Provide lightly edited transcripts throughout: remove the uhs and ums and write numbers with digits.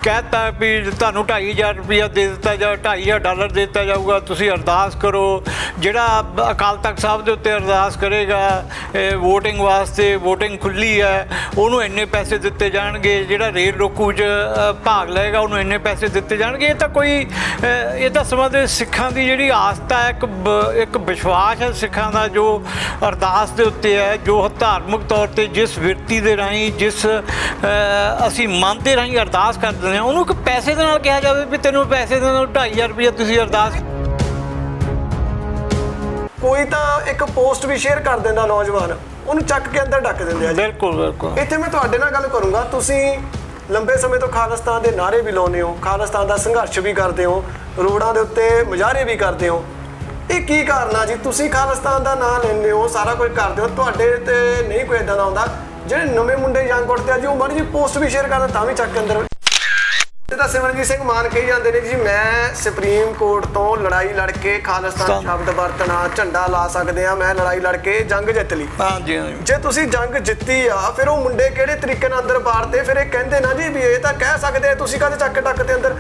कहता भी ਤੁਹਾਨੂੰ $2,500 ਦੇ ਦਿੱਤਾ ਜਾ $2,500 ਦੇ ਦਿੱਤਾ ਜਾਊਗਾ, ਤੁਸੀਂ ਅਰਦਾਸ ਕਰੋ। ਜਿਹੜਾ ਅਕਾਲ ਤਖਤ ਸਾਹਿਬ ਦੇ ਉੱਤੇ ਅਰਦਾਸ ਕਰੇਗਾ ਵੋਟਿੰਗ ਵਾਸਤੇ, ਵੋਟਿੰਗ ਖੁੱਲ੍ਹੀ ਹੈ, ਉਹਨੂੰ ਇੰਨੇ ਪੈਸੇ ਦਿੱਤੇ ਜਾਣਗੇ। ਜਿਹੜਾ ਰੇਲ ਰੋਕੂ 'ਚ ਭਾਗ ਲਏਗਾ ਉਹਨੂੰ ਇੰਨੇ ਪੈਸੇ ਦਿੱਤੇ ਜਾਣਗੇ। ਇਹ ਤਾਂ ਕੋਈ ਇਹ ਤਾਂ ਸਮਾਂ ਦੇ ਸਿੱਖਾਂ ਦੀ ਜਿਹੜੀ ਆਸਥਾ ਹੈ, ਇੱਕ ਵਿਸ਼ਵਾਸ ਹੈ ਸਿੱਖਾਂ ਦਾ, ਜੋ ਅਰਦਾਸ ਦੇ ਉੱਤੇ ਹੈ, ਜੋ ਧਾਰਮਿਕ ਤੌਰ 'ਤੇ ਜਿਸ ਵਿਅਕਤੀ ਦੇ ਰਾਹੀਂ, ਜਿਸ ਅਸੀਂ ਮਨ ਦੇ ਰਾਹੀਂ ਅਰਦਾਸ ਕਰ ਦਿੰਦੇ ਹਾਂ, ਉਹਨੂੰ ਇੱਕ ਪੈਸੇ ਦੇ ਨਾਲ ਕਿਹਾ ਜਾਵੇ ਵੀ ਤੈਨੂੰ ਪੈਸੇ ਦੇ ਨਾਲ $2,500 ਤੁਸੀਂ ਅਰਦਾਸ। ਕੋਈ ਤਾਂ ਇੱਕ ਪੋਸਟ ਵੀ ਸ਼ੇਅਰ ਕਰ ਦਿੰਦਾ ਨੌਜਵਾਨ, ਉਹਨੂੰ ਚੱਕ ਕੇ ਅੰਦਰ ਡੱਕ ਦਿੰਦੇ ਆ। ਬਿਲਕੁਲ ਬਿਲਕੁਲ। ਇੱਥੇ ਮੈਂ ਤੁਹਾਡੇ ਨਾਲ ਗੱਲ ਕਰੂੰਗਾ, ਤੁਸੀਂ ਲੰਬੇ ਸਮੇਂ ਤੋਂ ਖਾਲਿਸਤਾਨ ਦੇ ਨਾਅਰੇ ਵੀ ਲਾਉਂਦੇ ਹੋ, ਖਾਲਿਸਤਾਨ ਦਾ ਸੰਘਰਸ਼ ਵੀ ਕਰਦੇ ਹੋ, ਰੋਡਾਂ ਦੇ ਉੱਤੇ ਮੁਜ਼ਾਹਰੇ ਵੀ ਕਰਦੇ ਹੋ। ਇਹ ਕੀ ਕਾਰਨ ਆ ਜੀ? ਤੁਸੀਂ ਖਾਲਿਸਤਾਨ ਦਾ ਨਾਂ ਲੈਂਦੇ ਹੋ, ਸਾਰਾ ਕੁਝ ਕਰਦੇ ਹੋ, ਤੁਹਾਡੇ ਤੇ ਨਹੀਂ ਕੋਈ ਇਦਾਂ ਦਾ ਆਉਂਦਾ? ਜਿਹੜੇ ਨਵੇਂ ਮੁੰਡੇ ਯੰਗ ਉੱਠਦੇ ਆ ਜੀ, ਉਹ ਮਾੜੀ ਜੀ ਪੋਸਟ ਵੀ ਸ਼ੇਅਰ ਕਰਦੇ ਤਾਂ ਵੀ ਚੱਕ ਕੇ ਅੰਦਰ। ਤਾਂ ਸਿਮਰਨਜੀਤ ਸਿੰਘ ਮਾਨ ਕਹੀ ਜਾਂਦੇ ਨੇ ਜੀ, ਮੈਂ ਸੁਪਰੀਮ ਕੋਰਟ ਤੋਂ ਲੜਾਈ ਲੜ ਕੇ ਖਾਲਿਸਤਾਨ ਸ਼ਬਦ ਵਰਤਣਾ, ਝੰਡਾ ਲਾ ਸਕਦੇ ਆ, ਮੈਂ ਲੜਾਈ ਲੜ ਕੇ ਜੰਗ ਜਿੱਤ ਲਈ। ਹਾਂਜੀ। ਜੇ ਤੁਸੀਂ ਜੰਗ ਜਿੱਤੀ ਆ, ਫਿਰ ਉਹ ਮੁੰਡੇ ਕਿਹੜੇ ਤਰੀਕੇ ਨਾਲ ਅੰਦਰ ਬਾੜਦੇ? ਫਿਰ ਇਹ ਕਹਿੰਦੇ ਨਾ ਜੀ ਵੀ ਇਹ ਤਾਂ ਕਹਿ ਸਕਦੇ, ਤੁਸੀਂ ਕਾਹਦੇ ਚੱਕ ਟੱਕ ਤੇ ਅੰਦਰ?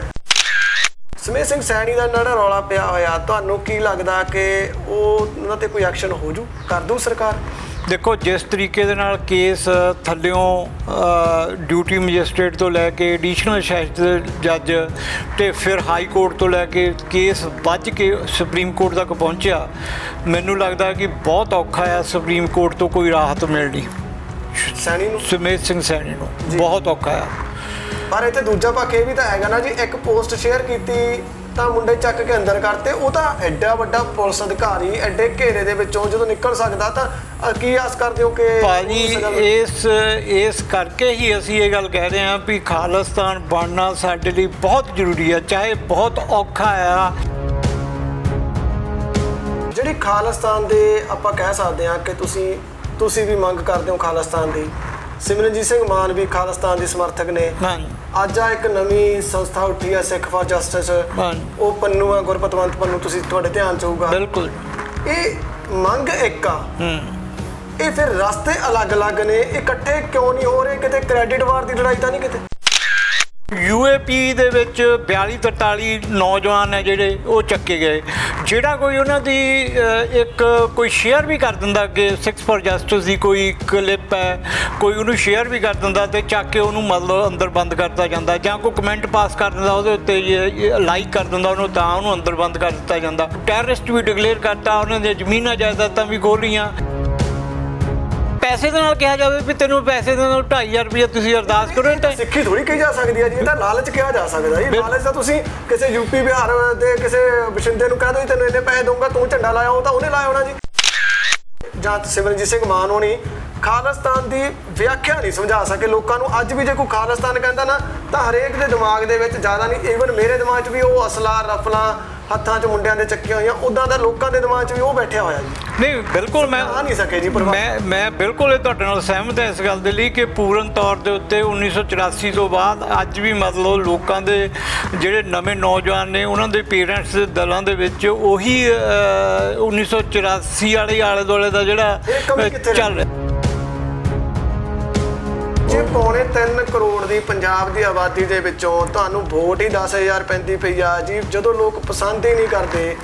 ਸਮੇਤ ਸਿੰਘ ਸੈਣੀ ਦਾ ਜਿਹੜਾ ਰੌਲਾ ਪਿਆ ਹੋਇਆ, ਤੁਹਾਨੂੰ ਕੀ ਲੱਗਦਾ ਕਿ ਉਹਨਾਂ ਤੇ ਕੋਈ ਐਕਸ਼ਨ ਹੋ ਜੂ, ਕਰ ਦੂ ਸਰਕਾਰ? ਦੇਖੋ, ਜਿਸ ਤਰੀਕੇ ਦੇ ਨਾਲ ਕੇਸ ਥੱਲਿਓਂ ਡਿਊਟੀ ਮੈਜਿਸਟ੍ਰੇਟ ਤੋਂ ਲੈ ਕੇ ਐਡੀਸ਼ਨਲ ਸੈਸ਼ਨ ਜੱਜ ਅਤੇ ਫਿਰ ਹਾਈ ਕੋਰਟ ਤੋਂ ਲੈ ਕੇ ਕੇਸ ਵੱਜ ਕੇ ਸੁਪਰੀਮ ਕੋਰਟ ਤੱਕ ਪਹੁੰਚਿਆ, ਮੈਨੂੰ ਲੱਗਦਾ ਕਿ ਬਹੁਤ ਔਖਾ ਆ ਸੁਪਰੀਮ ਕੋਰਟ ਤੋਂ ਕੋਈ ਰਾਹਤ ਮਿਲਣੀ ਸੈਣੀ ਨੂੰ, ਸਮੇਤ ਸਿੰਘ ਸੈਣੀ ਨੂੰ, ਬਹੁਤ ਔਖਾ ਆ। ਪਰ ਇੱਥੇ ਦੂਜਾ ਪੱਖ ਇਹ ਵੀ ਤਾਂ ਹੈਗਾ ਨਾ ਜੀ, ਇੱਕ ਪੋਸਟ ਸ਼ੇਅਰ ਕੀਤੀ ਤਾਂ ਮੁੰਡੇ ਚੱਕ ਕੇ ਅੰਦਰ ਕਰਤੇ। ਉਹ ਤਾਂ ਐਡਾ ਵੱਡਾ ਪੁਲਿਸ ਅਧਿਕਾਰੀ ਐਡੇ ਘੇਰੇ ਦੇ ਵਿੱਚੋਂ ਜਦੋਂ ਨਿਕਲ ਸਕਦਾ, ਤਾਂ ਕੀ ਆਸ ਕਰਦੇ ਹੋ ਕਿ ਭਾਜੀ ਇਸ ਕਰਕੇ ਹੀ ਅਸੀਂ ਇਹ ਗੱਲ ਕਹਿ ਰਹੇ ਹਾਂ ਵੀ ਖਾਲਿਸਤਾਨ ਬਣਨਾ ਸਾਡੇ ਲਈ ਬਹੁਤ ਜ਼ਰੂਰੀ ਹੈ, ਚਾਹੇ ਬਹੁਤ ਔਖਾ ਆ। ਜਿਹੜੀ ਖਾਲਿਸਤਾਨ ਦੇ ਆਪਾਂ ਕਹਿ ਸਕਦੇ ਹਾਂ ਕਿ ਤੁਸੀਂ ਵੀ ਮੰਗ ਕਰਦੇ ਹੋ ਖਾਲਿਸਤਾਨ ਦੀ, ਸਿਮਰਨਜੀਤ ਸਿੰਘ ਮਾਨ ਵੀ ਖਾਲਿਸਤਾਨ ਦੇ ਸਮਰਥਕ ਨੇ। ਅੱਜ ਆ ਇੱਕ ਨਵੀਂ ਸੰਸਥਾ ਉੱਠੀ ਹੈ, ਸਿੱਖ ਫਾਰ ਜਸਟਿਸ, ਉਹ ਪੰਨੂ ਆ, ਗੁਰਪਤਵੰਤ ਪੰਨੂ, ਤੁਸੀਂ ਤੁਹਾਡੇ ਧਿਆਨ ਚ ਹੋਊਗਾ। ਬਿਲਕੁਲ। ਇਹ ਮੰਗ ਇੱਕ ਆ, ਇਹ ਫਿਰ ਰਸਤੇ ਅਲੱਗ-ਅਲੱਗ ਨੇ, ਇਕੱਠੇ ਕਿਉਂ ਨਹੀਂ ਹੋ ਰਹੇ? ਕਿਤੇ ਕ੍ਰੈਡਿਟ ਵਾਰ ਦੀ ਲੜਾਈ ਤਾਂ ਨਹੀਂ ਕਿਤੇ? UAP ਦੇ ਵਿੱਚ 42-43 ਨੌਜਵਾਨ ਹੈ ਜਿਹੜੇ ਉਹ ਚੱਕੇ ਗਏ। ਜਿਹੜਾ ਕੋਈ ਉਹਨਾਂ ਦੀ ਕੋਈ ਸ਼ੇਅਰ ਵੀ ਕਰ ਦਿੰਦਾ ਕਿ ਸਿੱਖ ਫਾਰ ਜਸਟਿਸ ਦੀ ਕੋਈ ਕਲਿੱਪ ਹੈ, ਕੋਈ ਉਹਨੂੰ ਸ਼ੇਅਰ ਵੀ ਕਰ ਦਿੰਦਾ ਅਤੇ ਚੱਕ ਕੇ ਉਹਨੂੰ ਮਤਲਬ ਅੰਦਰ ਬੰਦ ਕਰਤਾ ਜਾਂਦਾ, ਜਾਂ ਕੋਈ ਕਮੈਂਟ ਪਾਸ ਕਰ ਦਿੰਦਾ ਉਹਦੇ ਉੱਤੇ, ਲਾਈਕ ਕਰ ਦਿੰਦਾ ਉਹਨੂੰ, ਤਾਂ ਉਹਨੂੰ ਅੰਦਰ ਬੰਦ ਕਰ ਦਿੱਤਾ ਜਾਂਦਾ। ਟੈਰਰਿਸਟ ਵੀ ਡਿਕਲੇਅਰ ਕਰਤਾ, ਉਹਨਾਂ ਦੀਆਂ ਜ਼ਮੀਨਾਂ ਜਾਇਦਾਦਾਂ ਵੀ ਖੋਹ ਲਈਆਂ। ਪੈਸੇ ਦੇ ਨਾਲ ਕਿਹਾ ਜਾਵੇ ਵੀ ਤੈਨੂੰ ਪੈਸੇ ਦੇ ਨਾਲ $2,500 ਤੁਸੀਂ ਅਰਦਾਸ ਕਰੋ, ਤਾਂ ਸਿੱਖੀ ਥੋੜੀ ਕਹੀ ਜਾ ਸਕਦੀ ਹੈ ਜੀ, ਇਹ ਤਾਂ ਲਾਲਚ ਕਿਹਾ ਜਾ ਸਕਦਾ ਜੀ। ਲਾਲਚ ਤਾਂ ਤੁਸੀਂ ਕਿਸੇ UP ਬਿਹਾਰ ਦੇ ਕਿਸੇ ਬਸ਼ਿੰਦੇ ਨੂੰ ਕਹਿ ਦੋ ਤੈਨੂੰ ਇੰਨੇ ਪੈਸੇ ਦਊਂਗਾ, ਤੂੰ ਝੰਡਾ ਲਾਇਆ, ਉਹ ਤਾਂ ਉਹਨੇ ਲਾਇਆ ਹੋਣਾ ਜੀ। ਜਾਂ ਸਿਮਰਨਜੀਤ ਸਿੰਘ ਮਾਨ ਹੋਣੀ ਖਾਲਿਸਤਾਨ ਦੀ ਵਿਆਖਿਆ ਨਹੀਂ ਸਮਝਾ ਸਕੇ ਲੋਕਾਂ ਨੂੰ। ਅੱਜ ਵੀ ਜੇ ਕੋਈ ਖਾਲਿਸਤਾਨ ਕਹਿੰਦਾ ਨਾ, ਤਾਂ ਹਰੇਕ ਦੇ ਦਿਮਾਗ ਦੇ ਵਿੱਚ, ਜ਼ਿਆਦਾ ਨਹੀਂ, ਈਵਨ ਮੇਰੇ ਦਿਮਾਗ 'ਚ ਵੀ ਉਹ ਅਸਲਾ ਰਫਲਾਂ ਹੱਥਾਂ 'ਚ ਮੁੰਡਿਆਂ ਦੇ ਚੱਕੀਆਂ ਹੋਈਆਂ, ਉੱਦਾਂ ਦਾ ਲੋਕਾਂ ਦੇ ਦਿਮਾਗ 'ਚ ਵੀ ਉਹ ਬੈਠਿਆ ਹੋਇਆ ਜੀ। ਨਹੀਂ, ਬਿਲਕੁਲ ਮੈਂ ਆ ਨਹੀਂ ਸਕੇ ਜੀ। ਮੈਂ ਬਿਲਕੁਲ ਤੁਹਾਡੇ ਨਾਲ ਸਹਿਮਤ ਹਾਂ ਇਸ ਗੱਲ ਦੇ ਲਈ ਕਿ ਪੂਰਨ ਤੌਰ ਦੇ ਉੱਤੇ 1984 ਤੋਂ ਬਾਅਦ ਅੱਜ ਵੀ ਮਤਲਬ ਲੋਕਾਂ ਦੇ ਜਿਹੜੇ ਨਵੇਂ ਨੌਜਵਾਨ ਨੇ, ਉਹਨਾਂ ਦੇ ਪੇਰੈਂਟਸ ਦੇ ਦਲਾਂ ਦੇ ਵਿੱਚ ਉਹੀ 1984 ਵਾਲੇ ਆਲੇ ਦੁਆਲੇ ਦਾ ਜਿਹੜਾ ਚੱਲ ਰਿਹਾ। ਜੇ 3.25 ਕਰੋੜ ਦੀ ਪੰਜਾਬ ਦੀ ਆਬਾਦੀ ਦੇ ਵਿੱਚੋਂ ਤੁਹਾਨੂੰ ਵੋਟ ਹੀ 10,000 ਪੈਂਦੀ ਪਈ ਆ ਜੀ, ਜਦੋਂ ਲੋਕ ਪਸੰਦ ਹੀ ਨਹੀਂ ਕਰਦੇ,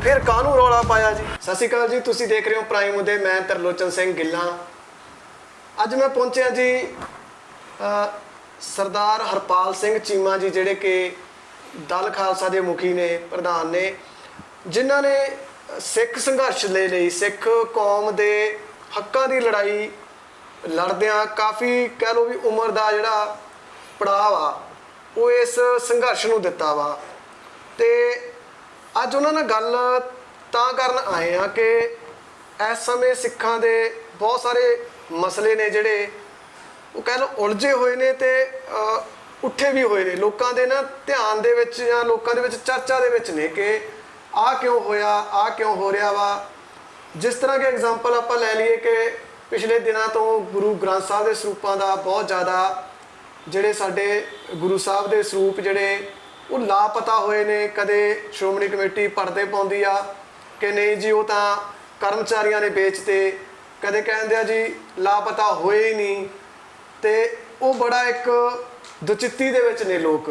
ਫਿਰ ਕਾਹਨੂੰ ਰੌਲਾ ਪਾਇਆ ਜੀ? ਸਤਿ ਸ਼੍ਰੀ ਅਕਾਲ ਜੀ, ਤੁਸੀਂ ਦੇਖ ਰਹੇ ਹੋ ਪ੍ਰਾਈਮ ਮੁੱਦੇ, ਮੈਂ ਤਰਲੋਚਨ ਸਿੰਘ ਗਿੱਲਾਂ। ਅੱਜ ਮੈਂ ਪਹੁੰਚਿਆ ਜੀ ਸਰਦਾਰ ਹਰਪਾਲ ਸਿੰਘ ਚੀਮਾ ਜੀ, ਜਿਹੜੇ ਕਿ ਦਲ ਖਾਲਸਾ ਦੇ ਮੁਖੀ ਨੇ, ਪ੍ਰਧਾਨ ਨੇ, ਜਿਨ੍ਹਾਂ ਨੇ ਸਿੱਖ ਸੰਘਰਸ਼ ਦੇ ਲਈ, ਸਿੱਖ ਕੌਮ ਦੇ ਹੱਕਾਂ ਦੀ ਲੜਾਈ ਲੜਦਿਆਂ ਕਾਫੀ ਕਹਿ ਲਓ ਵੀ ਉਮਰ ਦਾ ਜਿਹੜਾ ਪੜਾਅ ਵਾ ਉਹ ਇਸ ਸੰਘਰਸ਼ ਨੂੰ ਦਿੱਤਾ ਵਾ। ਤੇ ਅੱਜ ਉਹਨਾਂ ਨਾਲ ਗੱਲ ਤਾਂ ਕਰਨ ਆਏ ਆ ਕਿ ਇਸ ਸਮੇਂ ਸਿੱਖਾਂ ਦੇ ਬਹੁਤ ਸਾਰੇ ਮਸਲੇ ਨੇ ਜਿਹੜੇ ਉਹ ਕਹਿ ਲਓ ਉਲਝੇ ਹੋਏ ਨੇ ਤੇ ਉੱਠੇ ਵੀ ਹੋਏ ਨੇ, ਲੋਕਾਂ ਦੇ ਨਾ ਧਿਆਨ ਦੇ ਵਿੱਚ ਜਾਂ ਲੋਕਾਂ ਦੇ ਵਿੱਚ ਚਰਚਾ ਦੇ ਵਿੱਚ ਨੇ ਕਿ ਆਹ ਕਿਉਂ ਹੋਇਆ, ਆਹ ਕਿਉਂ ਹੋ ਰਿਹਾ ਵਾ। ਜਿਸ ਤਰ੍ਹਾਂ ਕਿ ਐਗਜ਼ਾਮਪਲ ਆਪਾਂ ਲੈ ਲਈਏ ਕਿ ਪਿਛਲੇ ਦਿਨਾਂ ਤੋਂ ਗੁਰੂ ਗ੍ਰੰਥ ਸਾਹਿਬ ਦੇ ਸਰੂਪਾਂ ਦਾ ਬਹੁਤ ਜ਼ਿਆਦਾ, ਜਿਹੜੇ ਸਾਡੇ ਗੁਰੂ ਸਾਹਿਬ ਦੇ ਸਰੂਪ ਜਿਹੜੇ ਉਹ ਲਾਪਤਾ ਹੋਏ ਨੇ। ਕਦੇ ਸ਼੍ਰੋਮਣੀ ਕਮੇਟੀ ਪਰਦੇ ਪਾਉਂਦੀ ਆ ਕਿ ਨਹੀਂ ਜੀ ਉਹ ਤਾਂ ਕਰਮਚਾਰੀਆਂ ਨੇ ਵੇਚਤੇ, ਕਦੇ ਕਹਿੰਦੇ ਆ ਜੀ ਲਾਪਤਾ ਹੋਏ ਹੀ ਨਹੀਂ। ਤੇ ਉਹ ਬੜਾ ਇੱਕ ਦੁਚਿੱਤੀ ਦੇ ਵਿੱਚ ਨੇ ਲੋਕ।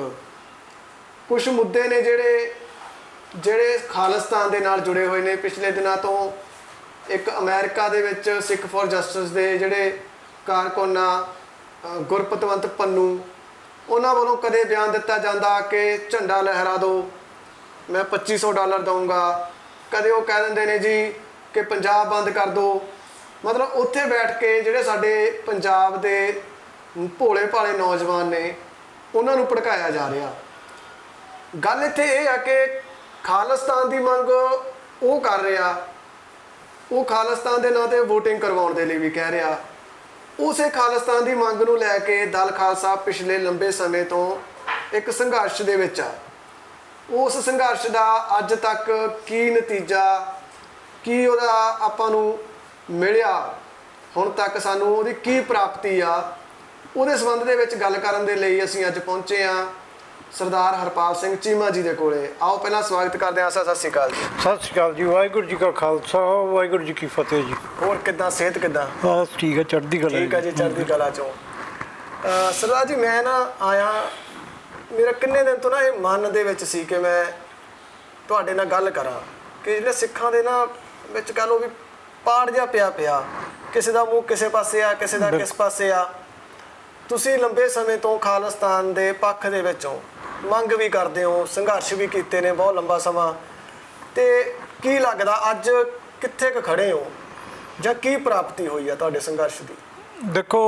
ਕੁਝ ਮੁੱਦੇ ਨੇ ਜਿਹੜੇ ਖਾਲਿਸਤਾਨ ਦੇ ਨਾਲ ਜੁੜੇ ਹੋਏ ਨੇ। ਪਿਛਲੇ ਦਿਨਾਂ ਤੋਂ ਇੱਕ ਅਮਰੀਕਾ ਦੇ ਵਿੱਚ ਸਿੱਖ ਫॉर ਜਸਟਿਸ ਦੇ ਜਿਹੜੇ ਕਾਰਕੁਨ ਆ ਗੁਰਪਤਵੰਤ ਪੰਨੂ, ਉਹਨਾਂ ਵੱਲੋਂ ਕਦੇ ਬਿਆਨ ਦਿੱਤਾ ਜਾਂਦਾ ਕਿ ਝੰਡਾ ਲਹਿਰਾ ਦਿਓ, ਮੈਂ $2500 ਦਊਂਗਾ। ਕਦੇ ਉਹ ਕਹਿ ਦਿੰਦੇ ਨੇ ਜੀ ਕਿ ਪੰਜਾਬ ਬੰਦ ਕਰ ਦਿਓ। ਮਤਲਬ ਉੱਥੇ ਬੈਠ ਕੇ ਜਿਹੜੇ ਸਾਡੇ ਪੰਜਾਬ ਦੇ ਭੋਲੇ ਭਾਲੇ ਨੌਜਵਾਨ ਨੇ ਉਹਨਾਂ ਨੂੰ ਭੜਕਾਇਆ ਜਾ ਰਿਹਾ। ਗੱਲ ਇੱਥੇ ਇਹ ਆ ਕਿ ਖਾਲਿਸਤਾਨ ਦੀ ਮੰਗ ਉਹ ਕਰ ਰਿਹਾ, ਉਹ ਖਾਲਿਸਤਾਨ ਦੇ ਨਾਂ ਤੇ ਵੋਟਿੰਗ ਕਰਵਾਉਣ ਦੇ ਲਈ ਵੀ ਕਹਿ ਰਿਹਾ। ਉਸੇ ਖਾਲਿਸਤਾਨ ਦੀ ਮੰਗ ਨੂੰ ਲੈ ਕੇ ਦਲ ਖਾਲਸਾ ਪਿਛਲੇ ਲੰਬੇ ਸਮੇਂ ਤੋਂ ਇੱਕ ਸੰਘਰਸ਼ ਦੇ ਵਿੱਚ ਆ। ਉਸ ਸੰਘਰਸ਼ ਦਾ ਅੱਜ ਤੱਕ ਕੀ ਨਤੀਜਾ, ਕੀ ਉਹਦਾ ਆਪਾਂ ਨੂੰ ਮਿਲਿਆ, ਹੁਣ ਤੱਕ ਸਾਨੂੰ ਉਹਦੀ ਕੀ ਪ੍ਰਾਪਤੀ ਆ, ਉਹਦੇ ਸੰਬੰਧ ਦੇ ਵਿੱਚ ਗੱਲ ਕਰਨ ਦੇ ਲਈ ਅਸੀਂ ਅੱਜ ਪਹੁੰਚੇ ਹਾਂ ਸਰਦਾਰ ਹਰਪਾਲ ਸਿੰਘ ਚੀਮਾ ਜੀ ਦੇ ਕੋਲੇ। ਆਓ ਪਹਿਲਾਂ ਸਵਾਗਤ ਕਰਦੇ ਹਾਂ। ਸਤਿ ਸ਼੍ਰੀ ਅਕਾਲ ਜੀ। ਸਤਿ ਸ਼੍ਰੀ ਅਕਾਲ ਜੀ। ਵਾਹਿਗੁਰੂ ਜੀ ਕਾ ਖਾਲਸਾ, ਵਾਹਿਗੁਰੂ ਜੀ ਕੀ ਫਤਿਹ ਜੀ। ਹੋਰ ਕਿੱਦਾਂ, ਸਿਹਤ ਕਿੱਦਾਂ? ਬਸ ਠੀਕ ਹੈ, ਚੜ੍ਹਦੀ ਕਲਾ। ਠੀਕ ਹੈ ਜੀ, ਚੜ੍ਹਦੀ ਕਲਾ ਚੋਂ। ਸਰਦਾਰ ਜੀ, ਮੈਂ ਨਾ ਆਇਆ, ਮੇਰਾ ਕਿੰਨੇ ਦਿਨ ਤੋਂ ਨਾ ਇਹ ਮਨ ਦੇ ਵਿੱਚ ਸੀ ਕਿ ਮੈਂ ਤੁਹਾਡੇ ਨਾਲ ਗੱਲ ਕਰਾਂ ਕਿ ਜਿਹੜੇ ਸਿੱਖਾਂ ਦੇ ਨਾ ਵਿੱਚ ਕਹਿ ਲਓ ਵੀ ਪਾੜ ਜਿਹਾ ਪਿਆ, ਕਿਸੇ ਦਾ ਮੂੰਹ ਕਿਸੇ ਪਾਸੇ ਆ, ਕਿਸੇ ਦਾ ਕਿਸ ਪਾਸੇ ਆ। ਤੁਸੀਂ ਲੰਬੇ ਸਮੇਂ ਤੋਂ ਖਾਲਿਸਤਾਨ ਦੇ ਪੱਖ ਦੇ ਵਿੱਚੋਂ ਮੰਗ ਵੀ ਕਰਦੇ ਹੋ, ਸੰਘਰਸ਼ ਵੀ ਕੀਤੇ ਨੇ ਬਹੁਤ ਲੰਬਾ ਸਮਾਂ, ਤੇ ਕੀ ਲੱਗਦਾ ਅੱਜ ਕਿੱਥੇ ਕੁ ਖੜੇ ਹੋ ਜਾਂ ਕੀ ਪ੍ਰਾਪਤੀ ਹੋਈ ਆ ਤੁਹਾਡੇ ਸੰਘਰਸ਼ ਦੀ? ਦੇਖੋ,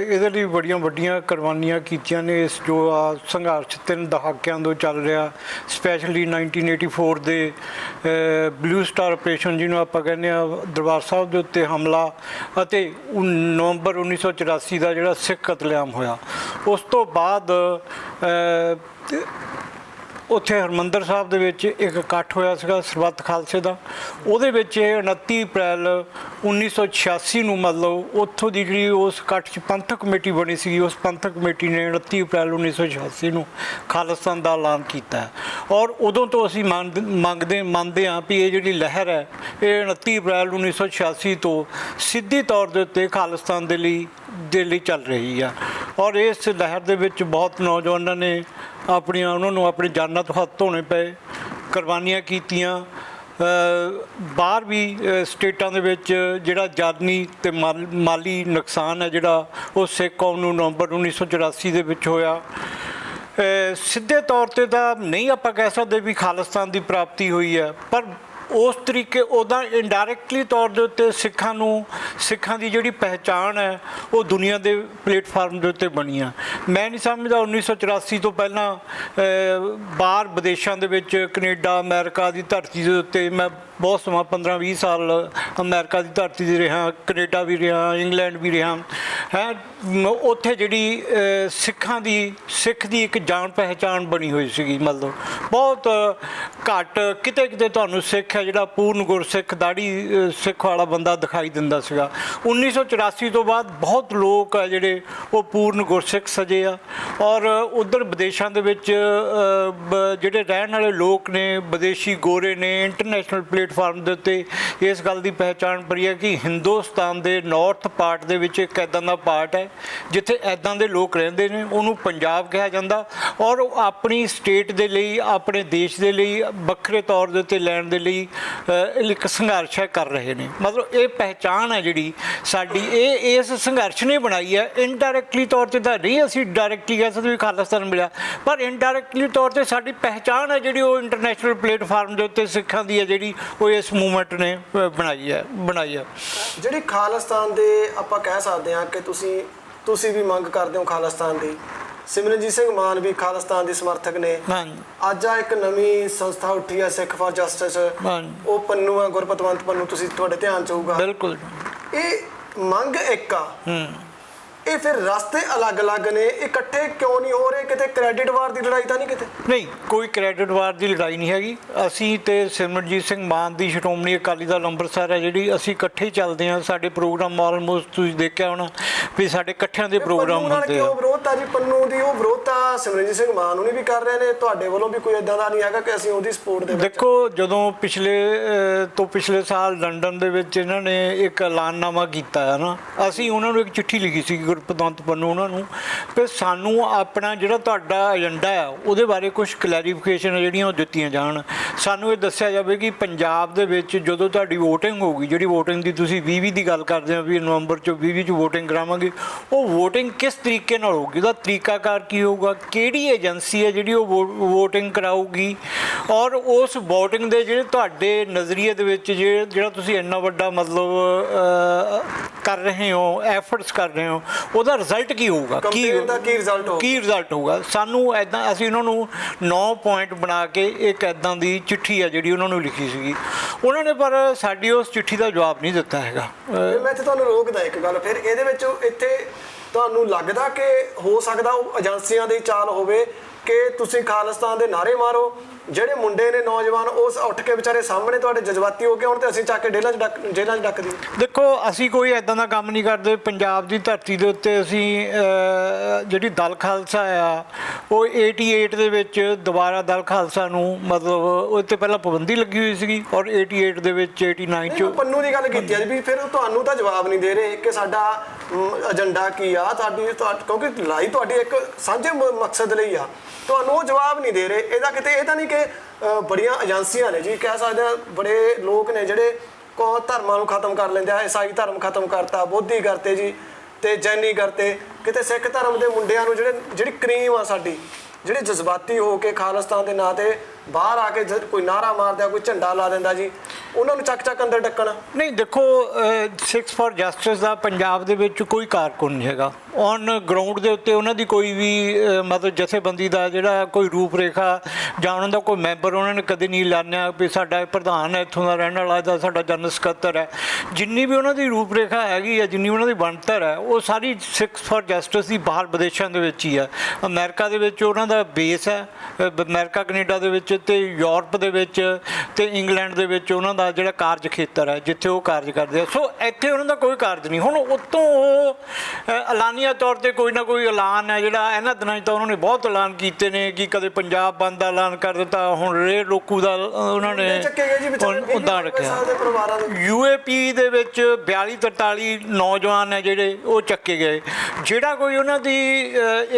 ਇਹਦੇ ਲਈ ਬੜੀਆਂ ਵੱਡੀਆਂ ਕੁਰਬਾਨੀਆਂ ਕੀਤੀਆਂ ਨੇ। ਇਸ ਜੋ ਆ ਸੰਘਰਸ਼ 3 ਦਹਾਕਿਆਂ ਤੋਂ ਚੱਲ ਰਿਹਾ, ਸਪੈਸ਼ਲੀ 1984 ਦੇ ਬਲੂ ਸਟਾਰ ਆਪਰੇਸ਼ਨ ਜਿਹਨੂੰ ਆਪਾਂ ਕਹਿੰਦੇ ਆ, ਦਰਬਾਰ ਸਾਹਿਬ ਦੇ ਉੱਤੇ ਹਮਲਾ, ਅਤੇ ਨਵੰਬਰ 1984 ਦਾ ਜਿਹੜਾ ਸਿੱਖ ਕਤਲੇਆਮ ਹੋਇਆ। ਉਸ ਤੋਂ ਬਾਅਦ ਉੱਥੇ ਹਰਿਮੰਦਰ ਸਾਹਿਬ ਦੇ ਵਿੱਚ ਇੱਕ ਇਕੱਠ ਹੋਇਆ ਸੀਗਾ ਸਰਬੱਤ ਖਾਲਸੇ ਦਾ। ਉਹਦੇ ਵਿੱਚ 29 ਅਪ੍ਰੈਲ 1986 ਨੂੰ ਮਤਲਬ ਉੱਥੋਂ ਦੀ ਜਿਹੜੀ ਉਸ ਇਕੱਠ 'ਚ ਪੰਥਕ ਕਮੇਟੀ ਬਣੀ ਸੀਗੀ, ਉਸ ਪੰਥਕ ਕਮੇਟੀ ਨੇ 29 ਅਪ੍ਰੈਲ 1986 ਨੂੰ ਖਾਲਿਸਤਾਨ ਦਾ ਐਲਾਨ ਕੀਤਾ ਹੈ। ਔਰ ਉਦੋਂ ਤੋਂ ਅਸੀਂ ਮੰਨਦੇ ਹਾਂ ਵੀ ਇਹ ਜਿਹੜੀ ਲਹਿਰ ਹੈ ਇਹ 29 ਅਪ੍ਰੈਲ 1986 ਤੋਂ ਸਿੱਧੀ ਤੌਰ ਦੇ ਉੱਤੇ ਖਾਲਿਸਤਾਨ ਦੇ ਲਈ ਚੱਲ ਰਹੀ ਆ। ਔਰ ਇਸ ਲਹਿਰ ਦੇ ਵਿੱਚ ਬਹੁਤ ਨੌਜਵਾਨਾਂ ਨੇ ਉਹਨਾਂ ਨੂੰ ਆਪਣੀ ਜਾਨਾਂ ਤੋਂ ਹੱਥ ਧੋਣੇ ਪਏ, ਕੁਰਬਾਨੀਆਂ ਕੀਤੀਆਂ। ਬਾਹਰ ਵੀ ਸਟੇਟਾਂ ਦੇ ਵਿੱਚ ਜਿਹੜਾ ਜਾਨੀ ਤੇ ਮਾਲੀ ਨੁਕਸਾਨ ਹੈ ਜਿਹੜਾ ਉਹ ਸਿੱਖ ਕੌਮ ਨੂੰ ਨਵੰਬਰ 1984 ਦੇ ਵਿੱਚ ਹੋਇਆ। ਸਿੱਧੇ ਤੌਰ 'ਤੇ ਤਾਂ ਨਹੀਂ ਆਪਾਂ ਕਹਿ ਸਕਦੇ ਵੀ ਖਾਲਿਸਤਾਨ ਦੀ ਪ੍ਰਾਪਤੀ ਹੋਈ ਹੈ, ਪਰ ਉਸ ਤਰੀਕੇ ਉਹਦਾ ਇਨਡਾਇਰੈਕਟਲੀ ਤੌਰ ਦੇ ਉੱਤੇ ਸਿੱਖਾਂ ਦੀ ਜਿਹੜੀ ਪਹਿਚਾਣ ਹੈ ਉਹ ਦੁਨੀਆ ਦੇ ਪਲੇਟਫਾਰਮ ਦੇ ਉੱਤੇ ਬਣੀ ਆ। ਮੈਂ ਨਹੀਂ ਸਮਝਦਾ 1984 ਤੋਂ ਪਹਿਲਾਂ ਬਾਹਰ ਵਿਦੇਸ਼ਾਂ ਦੇ ਵਿੱਚ ਕੈਨੇਡਾ ਅਮਰੀਕਾ ਦੀ ਧਰਤੀ ਦੇ ਉੱਤੇ ਮੈਂ ਬਹੁਤ ਸਮਾਂ 15-20 ਸਾਲ ਅਮਰੀਕਾ ਦੀ ਧਰਤੀ 'ਤੇ ਰਿਹਾ, ਕੈਨੇਡਾ ਵੀ ਰਿਹਾ, ਇੰਗਲੈਂਡ ਵੀ ਰਿਹਾ ਹੈ। ਉੱਥੇ ਜਿਹੜੀ ਸਿੱਖ ਦੀ ਇੱਕ ਜਾਣ ਪਹਿਚਾਣ ਬਣੀ ਹੋਈ ਸੀਗੀ। ਮਤਲਬ ਬਹੁਤ ਘੱਟ ਕਿਤੇ ਤੁਹਾਨੂੰ ਸਿੱਖ ਹੈ ਜਿਹੜਾ ਪੂਰਨ ਗੁਰਸਿੱਖ ਦਾੜੀ ਸਿੱਖ ਵਾਲਾ ਬੰਦਾ ਦਿਖਾਈ ਦਿੰਦਾ ਸੀਗਾ। 1984 ਤੋਂ ਬਾਅਦ ਬਹੁਤ ਲੋਕ ਆ ਜਿਹੜੇ ਉਹ ਪੂਰਨ ਗੁਰਸਿੱਖ ਸਜੇ ਆ। ਔਰ ਉੱਧਰ ਵਿਦੇਸ਼ਾਂ ਦੇ ਵਿੱਚ ਜਿਹੜੇ ਰਹਿਣ ਵਾਲੇ ਲੋਕ ਨੇ, ਵਿਦੇਸ਼ੀ ਗੋਰੇ ਨੇ, ਇੰਟਰਨੈਸ਼ਨਲ ਪਲੇਟਫਾਰਮ ਦੇ ਉੱਤੇ ਇਸ ਗੱਲ ਦੀ ਪਹਿਚਾਣ ਪਈ ਹੈ ਕਿ ਹਿੰਦੁਸਤਾਨ ਦੇ ਨਾਰਥ ਪਾਰਟ ਦੇ ਵਿੱਚ ਇੱਕ ਇੱਦਾਂ ਦਾ ਪਾਰਟ ਹੈ ਜਿੱਥੇ ਇੱਦਾਂ ਦੇ ਲੋਕ ਰਹਿੰਦੇ ਨੇ, ਉਹਨੂੰ ਪੰਜਾਬ ਕਿਹਾ ਜਾਂਦਾ। ਔਰ ਉਹ ਆਪਣੀ ਸਟੇਟ ਦੇ ਲਈ, ਆਪਣੇ ਦੇਸ਼ ਦੇ ਲਈ ਵੱਖਰੇ ਤੌਰ ਦੇ ਉੱਤੇ ਲੈਣ ਦੇ ਲਈ ਇੱਕ ਸੰਘਰਸ਼ ਕਰ ਰਹੇ ਨੇ। ਮਤਲਬ ਇਹ ਪਹਿਚਾਣ ਹੈ ਜਿਹੜੀ ਸਾਡੀ, ਇਹ ਇਸ ਸੰਘਰਸ਼ ਨੇ ਬਣਾਈ ਹੈ। ਇਨਡਾਇਰੈਕਟਲੀ ਤੌਰ 'ਤੇ ਤਾਂ ਨਹੀਂ ਅਸੀਂ ਡਾਇਰੈਕਟਲੀ ਕਹਿ ਸਕਦੇ ਵੀ ਖਾਲਿਸਤਾਨ ਮਿਲਿਆ, ਪਰ ਇਨਡਾਇਰੈਕਟਲੀ ਤੌਰ 'ਤੇ ਸਾਡੀ ਪਹਿਚਾਣ ਹੈ ਜਿਹੜੀ ਉਹ ਇੰਟਰਨੈਸ਼ਨਲ ਪਲੇਟਫਾਰਮ ਦੇ ਉੱਤੇ ਸਿੱਖਾਂ ਦੀ ਹੈ ਜਿਹੜੀ ਉਹ ਇਸ ਮੂਵਮੈਂਟ ਨੇ ਬਣਾਈ ਹੈ। ਜਿਹੜੀ ਖਾਲਿਸਤਾਨ ਦੇ ਆਪਾਂ ਕਹਿ ਸਕਦੇ ਹਾਂ ਕਿ ਤੁਸੀਂ ਵੀ ਮੰਗ ਕਰਦੇ ਹੋ ਖਾਲਿਸਤਾਨ ਦੀ। ਸਿਮਰਨਜੀਤ ਸਿੰਘ ਮਾਨ ਵੀ ਖਾਲਿਸਤਾਨ ਦੇ ਸਮਰਥਕ ਨੇ। ਅੱਜ ਆ ਇੱਕ ਨਵੀਂ ਸੰਸਥਾ ਉੱਠੀ ਹੈ ਸਿੱਖ ਫॉर ਜਸਟਿਸ, ਉਹ ਪੰਨੂ ਆ, ਗੁਰਪਤਵੰਤ ਪੰਨੂ, ਤੁਹਾਡੇ ਧਿਆਨ 'ਚ ਹੋਊਗਾ। ਬਿਲਕੁਲ। ਇਹ ਮੰਗ ਇੱਕ ਆ, ਇਹ ਫਿਰ ਰਸਤੇ ਅਲੱਗ-ਅਲੱਗ ਨੇ, ਇਕੱਠੇ ਕਿਉਂ ਨਹੀਂ ਹੋ ਰਹੇ? ਕਿਤੇ ਕ੍ਰੈਡਿਟ ਵਾਰ ਦੀ ਲੜਾਈ ਤਾਂ ਨਹੀਂ? ਕਿਤੇ ਨਹੀਂ, ਕੋਈ ਕ੍ਰੈਡਿਟ ਵਾਰ ਦੀ ਲੜਾਈ ਨਹੀਂ ਹੈਗੀ। ਅਸੀਂ ਤੇ ਸਿਮਰਨਜੀਤ ਸਿੰਘ ਮਾਨ ਦੀ ਸ਼੍ਰੋਮਣੀ ਅਕਾਲੀ ਦਲ ਅੰਮ੍ਰਿਤਸਰ ਹੈ ਜਿਹੜੀ, ਅਸੀਂ ਇਕੱਠੇ ਹੀ ਚੱਲਦੇ ਹਾਂ। ਸਾਡੇ ਪ੍ਰੋਗਰਾਮ ਆਲਮੋਸਟ ਤੁਸੀਂ ਦੇਖਿਆ ਹੋਣਾ ਵੀ ਸਾਡੇ ਇਕੱਠਿਆਂ ਦੇ ਪ੍ਰੋਗਰਾਮ ਹੁੰਦੇ ਆ। ਕਿਉਂ ਵਿਰੋਧਤਾ ਜੀ ਪੰਨੂ ਦੀ? ਉਹ ਵਿਰੋਧਤਾ ਸਿਮਰਨਜੀਤ ਸਿੰਘ ਮਾਨ ਉਹਨੇ ਵੀ ਕਰ ਰਹੇ ਨੇ, ਤੁਹਾਡੇ ਵੱਲੋਂ ਵੀ ਕੋਈ ਇਦਾਂ ਦਾ ਨਹੀਂ ਹੈਗਾ ਕਿ ਅਸੀਂ ਉਹਦੀ ਸਪੋਰਟ ਦੇ ਵਿੱਚ? ਦੇਖੋ, ਜਦੋਂ ਪਿਛਲੇ ਸਾਲ ਲੰਡਨ ਦੇ ਵਿੱਚ ਇਹਨਾਂ ਨੇ ਇੱਕ ਐਲਾਨਨਾਮਾ ਕੀਤਾ ਹੈ ਨਾ, ਅਸੀਂ ਉਹਨਾਂ ਨੂੰ ਇੱਕ ਚਿੱਠੀ ਲਿਖੀ ਸੀ ਭਗਵੰਤ ਪੰਨੂ ਉਹਨਾਂ ਨੂੰ ਕਿ ਸਾਨੂੰ ਆਪਣਾ ਜਿਹੜਾ ਤੁਹਾਡਾ ਏਜੰਡਾ ਆ ਉਹਦੇ ਬਾਰੇ ਕੁਝ ਕਲੈਰੀਫਿਕੇਸ਼ਨ ਜਿਹੜੀਆਂ ਉਹ ਦਿੱਤੀਆਂ ਜਾਣ। ਸਾਨੂੰ ਇਹ ਦੱਸਿਆ ਜਾਵੇ ਕਿ ਪੰਜਾਬ ਦੇ ਵਿੱਚ ਜਦੋਂ ਤੁਹਾਡੀ ਵੋਟਿੰਗ ਹੋਊਗੀ, ਜਿਹੜੀ ਵੋਟਿੰਗ ਦੀ ਤੁਸੀਂ 20 ਦੀ ਗੱਲ ਕਰਦੇ ਹੋ ਵੀ ਨਵੰਬਰ 'ਚ 20 'ਚ ਵੋਟਿੰਗ ਕਰਾਵਾਂਗੇ, ਉਹ ਵੋਟਿੰਗ ਕਿਸ ਤਰੀਕੇ ਨਾਲ ਹੋਊਗੀ, ਉਹਦਾ ਤਰੀਕਾਕਾਰ ਕੀ ਹੋਊਗਾ, ਕਿਹੜੀ ਏਜੰਸੀ ਹੈ ਜਿਹੜੀ ਉਹ ਵੋਟਿੰਗ ਕਰਾਊਗੀ, ਔਰ ਉਸ ਵੋਟਿੰਗ ਦੇ ਜਿਹੜੇ ਤੁਹਾਡੇ ਨਜ਼ਰੀਏ ਦੇ ਵਿੱਚ ਜਿਹੜਾ ਤੁਸੀਂ ਇੰਨਾ ਵੱਡਾ ਮਤਲਬ ਕਰ ਰਹੇ ਹੋ, ਐਫਰਟਸ ਕਰ ਰਹੇ ਹੋ, ਉਹਦਾ ਰਿਜ਼ਲਟ ਕੀ ਹੋਊਗਾ, ਕੀ ਰਿਜ਼ਲਟ ਹੋਊਗਾ। ਸਾਨੂੰ ਇੱਦਾਂ ਅਸੀਂ ਉਹਨਾਂ ਨੂੰ 9 ਪੁਆਇੰਟ ਬਣਾ ਕੇ ਇੱਕ ਇੱਦਾਂ ਦੀ ਚਿੱਠੀ ਆ ਜਿਹੜੀ ਉਹਨਾਂ ਨੂੰ ਲਿਖੀ ਸੀਗੀ, ਉਹਨਾਂ ਨੇ ਪਰ ਸਾਡੀ ਉਸ ਚਿੱਠੀ ਦਾ ਜਵਾਬ ਨਹੀਂ ਦਿੱਤਾ ਹੈਗਾ। ਮੈਂ ਇੱਥੇ ਤੁਹਾਨੂੰ ਰੋਕਦਾ ਇੱਕ ਗੱਲ, ਫਿਰ ਇਹਦੇ ਵਿੱਚ ਇੱਥੇ ਤੁਹਾਨੂੰ ਲੱਗਦਾ ਕਿ ਹੋ ਸਕਦਾ ਉਹ ਏਜੰਸੀਆਂ ਦੀ ਚਾਲ ਹੋਵੇ ਕਿ ਤੁਸੀਂ ਖਾਲਿਸਤਾਨ ਦੇ ਨਾਅਰੇ ਮਾਰੋ, ਜਿਹੜੇ ਮੁੰਡੇ ਨੇ ਨੌਜਵਾਨ ਉਸ ਉੱਠ ਕੇ ਵਿਚਾਰੇ ਸਾਹਮਣੇ ਤੁਹਾਡੇ ਜਜ਼ਬਾਤੀ ਹੋ ਕੇ ਹੁਣ ਤੇ ਅਸੀਂ ਚੱਕ ਕੇ ਜੇਲ੍ਹਾਂ 'ਚ ਡੱਕ ਦਈਏ। ਦੇਖੋ ਅਸੀਂ ਕੋਈ ਇੱਦਾਂ ਦਾ ਕੰਮ ਨਹੀਂ ਕਰਦੇ। ਪੰਜਾਬ ਦੀ ਧਰਤੀ ਦੇ ਉੱਤੇ ਅਸੀਂ ਜਿਹੜੀ ਦਲ ਖਾਲਸਾ ਆ ਉਹ 88 ਦੇ ਵਿੱਚ ਦੁਬਾਰਾ ਦਲ ਖਾਲਸਾ ਨੂੰ ਮਤਲਬ ਉਹ 'ਤੇ ਪਹਿਲਾਂ ਪਾਬੰਦੀ ਲੱਗੀ ਹੋਈ ਸੀਗੀ ਔਰ 88 ਦੇ ਵਿੱਚ 89 'ਚ ਪੰਨੂ ਦੀ ਗੱਲ ਕੀਤੀ ਆ ਵੀ ਫਿਰ ਤੁਹਾਨੂੰ ਤਾਂ ਜਵਾਬ ਨਹੀਂ ਦੇ ਰਹੇ ਕਿ ਸਾਡਾ ਏਜੰਡਾ ਕੀ ਆ ਕਿਉਂਕਿ ਲੜਾਈ ਤੁਹਾਡੀ ਇੱਕ ਸਾਂਝੇ ਮਕਸਦ ਲਈ ਆ, ਤੁਹਾਨੂੰ ਉਹ ਜਵਾਬ ਨਹੀਂ ਦੇ ਰਹੇ। ਇਹਦਾ ਕਿਤੇ ਇਹ ਤਾਂ ਨਹੀਂ ਕਿ ਬੜੀਆਂ ਏਜੰਸੀਆਂ ਨੇ ਜੀ, ਕਹਿ ਸਕਦੇ ਆ ਬੜੇ ਲੋਕ ਨੇ ਜਿਹੜੇ ਧਰਮਾਂ ਨੂੰ ਖਤਮ ਕਰ ਲੈਂਦੇ ਆ, ਈਸਾਈ ਧਰਮ ਖਤਮ ਕਰਤਾ, ਬੋਧੀ ਕਰਤੇ ਜੀ ਤੇ ਜੈਨੀ ਕਰਤੇ, ਕਿਤੇ ਸਿੱਖ ਧਰਮ ਦੇ ਮੁੰਡਿਆਂ ਨੂੰ ਜਿਹੜੀ ਕਰੀਮ ਆ ਸਾਡੀ, ਜਿਹੜੇ ਜਜ਼ਬਾਤੀ ਹੋ ਕੇ ਖਾਲਿਸਤਾਨ ਦੇ ਨਾਂ ਤੇ ਬਾਹਰ ਆ ਕੇ ਕੋਈ ਨਾਰਾ ਮਾਰਦਾ, ਕੋਈ ਝੰਡਾ ਲਾ ਦਿੰਦਾ ਜੀ, ਉਹਨਾਂ ਨੂੰ ਚੱਕ ਅੰਦਰ ਡੱਕਣ। ਨਹੀਂ ਦੇਖੋ, ਸਿਕਸ ਫॉर ਜਸਟਿਸ ਦਾ ਪੰਜਾਬ ਦੇ ਵਿੱਚ ਕੋਈ ਕਾਰਕੁਨ ਨਹੀਂ ਹੈਗਾ ਔਨ ਗਰਾਊਂਡ ਦੇ ਉੱਤੇ। ਉਹਨਾਂ ਦੀ ਕੋਈ ਵੀ ਮਤਲਬ ਜਥੇਬੰਦੀ ਦਾ ਜਿਹੜਾ ਕੋਈ ਰੂਪ ਰੇਖਾ ਜਾਂ ਉਹਨਾਂ ਦਾ ਕੋਈ ਮੈਂਬਰ ਉਹਨਾਂ ਨੇ ਕਦੇ ਨਹੀਂ ਐਲਾਨਿਆ ਵੀ ਸਾਡਾ ਪ੍ਰਧਾਨ ਹੈ ਇੱਥੋਂ ਦਾ ਰਹਿਣ ਵਾਲਾ ਜਾਂ ਸਾਡਾ ਜਨਰਲ ਸਕੱਤਰ ਹੈ। ਜਿੰਨੀ ਵੀ ਉਹਨਾਂ ਦੀ ਰੂਪ ਰੇਖਾ ਹੈਗੀ ਹੈ, ਜਿੰਨੀ ਉਹਨਾਂ ਦੀ ਬਣਤਰ ਹੈ, ਉਹ ਸਾਰੀ ਸਿਕਸ ਫॉर ਜਸਟਿਸ ਦੀ ਬਾਹਰ ਵਿਦੇਸ਼ਾਂ ਦੇ ਵਿੱਚ ਹੀ ਹੈ। ਅਮਰੀਕਾ ਦੇ ਵਿੱਚ ਉਹਨਾਂ ਦਾ ਬੇਸ ਹੈ, ਅਮਰੀਕਾ ਕੈਨੇਡਾ ਦੇ ਵਿੱਚ ਤੇ ਯੂਰਪ ਦੇ ਵਿੱਚ ਤੇ ਇੰਗਲੈਂਡ ਦੇ ਵਿੱਚ ਉਹਨਾਂ ਦਾ ਜਿਹੜਾ ਕਾਰਜ ਖੇਤਰ ਹੈ ਜਿੱਥੇ ਉਹ ਕਾਰਜ ਕਰਦੇ ਆ। ਸੋ ਇੱਥੇ ਉਹਨਾਂ ਦਾ ਕੋਈ ਕਾਰਜ ਨਹੀਂ। ਹੁਣ ਉੱਤੋਂ ਉਹ ਐਲਾਨੀਆ ਤੌਰ 'ਤੇ ਕੋਈ ਨਾ ਕੋਈ ਐਲਾਨ ਹੈ ਜਿਹੜਾ ਇਹਨਾਂ ਦਿਨਾਂ 'ਚ ਤਾਂ ਉਹਨਾਂ ਨੇ ਬਹੁਤ ਐਲਾਨ ਕੀਤੇ ਨੇ ਕਿ ਕਦੇ ਪੰਜਾਬ ਬੰਦ ਦਾ ਐਲਾਨ ਕਰ ਦਿੱਤਾ, ਹੁਣ ਰੇ ਲੋਕੂ ਦਾ ਉਹਨਾਂ ਨੇ ਉੱਦਾਂ ਰੱਖਿਆ। UAP ਦੇ ਵਿੱਚ 42-43 ਨੌਜਵਾਨ ਹੈ ਜਿਹੜੇ ਉਹ ਚੱਕੇ ਗਏ। ਜਿਹੜਾ ਕੋਈ ਉਹਨਾਂ ਦੀ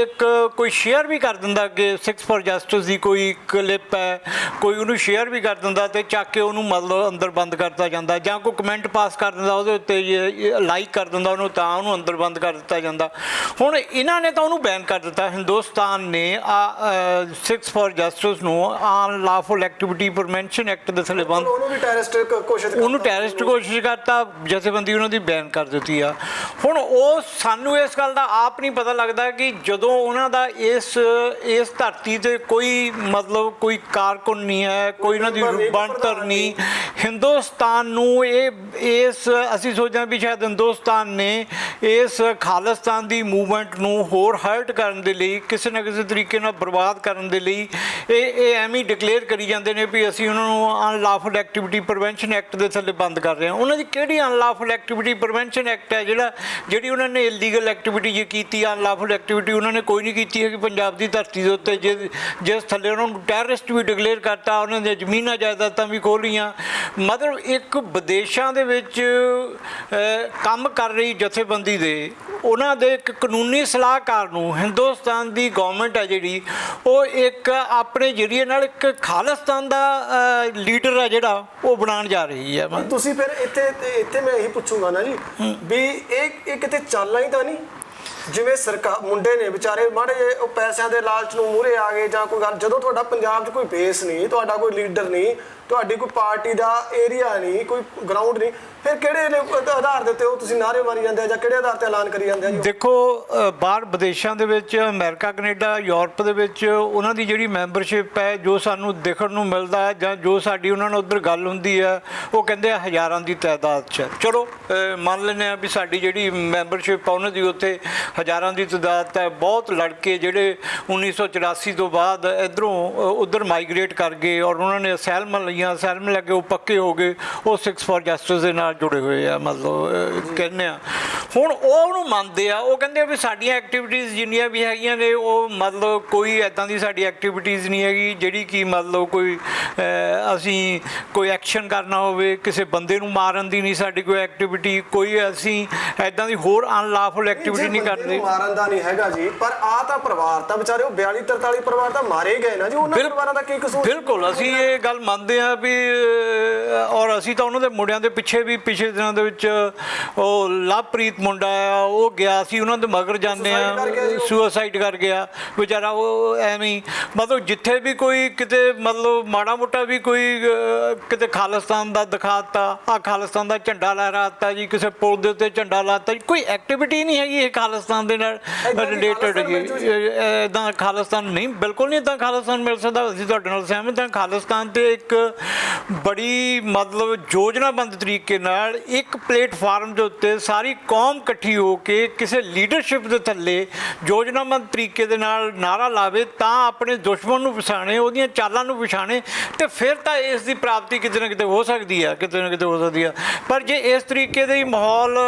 ਇੱਕ ਕੋਈ ਸ਼ੇਅਰ ਵੀ ਕਰ ਦਿੰਦਾ ਕਿ ਸਿਕਸ ਫॉर ਜਸਟਿਸ ਦੀ ਕੋਈ ਕਲਿੱਪ ਹੈ, ਕੋਈ ਉਹਨੂੰ ਸ਼ੇਅਰ ਵੀ ਕਰ ਦਿੰਦਾ ਤੇ ਚੱਕ ਕੇ ਉਹਨੂੰ ਮਤਲਬ ਅੰਦਰ ਬੰਦ ਕਰਤਾ ਜਾਂਦਾ, ਜਾਂ ਕੋਈ ਕਮੈਂਟ ਪਾਸ ਕਰ ਦਿੰਦਾ ਉਹਦੇ ਉੱਤੇ ਲਾਈਕ ਕਰ ਦਿੰਦਾ ਉਹਨੂੰ, ਤਾਂ ਉਹਨੂੰ ਅੰਦਰ ਬੰਦ ਕਰ ਦਿੱਤਾ ਜਾਂਦਾ। ਹੁਣ ਇਹਨਾਂ ਨੇ ਤਾਂ ਉਹਨੂੰ ਬੈਨ ਕਰ ਦਿੱਤਾ। ਹਿੰਦੁਸਤਾਨ ਨੇ ਸਿਕਸ ਫॉर ਜਸਟਿਸ ਨੂੰ ਅਨਲॉफुल ਐਕਟੀਵਿਟੀ ਪ੍ਰੀਵੈਂਸ਼ਨ ਐਕਟ ਦੇ ਥੱਲੇ ਬੰਦ, ਉਹਨੂੰ ਟੈਰਰਿਸਟ ਘੋਸ਼ਿਤ ਕਰਤਾ, ਜਥੇਬੰਦੀ ਉਹਨਾਂ ਦੀ ਬੈਨ ਕਰ ਦਿੱਤੀ ਆ। ਹੁਣ ਉਹ ਸਾਨੂੰ ਇਸ ਗੱਲ ਦਾ ਆਪ ਨਹੀਂ ਪਤਾ ਲੱਗਦਾ ਕਿ ਜਦੋਂ ਉਹਨਾਂ ਦਾ ਇਸ ਧਰਤੀ 'ਤੇ ਕੋਈ ਮਤਲਬ ਕੋਈ ਕਾਰਕੁਨ ਨਹੀਂ ਹੈ, ਕੋਈ ਉਹਨਾਂ ਦੀ ਬਣਤਰ ਨਹੀਂ। ਹਿੰਦੁਸਤਾਨ ਨੂੰ ਅਸੀਂ ਸੋਚਦੇ ਹਾਂ ਵੀ ਸ਼ਾਇਦ ਹਿੰਦੁਸਤਾਨ ਨੇ ਇਸ ਖਾਲਿਸਤਾਨ ਦੀ ਮੂਵਮੈਂਟ ਨੂੰ ਹੋਰ ਹਰਟ ਕਰਨ ਦੇ ਲਈ, ਕਿਸੇ ਨਾ ਕਿਸੇ ਤਰੀਕੇ ਨਾਲ ਬਰਬਾਦ ਕਰਨ ਦੇ ਲਈ ਇਹ ਐਵੇਂ ਹੀ ਡਿਕਲੇਅਰ ਕਰੀ ਜਾਂਦੇ ਨੇ ਵੀ ਅਸੀਂ ਉਹਨਾਂ ਨੂੰ ਅਨਲॉफुल ਐਕਟੀਵਿਟੀ ਪ੍ਰੀਵੈਂਸ਼ਨ ਐਕਟ ਦੇ ਥੱਲੇ ਬੰਦ ਕਰ ਰਹੇ ਹਾਂ। ਉਹਨਾਂ ਦੀ ਕਿਹੜੀ ਅਨਲॉफुल ਐਕਟੀਵਿਟੀ ਪ੍ਰੀਵੈਂਸ਼ਨ ਐਕਟ ਹੈ ਜਿਹੜੀ ਉਹਨਾਂ ਨੇ ਇਲੀਗਲ ਐਕਟੀਵਿਟੀ ਜੇ ਕੀਤੀ, ਅਨਲॉफुल ਐਕਟੀਵਿਟੀ ਉਹਨਾਂ ਨੇ ਕੋਈ ਨਹੀਂ ਕੀਤੀ ਹੈਗੀ ਪੰਜਾਬ ਦੀ ਧਰਤੀ ਦੇ ਉੱਤੇ, ਜਿਸ ਥੱਲੇ ਉਹਨਾਂ ਨੂੰ ਟੈਰਰਿਸਟ ਵੀ ਡਿਕਲੇਅਰ ਕਰਤਾ, ਉਹਨਾਂ ਦੀਆਂ ਜ਼ਮੀਨਾਂ ਜਾਇਦਾਦਾਂ ਵੀ ਖੋਹ ਲਈਆਂ। ਮਤਲਬ ਇੱਕ ਵਿਦੇਸ਼ਾਂ ਦੇ ਵਿੱਚ ਕੰਮ ਕਰ ਰਹੀ ਜਥੇਬੰਦੀ ਦੇ ਉਹਨਾਂ ਦੇ ਇੱਕ ਕਾਨੂੰਨੀ ਸਲਾਹਕਾਰ ਨੂੰ ਹਿੰਦੁਸਤਾਨ ਦੀ ਗਵਰਨਮੈਂਟ ਹੈ ਜਿਹੜੀ ਉਹ ਇੱਕ ਆਪਣੇ ਜਰੀਏ ਨਾਲ ਇੱਕ ਖਾਲਿਸਤਾਨ ਦਾ ਲੀਡਰ ਹੈ ਜਿਹੜਾ ਉਹ ਬਣਾਉਣ ਜਾ ਰਹੀ ਹੈ। ਤੁਸੀਂ ਫਿਰ ਇੱਥੇ ਮੈਂ ਇਹੀ ਪੁੱਛੂੰਗਾ ਨਾ ਜੀ ਵੀ ਇਹ ਕਿਤੇ ਚਾਲਾਂ ਹੀ ਤਾਂ ਨਹੀਂ, ਜਿਵੇਂ ਸਰਕਾਰ ਮੁੰਡੇ ਨੇ ਵਿਚਾਰੇ ਮਾੜੇ ਜਿਹੇ ਉਹ ਪੈਸਿਆਂ ਦੇ ਲਾਲਚ ਨੂੰ ਮੂਹਰੇ ਆ ਗਏ ਜਾਂ ਕੋਈ ਗੱਲ, ਜਦੋਂ ਤੁਹਾਡਾ ਪੰਜਾਬ 'ਚ ਕੋਈ ਬੇਸ ਨਹੀਂ, ਤੁਹਾਡਾ ਕੋਈ ਲੀਡਰ ਨਹੀਂ, ਤੁਹਾਡੀ ਕੋਈ ਪਾਰਟੀ ਦਾ ਏਰੀਆ ਨਹੀਂ, ਕੋਈ ਗਰਾਊਂਡ ਨਹੀਂ, ਫਿਰ ਕਿਹੜੇ ਆਧਾਰ ਦੇ ਉੱਤੇ ਉਹ ਤੁਸੀਂ ਨਾਅਰੇ ਮਾਰੀ ਜਾਂਦੇ ਆ ਜਾਂ ਕਿਹੜੇ ਆਧਾਰ ਤੇ ਐਲਾਨ ਕਰੀ ਜਾਂਦੇ ਆ? ਦੇਖੋ ਬਾਹਰ ਵਿਦੇਸ਼ਾਂ ਦੇ ਵਿੱਚ ਅਮਰੀਕਾ ਕੈਨੇਡਾ ਯੂਰਪ ਦੇ ਵਿੱਚ ਉਹਨਾਂ ਦੀ ਜਿਹੜੀ ਮੈਂਬਰਸ਼ਿਪ ਹੈ, ਜੋ ਸਾਨੂੰ ਦੇਖਣ ਨੂੰ ਮਿਲਦਾ ਜਾਂ ਜੋ ਸਾਡੀ ਉਹਨਾਂ ਨਾਲ ਉੱਧਰ ਗੱਲ ਹੁੰਦੀ ਹੈ, ਉਹ ਕਹਿੰਦੇ ਆ ਹਜ਼ਾਰਾਂ ਦੀ ਤਾਦਾਦ 'ਚ। ਚਲੋ ਮੰਨ ਲੈਂਦੇ ਹਾਂ ਵੀ ਸਾਡੀ ਜਿਹੜੀ ਮੈਂਬਰਸ਼ਿਪ ਆ ਉਹਨਾਂ ਦੀ ਉੱਥੇ ਹਜ਼ਾਰਾਂ ਦੀ ਤਾਦਾਦ ਹੈ। ਬਹੁਤ ਲੜਕੇ ਜਿਹੜੇ 1984 ਤੋਂ ਬਾਅਦ ਇੱਧਰੋਂ ਉੱਧਰ ਮਾਈਗ੍ਰੇਟ ਕਰ ਗਏ ਔਰ ਉਹਨਾਂ ਨੇ ਅਸਾਈਲਮ ਲਈਆਂ, ਅਸਾਈਲਮ ਲੈ ਕੇ ਉਹ ਪੱਕੇ ਹੋ ਗਏ, ਉਹ ਸਿਕਸ ਫॉर ਜਸਟਿਸ ਦੇ ਨਾਲ ਜੁੜੇ ਹੋਏ ਆ, ਮਤਲਬ ਕਹਿੰਦੇ ਆ। ਹੁਣ ਉਹ ਉਹਨੂੰ ਮੰਨਦੇ ਆ, ਉਹ ਕਹਿੰਦੇ ਆ ਵੀ ਸਾਡੀਆਂ ਐਕਟੀਵਿਟੀਜ਼ ਜਿੰਨੀਆਂ ਵੀ ਹੈਗੀਆਂ ਨੇ ਉਹ ਮਤਲਬ ਕੋਈ ਇੱਦਾਂ ਦੀ ਸਾਡੀ ਐਕਟੀਵਿਟੀਜ਼ ਨਹੀਂ ਹੈਗੀ ਜਿਹੜੀ ਕਿ ਮਤਲਬ ਕੋਈ ਅਸੀਂ ਕੋਈ ਐਕਸ਼ਨ ਕਰਨਾ ਹੋਵੇ, ਕਿਸੇ ਬੰਦੇ ਨੂੰ ਮਾਰਨ ਦੀ ਨਹੀਂ ਸਾਡੀ ਕੋਈ ਐਕਟੀਵਿਟੀ, ਕੋਈ ਅਸੀਂ ਇੱਦਾਂ ਦੀ ਹੋਰ ਅਨਲॉफुल ਐਕਟੀਵਿਟੀ ਨਹੀਂ ਕਰਦੇ। ਕਰਦੇ। ਮਾਰਨ ਦਾ ਨਹੀਂ ਹੈਗਾ ਜੀ, ਪਰ ਆ ਤਾਂ ਪਰਿਵਾਰ ਤਾਂ ਵਿਚਾਰੇ ਉਹ 42-43 ਪਰਿਵਾਰ ਤਾਂ ਮਾਰੇ ਗਏ ਨਾ ਜੀ, ਉਹਨਾਂ ਪਰਿਵਾਰਾਂ ਦਾ ਕੀ ਕਸੂਰ? ਬਿਲਕੁਲ ਅਸੀਂ ਇਹ ਗੱਲ ਮੰਨਦੇ ਹਾਂ ਵੀ ਔਰ ਅਸੀਂ ਤਾਂ ਉਹਨਾਂ ਦੇ ਮੁੰਡਿਆਂ ਦੇ ਪਿੱਛੇ ਵੀ ਪਿਛਲੇ ਦਿਨਾਂ ਦੇ ਵਿੱਚ ਉਹ ਲਵਪ੍ਰੀਤ ਮੁੰਡਾ ਆ, ਉਹ ਗਿਆ ਸੀ ਉਹਨਾਂ ਦੇ ਮਗਰ ਜਾਂਦੇ ਆ, ਸੁਸਾਈਡ ਕਰ ਗਿਆ ਵਿਚਾਰਾ। ਉਹ ਐਵੇਂ ਹੀ ਮਤਲਬ ਜਿੱਥੇ ਵੀ ਕੋਈ ਕਿਤੇ ਮਤਲਬ ਮਾੜਾ ਮੋਟਾ ਵੀ ਕੋਈ ਕਿਤੇ ਖਾਲਿਸਤਾਨ ਦਾ ਦਿਖਾਤਾ, ਆ ਖਾਲਿਸਤਾਨ ਦਾ ਝੰਡਾ ਲਹਿਰਾਤਾ ਜੀ, ਕਿਸੇ ਪੁਲ ਦੇ ਉੱਤੇ ਝੰਡਾ ਲਾਤਾ ਜੀ, ਕੋਈ ਐਕਟੀਵਿਟੀ ਨਹੀਂ ਹੈਗੀ ਇਹ ਖਾਲਿਸਤਾਨ ਦੇ ਨਾਲ ਰਿਲੇਟਡ ਹੈਗੀ। ਇੱਦਾਂ ਖਾਲਿਸਤਾਨ ਨਹੀਂ, ਬਿਲਕੁਲ ਨਹੀਂ ਇੱਦਾਂ ਖਾਲਿਸਤਾਨ ਮਿਲ ਸਕਦਾ। ਅਸੀਂ ਤੁਹਾਡੇ ਨਾਲ ਸਹਿਮਤ ਹਾਂ। ਖਾਲਿਸਤਾਨ ਤੇ ਇੱਕ ਬੜੀ ਮਤਲਬ ਯੋਜਨਾਬੰਦ ਤਰੀਕੇ ਨਾਲ ਇੱਕ ਪਲੇਟਫਾਰਮ ਦੇ ਉੱਤੇ ਸਾਰੀ ਕੌਮ ਇਕੱਠੀ ਹੋ ਕੇ ਕਿਸੇ ਲੀਡਰਸ਼ਿਪ ਦੇ ਥੱਲੇ ਯੋਜਨਾਬੰਦ ਤਰੀਕੇ ਦੇ ਨਾਲ ਨਾਰਾ ਲਾਵੇ ਤਾਂ ਆਪਣੇ ਦੁਸ਼ਮਣ ਨੂੰ ਪਛਾਣੇ, ਉਹਦੀਆਂ ਚਾਲਾਂ ਨੂੰ ਪਛਾਣੇ, ਤੇ ਫਿਰ ਤਾਂ ਇਸ ਦੀ ਪ੍ਰਾਪਤੀ ਕਿਤੇ ਨਾ ਕਿਤੇ ਹੋ ਸਕਦੀ ਆ, ਕਿਤੇ ਨਾ ਕਿਤੇ ਹੋ ਸਕਦੀ ਆ। ਪਰ ਜੇ ਇਸ ਤਰੀਕੇ ਦਾ ਹੀ ਮਾਹੌਲ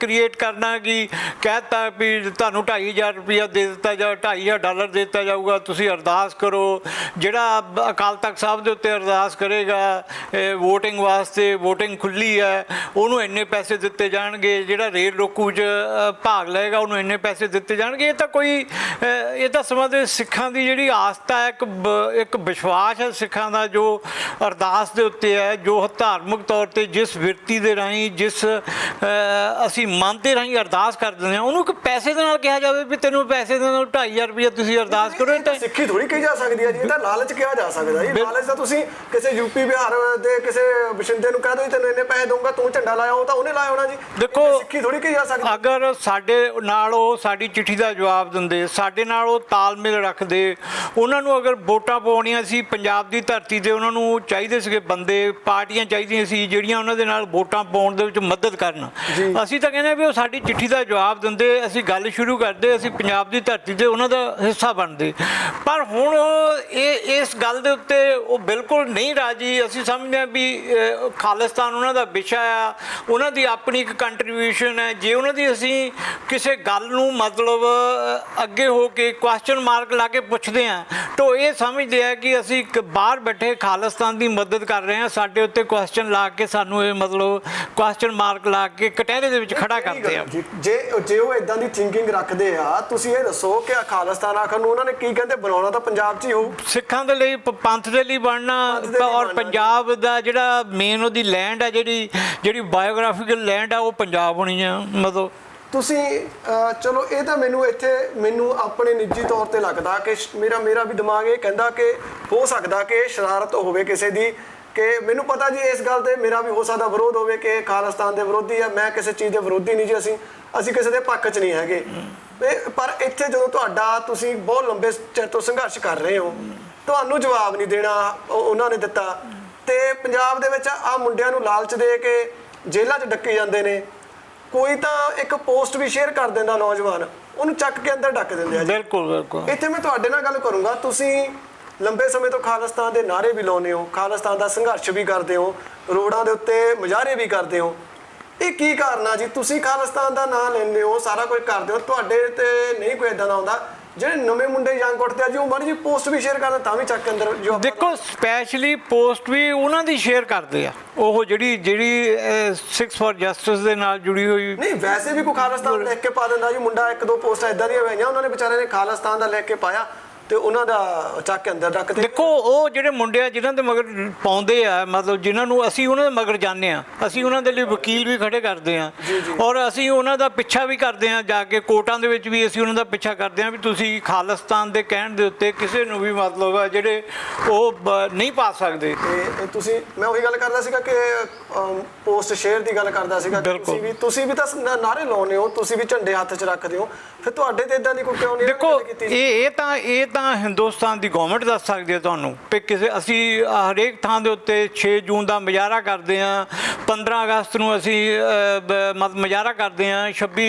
ਕ੍ਰੀਏਟ ਕਰਨਾ ਕਿ ਕਹਿਤਾ ਵੀ ਤੁਹਾਨੂੰ 2500 ਰੁਪਇਆ ਦੇ ਦਿੱਤਾ ਜਾ, $2500 ਦੇ ਦਿੱਤਾ ਜਾਊਗਾ, ਤੁਸੀਂ ਅਰਦਾਸ ਕਰੋ, ਜਿਹੜਾ ਅਕਾਲ ਤਖਤ ਸਾਹਿਬ ਦੇ ਉੱਤੇ ਅਰਦਾਸ ਕਰੇਗਾ ਵੋਟਿੰਗ ਵਾਸਤੇ, ਵੋਟਿੰਗ ਖੁੱਲੀ ਹੈ, ਉਹਨੂੰ ਇੰਨੇ ਪੈਸੇ ਦਿੱਤੇ ਜਾਣਗੇ, ਜਿਹੜਾ ਰੇਲ ਰੋਕੂ 'ਚ ਭਾਗ ਲਏਗਾ ਉਹਨੂੰ ਇੰਨੇ ਪੈਸੇ ਦਿੱਤੇ ਜਾਣਗੇ। ਇਹ ਤਾਂ ਕੋਈ ਇਹ ਤਾਂ ਸਮਾਂ ਦੇ ਸਿੱਖਾਂ ਦੀ ਜਿਹੜੀ ਆਸਥਾ ਹੈ, ਇੱਕ ਵਿਸ਼ਵਾਸ ਹੈ ਸਿੱਖਾਂ ਦਾ ਜੋ ਅਰਦਾਸ ਦੇ ਉੱਤੇ ਹੈ, ਜੋ ਧਾਰਮਿਕ ਤੌਰ ਤੇ ਜਿਸ ਵਿਰਤੀ ਦੇ ਰਾਹੀਂ, ਜਿਸ ਅਸੀਂ ਮਨ ਦੇ ਰਾਹੀਂ ਅਰਦਾਸ ਕਰ ਦਿੰਦੇ ਹਾਂ, ਉਹਨੂੰ ਪੈਸੇ ਦੇ ਨਾਲ ਕਿਹਾ ਜਾਵੇ ਵੀ ਤੈਨੂੰ ਪੈਸੇ ਦੇ ਨਾਲ 2500 ਰੁਪਇਆ ਤੁਸੀਂ ਅਰਦਾਸ ਕਰੋ। ਤਾਂ ਸਿੱਖੀ ਥੋੜੀ ਕਹੀ ਜਾ ਸਕਦੀ ਹੈ ਜੀ, ਇਹ ਤਾਂ ਲਾਲਚ ਕਿਹਾ ਜਾ ਸਕਦਾ ਜੀ। ਲਾਲਚ ਤਾਂ ਤੁਸੀਂ ਕਿਸੇ ਯੂਪੀ ਬਿਹਾਰ ਦੇ ਕਿਸੇ ਬਸ਼ਿੰਦੇ ਨੂੰ ਕਹਿ ਦਿਓ ਤੈਨੂੰ ਇੰਨੇ ਪੈਸੇ ਦਊਂਗਾ, ਤੂੰ ਝੰਡਾ ਲਾਇਆ, ਉਹ ਤਾਂ ਉਹਨੇ ਲਾਇਆ ਹੋਣਾ ਜੀ। ਦੇਖੋ ਸਿੱਖੀ ਥੋੜੀ ਕਹੀ ਜਾ ਸਕਦੀ। ਅਗਰ ਸਾਡੇ ਨਾਲ ਉਹ ਸਾਡੀ ਚਿੱਠੀ ਦਾ ਜਵਾਬ ਦਿੰਦੇ, ਸਾਡੇ ਨਾਲ ਉਹ ਤਾਲਮੇਲ ਰੱਖਦੇ, ਉਹਨਾਂ ਨੂੰ ਅਗਰ ਵੋਟਾਂ ਪਾਉਣੀਆਂ ਸੀ ਪੰਜਾਬ ਦੀ ਧਰਤੀ ਤੇ, ਉਹਨਾਂ ਨੂੰ ਚਾਹੀਦੇ ਸੀਗੇ ਬੰਦੇ, ਪਾਰਟੀਆਂ ਚਾਹੀਦੀਆਂ ਸੀ ਜਿਹੜੀਆਂ ਉਹਨਾਂ ਦੇ ਨਾਲ ਵੋਟਾਂ ਪਾਉਣ ਦੇ ਵਿੱਚ ਮਦਦ ਕਰਨ। ਅਸੀਂ ਤਾਂ ਕਹਿੰਦੇ ਵੀ ਉਹ ਸਾਡੀ ਚਿੱਠੀ ਦਾ ਜਵਾਬ ਦਿੰਦੇ, ਅਸੀਂ ਗੱਲ ਸ਼ੁਰੂ ਕਰਦੇ, ਅਸੀਂ ਪੰਜਾਬ ਦੀ ਧਰਤੀ ਤੇ ਉਹਨਾਂ ਦਾ ਹਿੱਸਾ ਬਣਦੇ। ਪਰ ਹੁਣ ਇਹ ਇਸ ਗੱਲ ਦੇ ਉੱਤੇ ਉਹ ਬਿਲਕੁਲ ਨਹੀਂ ਰਾਜੀ। ਅਸੀਂ ਸਮਝਦੇ ਹਾਂ ਵੀ ਖਾਲਿਸਤਾਨ ਉਹਨਾਂ ਦਾ ਵਿਸ਼ਾ ਆ, ਉਹਨਾਂ ਦੀ ਆਪਣੀ ਇੱਕ ਕੰਟਰੀਬਿਊਸ਼ਨ ਹੈ। ਜੇ ਉਹਨਾਂ ਦੀ ਅਸੀਂ ਕਿਸੇ ਗੱਲ ਨੂੰ ਮਤਲਬ ਅੱਗੇ ਹੋ ਕੇ ਕੁਐਸਚਨ ਮਾਰਕ ਲਾ ਕੇ ਪੁੱਛਦੇ ਹਾਂ ਤਾਂ ਇਹ ਸਮਝਦੇ ਆ ਕਿ ਅਸੀਂ ਇੱਕ ਬਾਹਰ ਬੈਠੇ ਖਾਲਿਸਤਾਨ ਦੀ ਮਦਦ ਕਰ ਰਹੇ ਹਾਂ, ਸਾਡੇ ਉੱਤੇ ਕੁਐਸਚਨ ਲਾ ਕੇ ਸਾਨੂੰ ਇਹ ਮਤਲਬ ਕੁਐਸਚਨ ਮਾਰਕ ਲਾ ਕੇ ਕਟਹਿਰੇ ਦੇ ਵਿੱਚ ਖੜਾ ਕਰਦੇ ਆ। ਜੇ ਉਹ ਇਦਾਂ ਦੀ ਥਿੰਕਿੰਗ ਰੱਖਦੇ ਆ, ਤੁਸੀਂ ਇਹ ਦੱਸੋ ਕਿ ਖਾਲਿਸਤਾਨ ਆਖਰ ਨੂੰ ਉਹਨਾਂ ਨੇ ਕੀ ਕਹਿੰਦੇ, ਬਣਾਉਣਾ ਤਾਂ ਪੰਜਾਬ 'ਚ ਹੀ ਹੋਊ, ਸਿੱਖਾਂ ਦੇ ਲਈ, ਪੰਥ ਦੇ ਲਈ ਬਣਨਾ। ਔਰ ਪੰਜਾਬ ਦਾ ਜਿਹੜਾ ਮੇਨ ਉਹਦੀ ਲੈਂਡ ਆ, ਜਿਹੜੀ ਬਾਇਓਗ੍ਰਾਫੀਕਲ ਲੈਂਡ ਆ, ਉਹ ਪੰਜਾਬ ਹੋਣੀ ਆ। ਮਤਲਬ ਤੁਸੀਂ ਚਲੋ ਇਹ ਤਾਂ ਮੈਨੂੰ ਆਪਣੇ ਨਿੱਜੀ ਤੌਰ ਤੇ ਲੱਗਦਾ ਕਿ ਮੇਰਾ ਵੀ ਦਿਮਾਗ ਇਹ ਕਹਿੰਦਾ ਕਿ ਹੋ ਸਕਦਾ ਕਿ ਸ਼ਰਾਰਤ ਹੋਵੇ ਕਿਸੇ ਦੀ, ਕਿ ਮੈਨੂੰ ਪਤਾ ਜੀ ਇਸ ਗੱਲ ਤੇ ਮੇਰਾ ਵੀ ਹੋ ਸਕਦਾ ਵਿਰੋਧ ਹੋਵੇ ਕਿ ਖਾਲਿਸਤਾਨ ਦੇ ਵਿਰੋਧੀ ਆ, ਮੈਂ ਕਿਸੇ ਚੀਜ਼ ਦੇ ਵਿਰੋਧੀ ਨਹੀਂ ਜੀ, ਅਸੀਂ ਕਿਸੇ ਦੇ ਪੱਖ 'ਚ ਨਹੀਂ ਹੈਗੇ। ਪਰ ਇੱਥੇ ਜਦੋਂ ਤੁਸੀਂ ਬਹੁਤ ਲੰਬੇ ਚਿਰ ਤੋਂ ਸੰਘਰਸ਼ ਕਰ ਰਹੇ ਹੋ, ਤੁਹਾਨੂੰ ਜਵਾਬ ਨਹੀਂ ਦੇਣਾ ਉਹਨਾਂ ਨੇ ਦਿੱਤਾ, ਤੇ ਪੰਜਾਬ ਦੇ ਵਿੱਚ ਆ ਮੁੰਡਿਆਂ ਨੂੰ ਲਾਲਚ ਦੇ ਕੇ ਜੇਲ੍ਹਾਂ 'ਚ ਡੱਕੇ ਜਾਂਦੇ ਨੇ। ਕੋਈ ਤਾਂ ਇੱਕ ਪੋਸਟ ਵੀ ਸ਼ੇਅਰ ਕਰ ਦਿੰਦਾ ਨੌਜਵਾਨ, ਉਹਨੂੰ ਚੱਕ ਕੇ ਅੰਦਰ ਡੱਕ ਦਿੰਦੇ ਆ। ਬਿਲਕੁਲ। ਇੱਥੇ ਮੈਂ ਤੁਹਾਡੇ ਨਾਲ ਗੱਲ ਕਰੂੰਗਾ, ਤੁਸੀਂ ਲੰਬੇ ਸਮੇਂ ਤੋਂ ਖਾਲਿਸਤਾਨ ਦੇ ਨਾਅਰੇ ਵੀ ਲਾਉਂਦੇ ਹੋ, ਖਾਲਿਸਤਾਨ ਦਾ ਸੰਘਰਸ਼ ਵੀ ਕਰਦੇ ਹੋ, ਰੋਡਾਂ ਦੇ ਉੱਤੇ ਮੁਜ਼ਾਹਰੇ ਵੀ ਕਰਦੇ ਹੋ। ਇਹ ਕੀ ਕਾਰਨ ਆ ਜੀ? ਤੁਸੀਂ ਖਾਲਿਸਤਾਨ ਦਾ ਨਾਂ ਲੈਂਦੇ ਹੋ, ਸਾਰਾ ਕੁਝ ਕਰਦੇ ਹੋ, ਤੁਹਾਡੇ ਤੇ ਨਹੀਂ ਕੋਈ ਇਦਾਂ ਦਾ ਆਉਂਦਾ? ਜਿਹੜੇ ਨਵੇਂ ਮੁੰਡੇ ਯੰਗ ਉੱਠਦੇ ਆ ਜੀ, ਉਹ ਮਾੜੀ ਜੀ ਪੋਸਟ ਵੀ ਸ਼ੇਅਰ ਕਰਦੇ ਤਾਂ ਵੀ ਚੱਕ ਕੇ ਅੰਦਰ ਜੋ ਦੇਖੋ, ਸਪੈਸ਼ਲੀ ਪੋਸਟ ਵੀ ਉਹਨਾਂ ਦੀ ਸ਼ੇਅਰ ਕਰਦੇ ਆ, ਉਹ ਜਿਹੜੀ 6 ਫॉर ਜਸਟਿਸ ਦੇ ਨਾਲ ਜੁੜੀ ਹੋਈ। ਨਹੀਂ, ਵੈਸੇ ਵੀ ਕੋਈ ਖਾਲਿਸਤਾਨ ਲਿਖ ਕੇ ਪਾ ਦਿੰਦਾ ਜੀ ਮੁੰਡਾ, ਇੱਕ ਦੋ ਪੋਸਟਾਂ ਇਦਾਂ ਦੀਆਂ ਹੋਈਆਂ, ਉਹਨਾਂ ਨੇ ਵਿਚਾਰੇ ਨੇ ਖਾਲਿਸਤਾਨ ਦਾ ਲਿਖ ਕੇ ਪਾਇਆ ਤੇ ਉਹਨਾਂ ਦਾ ਚੱਕ ਕੇ ਅੰਦਰ ਰੱਖਦੇ। ਦੇਖੋ, ਉਹ ਜਿਹੜੇ ਮੁੰਡੇ ਆ ਜਿਨ੍ਹਾਂ ਦੇ ਮਗਰ ਪਾਉਂਦੇ ਆ, ਮਤਲਬ ਜਿਨ੍ਹਾਂ ਨੂੰ ਅਸੀਂ ਉਹਨਾਂ ਦੇ ਮਗਰ ਜਾਂਦੇ ਆ, ਅਸੀਂ ਉਹਨਾਂ ਦੇ ਲਈ ਵਕੀਲ ਵੀ ਖੜੇ ਕਰਦੇ ਆ, ਔਰ ਅਸੀਂ ਉਹਨਾਂ ਦਾ ਪਿੱਛਾ ਵੀ ਕਰਦੇ ਆ, ਜਾ ਕੇ ਕੋਰਟਾਂ ਦੇ ਵਿੱਚ ਵੀ ਅਸੀਂ ਉਹਨਾਂ ਦਾ ਪਿੱਛਾ ਕਰਦੇ ਆ ਵੀ ਤੁਸੀਂ ਖਾਲਿਸਤਾਨ ਦੇ ਕਹਿਣ ਦੇ ਉੱਤੇ ਕਿਸੇ ਨੂੰ ਵੀ ਮਤਲਬ ਆ ਜਿਹੜੇ ਉਹ ਨਹੀਂ ਪਾ ਸਕਦੇ। ਤੇ ਮੈਂ ਉਹੀ ਗੱਲ ਕਰਦਾ ਸੀਗਾ ਕਿ ਪੋਸਟ ਸ਼ੇਅਰ ਦੀ ਗੱਲ ਕਰਦਾ ਸੀਗਾ, ਤੁਸੀਂ ਵੀ ਤਾਂ ਨਾਅਰੇ ਲਾਉਂਦੇ ਹੋ, ਤੁਸੀਂ ਵੀ ਝੰਡੇ ਹੱਥ 'ਚ ਰੱਖਦੇ ਹੋ, ਫਿਰ ਤੁਹਾਡੇ ਤੇ ਇਦਾਂ ਦੀ ਕੋਈ ਕਿਉਂ ਨਹੀਂ? ਦੇਖੋ, ਇਹ ਤਾਂ ਹਿੰਦੁਸਤਾਨ ਦੀ ਗਵਰਨਮੈਂਟ ਦੱਸ ਸਕਦੀ ਹੈ ਤੁਹਾਨੂੰ ਕਿ ਅਸੀਂ ਹਰੇਕ ਥਾਂ ਦੇ ਉੱਤੇ 6 ਜੂਨ ਦਾ ਮੁਜ਼ਾਹਰਾ ਕਰਦੇ ਹਾਂ, 15 ਅਗਸਤ ਨੂੰ ਅਸੀਂ ਮੁਜ਼ਾਹਰਾ ਕਰਦੇ ਹਾਂ, 26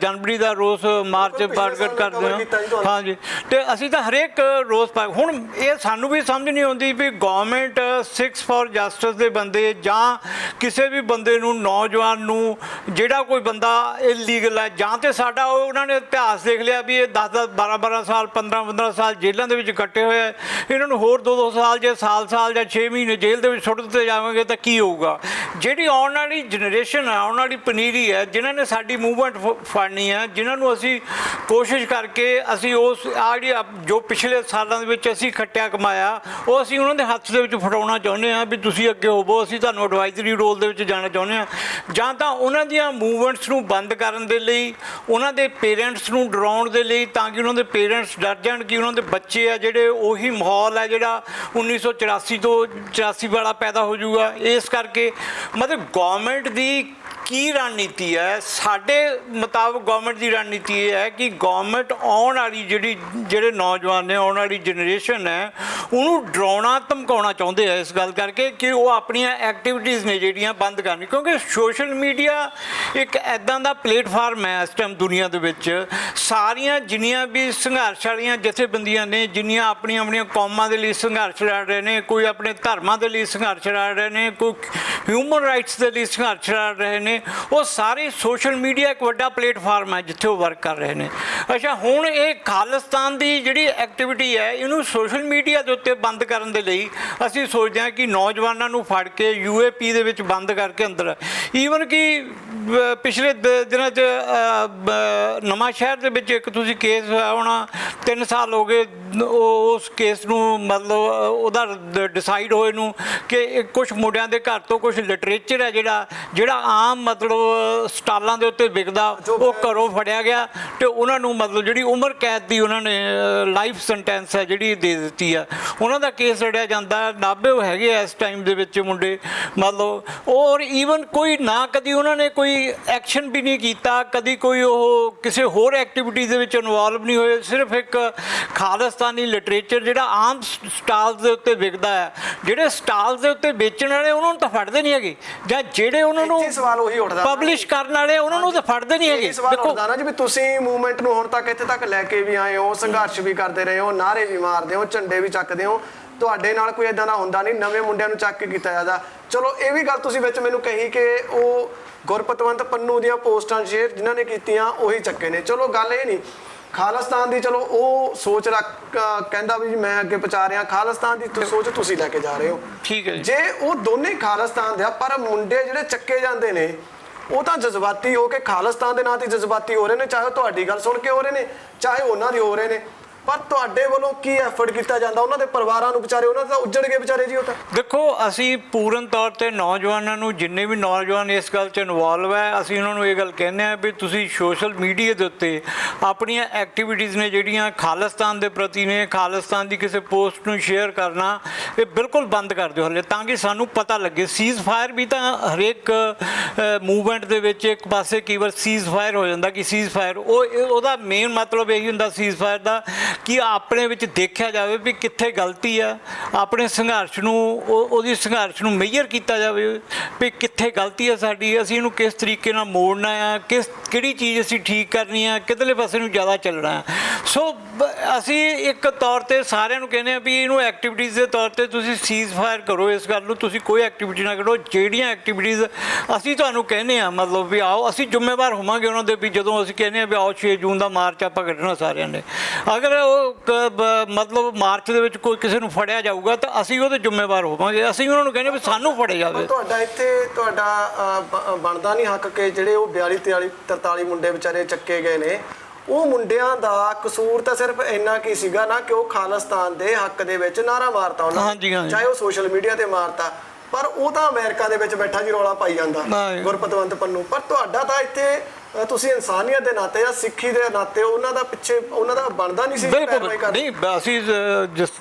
ਜਨਵਰੀ ਦਾ ਰੋਸ ਮਾਰਚ ਪ੍ਰਗਟ ਕਰਦੇ ਹਾਂ। ਹਾਂਜੀ, ਤੇ ਅਸੀਂ ਤਾਂ ਹਰੇਕ ਰੋਸ ਹੁਣ ਇਹ ਸਾਨੂੰ ਵੀ ਸਮਝ ਨਹੀਂ ਆਉਂਦੀ ਵੀ ਗਵਰਨਮੈਂਟ 6 ਫॉर ਜਸਟਿਸ ਦੇ ਬੰਦੇ ਜਾਂ ਜਾਂ ਕਿਸੇ ਵੀ ਬੰਦੇ ਨੂੰ, ਨੌਜਵਾਨ ਨੂੰ, ਜਿਹੜਾ ਕੋਈ ਬੰਦਾ ਇਲੀਗਲ ਹੈ, ਜਾਂ ਤੇ ਸਾਡਾ ਉਹਨਾਂ ਨੇ ਇਤਿਹਾਸ ਦੇਖ ਲਿਆ ਵੀ ਇਹ 10-10 12-12 ਸਾਲ 15-15 ਸਾਲ ਜੇਲ੍ਹਾਂ ਦੇ ਵਿੱਚ ਕੱਟੇ ਹੋਏ ਆ, ਇਹਨਾਂ ਨੂੰ ਹੋਰ 2-2 ਸਾਲ ਜੇ ਸਾਲ ਜਾਂ 6 ਮਹੀਨੇ ਜੇਲ੍ਹ ਦੇ ਵਿੱਚ ਸੁੱਟ ਦਿੱਤੇ ਜਾਵਾਂਗੇ ਤਾਂ ਕੀ ਹੋਊਗਾ। ਜਿਹੜੀ ਆਉਣ ਵਾਲੀ ਜਨਰੇਸ਼ਨ ਹੈ, ਆਉਣ ਵਾਲੀ ਪਨੀਰੀ ਹੈ, ਜਿਨ੍ਹਾਂ ਨੇ ਸਾਡੀ ਮੂਵਮੈਂਟ ਫੜਨੀ ਹੈ, ਜਿਨ੍ਹਾਂ ਨੂੰ ਅਸੀਂ ਕੋਸ਼ਿਸ਼ ਕਰਕੇ ਅਸੀਂ ਉਸ ਜਿਹੜੀ ਜੋ ਪਿਛਲੇ ਸਾਲਾਂ ਦੇ ਵਿੱਚ ਅਸੀਂ ਖੱਟਿਆ ਕਮਾਇਆ ਉਹ ਅਸੀਂ ਉਹਨਾਂ ਦੇ ਹੱਥ ਦੇ ਵਿੱਚ ਫੜਾਉਣਾ ਚਾਹੁੰਦੇ ਹਾਂ ਵੀ ਤੁਸੀਂ ਅੱਗੇ ਹੋਵੋ, ਅਸੀਂ ਤੁਹਾਨੂੰ ਐਡਵਾਈਜ਼ਰੀ ਰੋਲ ਦੇ ਵਿੱਚ ਜਾਣਾ ਚਾਹੁੰਦੇ ਹਾਂ। ਜਾਂ ਤਾਂ ਉਹਨਾਂ ਦੀਆਂ ਮੂਵਮੈਂਟਸ ਨੂੰ ਬੰਦ ਕਰਨ ਦੇ ਲਈ, ਉਹਨਾਂ ਦੇ ਪੇਰੈਂਟਸ ਨੂੰ ਡਰਾਉਣ ਦੇ ਲਈ, ਤਾਂ ਕਿ ਉਹਨਾਂ ਦੇ ਪੇਰੈਂਟਸ ਡਰ ਜਾਣ ਕਿ ਉਹਨਾਂ ਦੇ ਬੱਚੇ ਆ ਜਿਹੜੇ ਉਹੀ ਮਾਹੌਲ ਹੈ ਜਿਹੜਾ 1984 ਤੋਂ 84 ਵਾਲਾ ਪੈਦਾ ਹੋ ਜਾਊਗਾ। ਇਸ ਕਰਕੇ ਮਤਲਬ ਗੌਰਮੈਂਟ ਦੀ ਕੀ ਰਣਨੀਤੀ ਹੈ? ਸਾਡੇ ਮੁਤਾਬਕ ਗੌਰਮੈਂਟ ਦੀ ਰਣਨੀਤੀ ਇਹ ਹੈ ਕਿ ਗੌਰਮੈਂਟ ਆਉਣ ਵਾਲੀ ਜਿਹੜੇ ਨੌਜਵਾਨ ਨੇ, ਆਉਣ ਵਾਲੀ ਜਨਰੇਸ਼ਨ ਹੈ, ਉਹਨੂੰ ਡਰਾਉਣਾ ਧਮਕਾਉਣਾ ਚਾਹੁੰਦੇ ਆ ਇਸ ਗੱਲ ਕਰਕੇ ਕਿ ਉਹ ਆਪਣੀਆਂ ਐਕਟੀਵਿਟੀਜ਼ ਨੇ ਜਿਹੜੀਆਂ ਬੰਦ ਕਰਨੀ। ਕਿਉਂਕਿ ਸੋਸ਼ਲ ਮੀਡੀਆ ਇੱਕ ਐਦਾਂ ਦਾ ਪਲੇਟਫਾਰਮ ਹੈ ਇਸ ਟਾਈਮ ਦੁਨੀਆ ਦੇ ਵਿੱਚ, ਸਾਰੀਆਂ ਜਿੰਨੀਆਂ ਵੀ ਸੰਘਰਸ਼ ਵਾਲੀਆਂ ਜਥੇਬੰਦੀਆਂ ਨੇ, ਜਿੰਨੀਆਂ ਆਪਣੀਆਂ ਕੌਮਾਂ ਦੇ ਲਈ ਸੰਘਰਸ਼ ਲੜ ਰਹੇ ਨੇ, ਕੋਈ ਆਪਣੇ ਧਰਮਾਂ ਦੇ ਲਈ ਸੰਘਰਸ਼ ਲੜ ਰਹੇ ਨੇ, ਕੋਈ ਹਿਊਮਨ ਰਾਈਟਸ ਦੇ ਲਈ ਸੰਘਰਸ਼ ਲੜ ਰਹੇ ਨੇ, ਉਹ ਸਾਰੇ ਸੋਸ਼ਲ ਮੀਡੀਆ ਇੱਕ ਵੱਡਾ ਪਲੇਟਫਾਰਮ ਹੈ ਜਿੱਥੇ ਉਹ ਵਰਕ ਕਰ ਰਹੇ ਨੇ। ਅੱਛਾ, ਹੁਣ ਇਹ ਖਾਲਿਸਤਾਨ ਦੀ ਜਿਹੜੀ ਐਕਟੀਵਿਟੀ ਹੈ ਇਹਨੂੰ ਸੋਸ਼ਲ ਮੀਡੀਆ ਦੇ ਉੱਤੇ ਬੰਦ ਕਰਨ ਦੇ ਲਈ ਅਸੀਂ ਸੋਚਦੇ ਹਾਂ ਕਿ ਨੌਜਵਾਨਾਂ ਨੂੰ ਫੜ ਕੇ UAP ਦੇ ਵਿੱਚ ਬੰਦ ਕਰਕੇ ਅੰਦਰ, ਈਵਨ ਕਿ ਪਿਛਲੇ ਦਿਨਾਂ 'ਚ ਨਵਾਂ ਸ਼ਹਿਰ ਦੇ ਵਿੱਚ ਇੱਕ ਤੁਸੀਂ ਕੇਸ ਹੋਇਆ ਹੋਣਾ, 3 ਸਾਲ ਹੋ ਗਏ ਉਸ ਕੇਸ ਨੂੰ, ਮਤਲਬ ਉਹਦਾ ਡਿਸਾਈਡ ਹੋਏ ਨੂੰ ਕਿ ਕੁਝ ਮੁੰਡਿਆਂ ਦੇ ਘਰ ਤੋਂ ਕੁਝ ਲਿਟਰੇਚਰ ਹੈ ਜਿਹੜਾ ਆਮ ਮਤਲਬ ਸਟਾਲਾਂ ਦੇ ਉੱਤੇ ਵਿਕਦਾ, ਉਹ ਘਰੋਂ ਫੜਿਆ ਗਿਆ ਅਤੇ ਉਹਨਾਂ ਨੂੰ ਮਤਲਬ ਜਿਹੜੀ ਉਮਰ ਕੈਦ ਦੀ ਉਹਨਾਂ ਨੇ ਲਾਈਫ ਸੈਂਟੈਂਸ ਹੈ ਜਿਹੜੀ ਦੇ ਦਿੱਤੀ ਆ। ਉਹਨਾਂ ਦਾ ਕੇਸ ਲੜਿਆ ਜਾਂਦਾ, 90 ਹੈਗੇ ਆ ਇਸ ਟਾਈਮ ਦੇ ਵਿੱਚ ਮੁੰਡੇ, ਮਤਲਬ ਔਰ ਈਵਨ ਕੋਈ ਨਾ ਕਦੀ ਉਹਨਾਂ ਨੇ ਕੋਈ ਐਕਸ਼ਨ ਵੀ ਨਹੀਂ ਕੀਤਾ, ਕਦੀ ਕੋਈ ਉਹ ਕਿਸੇ ਹੋਰ ਐਕਟੀਵਿਟੀ ਦੇ ਵਿੱਚ ਇਨਵੋਲਵ ਨਹੀਂ ਹੋਏ। ਸਿਰਫ ਇੱਕ ਖਾਲਿਸਤਾਨੀ ਲਿਟਰੇਚਰ ਜਿਹੜਾ ਆਮ ਸਟਾਲਸ ਦੇ ਉੱਤੇ ਵਿਕਦਾ ਹੈ, ਜਿਹੜੇ ਸਟਾਲਸ ਦੇ ਉੱਤੇ ਵੇਚਣ ਵਾਲੇ ਉਹਨਾਂ ਨੂੰ ਤਾਂ ਫੜਦੇ ਨਹੀਂ ਹੈਗੇ, ਜਾਂ ਜਿਹੜੇ ਉਹਨਾਂ ਨੂੰ ਸਵਾਲ ਉਹੀ ਉੱਠਦਾ ਪਬਲਿਸ਼ ਕਰਨ ਵਾਲੇ ਉਹਨਾਂ ਨੂੰ ਤਾਂ ਫੜਦੇ ਨਹੀਂ ਹੈਗੇ। ਦੇਖੋ ਨਾ ਜੀ, ਵੀ ਤੁਸੀਂ ਮੂਵਮੈਂਟ ਨੂੰ ਹੁਣ ਤੱਕ ਇੱਥੇ ਤੱਕ ਲੈ ਕੇ ਵੀ ਆਏ ਹੋ, ਸੰਘਰਸ਼ ਵੀ ਕਰਦੇ ਰਹੇ ਹੋ, ਨਾਅਰੇ ਵੀ ਮਾਰਦੇ ਹੋ, ਝੰਡੇ ਵੀ ਚੱਕਦੇ ਹੋ, ਤੁਹਾਡੇ ਨਾਲ ਕੋਈ ਇਦਾਂ ਦਾ ਹੁੰਦਾ ਨਹੀਂ ਨਵੇਂ ਮੁੰਡਿਆਂ ਨੂੰ ਚੱਕ ਕੇ ਕੀਤਾ ਜਾਂਦਾ। ਚਲੋ ਇਹ ਵੀ ਗੱਲ ਤੁਸੀਂ ਵਿੱਚ ਮੈਨੂੰ ਕਹੀ ਕਿ ਉਹ ਗੁਰਪਤਵੰਤ ਪੰਨੂ ਦੀਆਂ ਪੋਸਟਾਂ ਸ਼ੇਅਰ ਜਿਨ੍ਹਾਂ ਨੇ ਕੀਤੀਆਂ ਉਹੀ ਚੱਕੇ ਨੇ। ਚਲੋ ਗੱਲ ਇਹ ਨਹੀਂ, ਖਾਲਿਸਤਾਨ ਦੀ ਚਲੋ ਉਹ ਸੋਚ ਕਹਿੰਦਾ ਵੀ ਮੈਂ ਅੱਗੇ ਪਹੁੰਚਾ ਰਿਹਾ, ਖਾਲਿਸਤਾਨ ਦੀ ਸੋਚ ਤੁਸੀਂ ਲੈ ਕੇ ਜਾ ਰਹੇ ਹੋ, ਠੀਕ ਹੈ। ਜੇ ਉਹ ਦੋਨੇ ਖਾਲਿਸਤਾਨ ਦੇ ਆ, ਪਰ ਮੁੰਡੇ ਜਿਹੜੇ ਚੱਕੇ ਜਾਂਦੇ ਨੇ ਉਹ ਤਾਂ ਜਜ਼ਬਾਤੀ ਹੋ ਕੇ ਖਾਲਿਸਤਾਨ ਦੇ ਨਾਂ ਤੇ ਜਜ਼ਬਾਤੀ ਹੋ ਰਹੇ ਨੇ, ਚਾਹੇ ਤੁਹਾਡੀ ਗੱਲ ਸੁਣ ਕੇ ਹੋ ਰਹੇ ਨੇ, ਚਾਹੇ ਉਹਨਾਂ ਦੀ ਹੋ ਰਹੇ ਨੇ, ਪਰ ਤੁਹਾਡੇ ਵੱਲੋਂ ਕੀ ਐਫਰਟ ਕੀਤਾ ਜਾਂਦਾ? ਉਹਨਾਂ ਦੇ ਪਰਿਵਾਰਾਂ ਨੂੰ ਵਿਚਾਰੇ, ਉਹਨਾਂ ਦਾ ਉੱਜੜ ਗਏ ਵਿਚਾਰੇ ਜੀ। ਉਹ ਤਾਂ ਦੇਖੋ, ਅਸੀਂ ਪੂਰਨ ਤੌਰ ਤੇ ਨੌਜਵਾਨਾਂ ਨੂੰ, ਜਿੰਨੇ ਵੀ ਨੌਜਵਾਨ ਇਸ ਗੱਲ 'ਚ ਇਨਵੋਲਵ ਹੈ, ਅਸੀਂ ਉਹਨਾਂ ਨੂੰ ਇਹ ਗੱਲ ਕਹਿੰਦੇ ਹਾਂ ਵੀ ਤੁਸੀਂ ਸੋਸ਼ਲ ਮੀਡੀਆ ਦੇ ਉੱਤੇ ਆਪਣੀਆਂ ਐਕਟੀਵਿਟੀਜ਼ ਨੇ ਜਿਹੜੀਆਂ ਖਾਲਿਸਤਾਨ ਦੇ ਪ੍ਰਤੀ ਨੇ, ਖਾਲਿਸਤਾਨ ਦੀ ਕਿਸੇ ਪੋਸਟ ਨੂੰ ਸ਼ੇਅਰ ਕਰਨਾ ਇਹ ਬਿਲਕੁਲ ਬੰਦ ਕਰ ਦਿਓ ਹਲੇ, ਤਾਂ ਕਿ ਸਾਨੂੰ ਪਤਾ ਲੱਗੇ। ਸੀਜ਼ ਫਾਇਰ ਵੀ ਤਾਂ ਹਰੇਕ ਮੂਵਮੈਂਟ ਦੇ ਵਿੱਚ ਇੱਕ ਪਾਸੇ ਕਈ ਵਾਰ ਸੀਜ਼ ਫਾਇਰ ਹੋ ਜਾਂਦਾ ਕਿ ਸੀਜ਼ ਫਾਇਰ, ਉਹਦਾ ਮੇਨ ਮਤਲਬ ਇਹੀ ਹੁੰਦਾ ਸੀਜ਼ ਫਾਇਰ ਦਾ ਕਿ ਆਪਣੇ ਵਿੱਚ ਦੇਖਿਆ ਜਾਵੇ ਵੀ ਕਿੱਥੇ ਗਲਤੀ ਆ, ਆਪਣੇ ਸੰਘਰਸ਼ ਨੂੰ ਉਹਦੀ ਸੰਘਰਸ਼ ਨੂੰ ਮੇਜਰ ਕੀਤਾ ਜਾਵੇ ਵੀ ਕਿੱਥੇ ਗਲਤੀ ਆ ਸਾਡੀ, ਅਸੀਂ ਇਹਨੂੰ ਕਿਸ ਤਰੀਕੇ ਨਾਲ ਮੋੜਨਾ ਆ, ਕਿਹੜੀ ਚੀਜ਼ ਅਸੀਂ ਠੀਕ ਕਰਨੀ ਆ, ਕਿਧਰਲੇ ਪਾਸੇ ਨੂੰ ਜ਼ਿਆਦਾ ਚੱਲਣਾ ਆ। ਸੋ ਅਸੀਂ ਇੱਕ ਤੌਰ 'ਤੇ ਸਾਰਿਆਂ ਨੂੰ ਕਹਿੰਦੇ ਹਾਂ ਵੀ ਇਹਨੂੰ ਐਕਟੀਵਿਟੀਜ਼ ਦੇ ਤੌਰ 'ਤੇ ਤੁਸੀਂ ਸੀਜ਼ ਫਾਇਰ ਕਰੋ, ਇਸ ਗੱਲ ਨੂੰ ਤੁਸੀਂ ਕੋਈ ਐਕਟੀਵਿਟੀ ਨਾ ਕਰੋ। ਜਿਹੜੀਆਂ ਐਕਟੀਵਿਟੀਜ਼ ਅਸੀਂ ਤੁਹਾਨੂੰ ਕਹਿੰਦੇ ਹਾਂ ਮਤਲਬ ਵੀ ਆਓ, ਅਸੀਂ ਜ਼ਿੰਮੇਵਾਰ ਹੋਵਾਂਗੇ ਉਹਨਾਂ ਦੇ ਵੀ ਜਦੋਂ ਅਸੀਂ ਕਹਿੰਦੇ ਹਾਂ ਵੀ ਆਓ 6 ਜੂਨ ਦਾ ਮਾਰਚ ਆਪਾਂ ਕੱਢਣਾ ਸਾਰਿਆਂ ਨੇ, ਅਗਰ ਉਹ ਮਤਲਬ ਮਾਰਚ ਦੇ ਵਿੱਚ ਕੋਈ ਕਿਸੇ ਨੂੰ ਫੜਿਆ ਜਾਊਗਾ ਤਾਂ ਅਸੀਂ ਉਹਦੇ ਜ਼ਿੰਮੇਵਾਰ ਹੋਵਾਂਗੇ। ਅਸੀਂ ਉਹਨਾਂ ਨੂੰ ਕਹਿੰਦੇ ਵੀ ਸਾਨੂੰ ਫੜਿਆ ਜਾਵੇ। ਤੁਹਾਡਾ ਇੱਥੇ ਬਣਦਾ ਨਹੀਂ ਹੱਕ ਕਿ ਜਿਹੜੇ ਉਹ 42 43 ਮੁੰਡੇ ਵਿਚਾਰੇ ਚੱਕੇ ਗਏ ਨੇ, ਉਹ ਮੁੰਡਿਆਂ ਦਾ ਕਸੂਰ ਤਾਂ ਸਿਰਫ ਇੰਨਾ ਕੀ ਸੀਗਾ ਨਾ ਕਿ ਉਹ ਖਾਲਿਸਤਾਨ ਦੇ ਹੱਕ ਦੇ ਵਿੱਚ ਨਾਰਾ ਮਾਰਤਾ ਉਹਨਾਂ ਨੇ, ਚਾਹੇ ਉਹ ਸੋਸ਼ਲ ਮੀਡੀਆ ਤੇ ਮਾਰਤਾ, ਪਰ ਉਹ ਤਾਂ ਅਮਰੀਕਾ ਦੇ ਵਿੱਚ ਬੈਠਾ ਜੀ ਰੌਲਾ ਪਾਈ ਜਾਂਦਾ ਗੁਰਪਤਵੰਤ ਪੰਨੂ। ਪਰ ਤੁਹਾਡਾ ਤਾਂ ਇੱਥੇ ਤੁਸੀਂ ਇਨਸਾਨੀਅਤ ਦੇ ਨਾਤੇ ਜਾਂ ਸਿੱਖੀ ਦੇ ਨਾਤੇ ਉਹਨਾਂ ਦਾ ਪਿੱਛੇ ਉਹਨਾਂ ਦਾ ਬਣਦਾ ਨਹੀਂ ਸੀ। ਨਹੀਂ, ਅਸੀਂ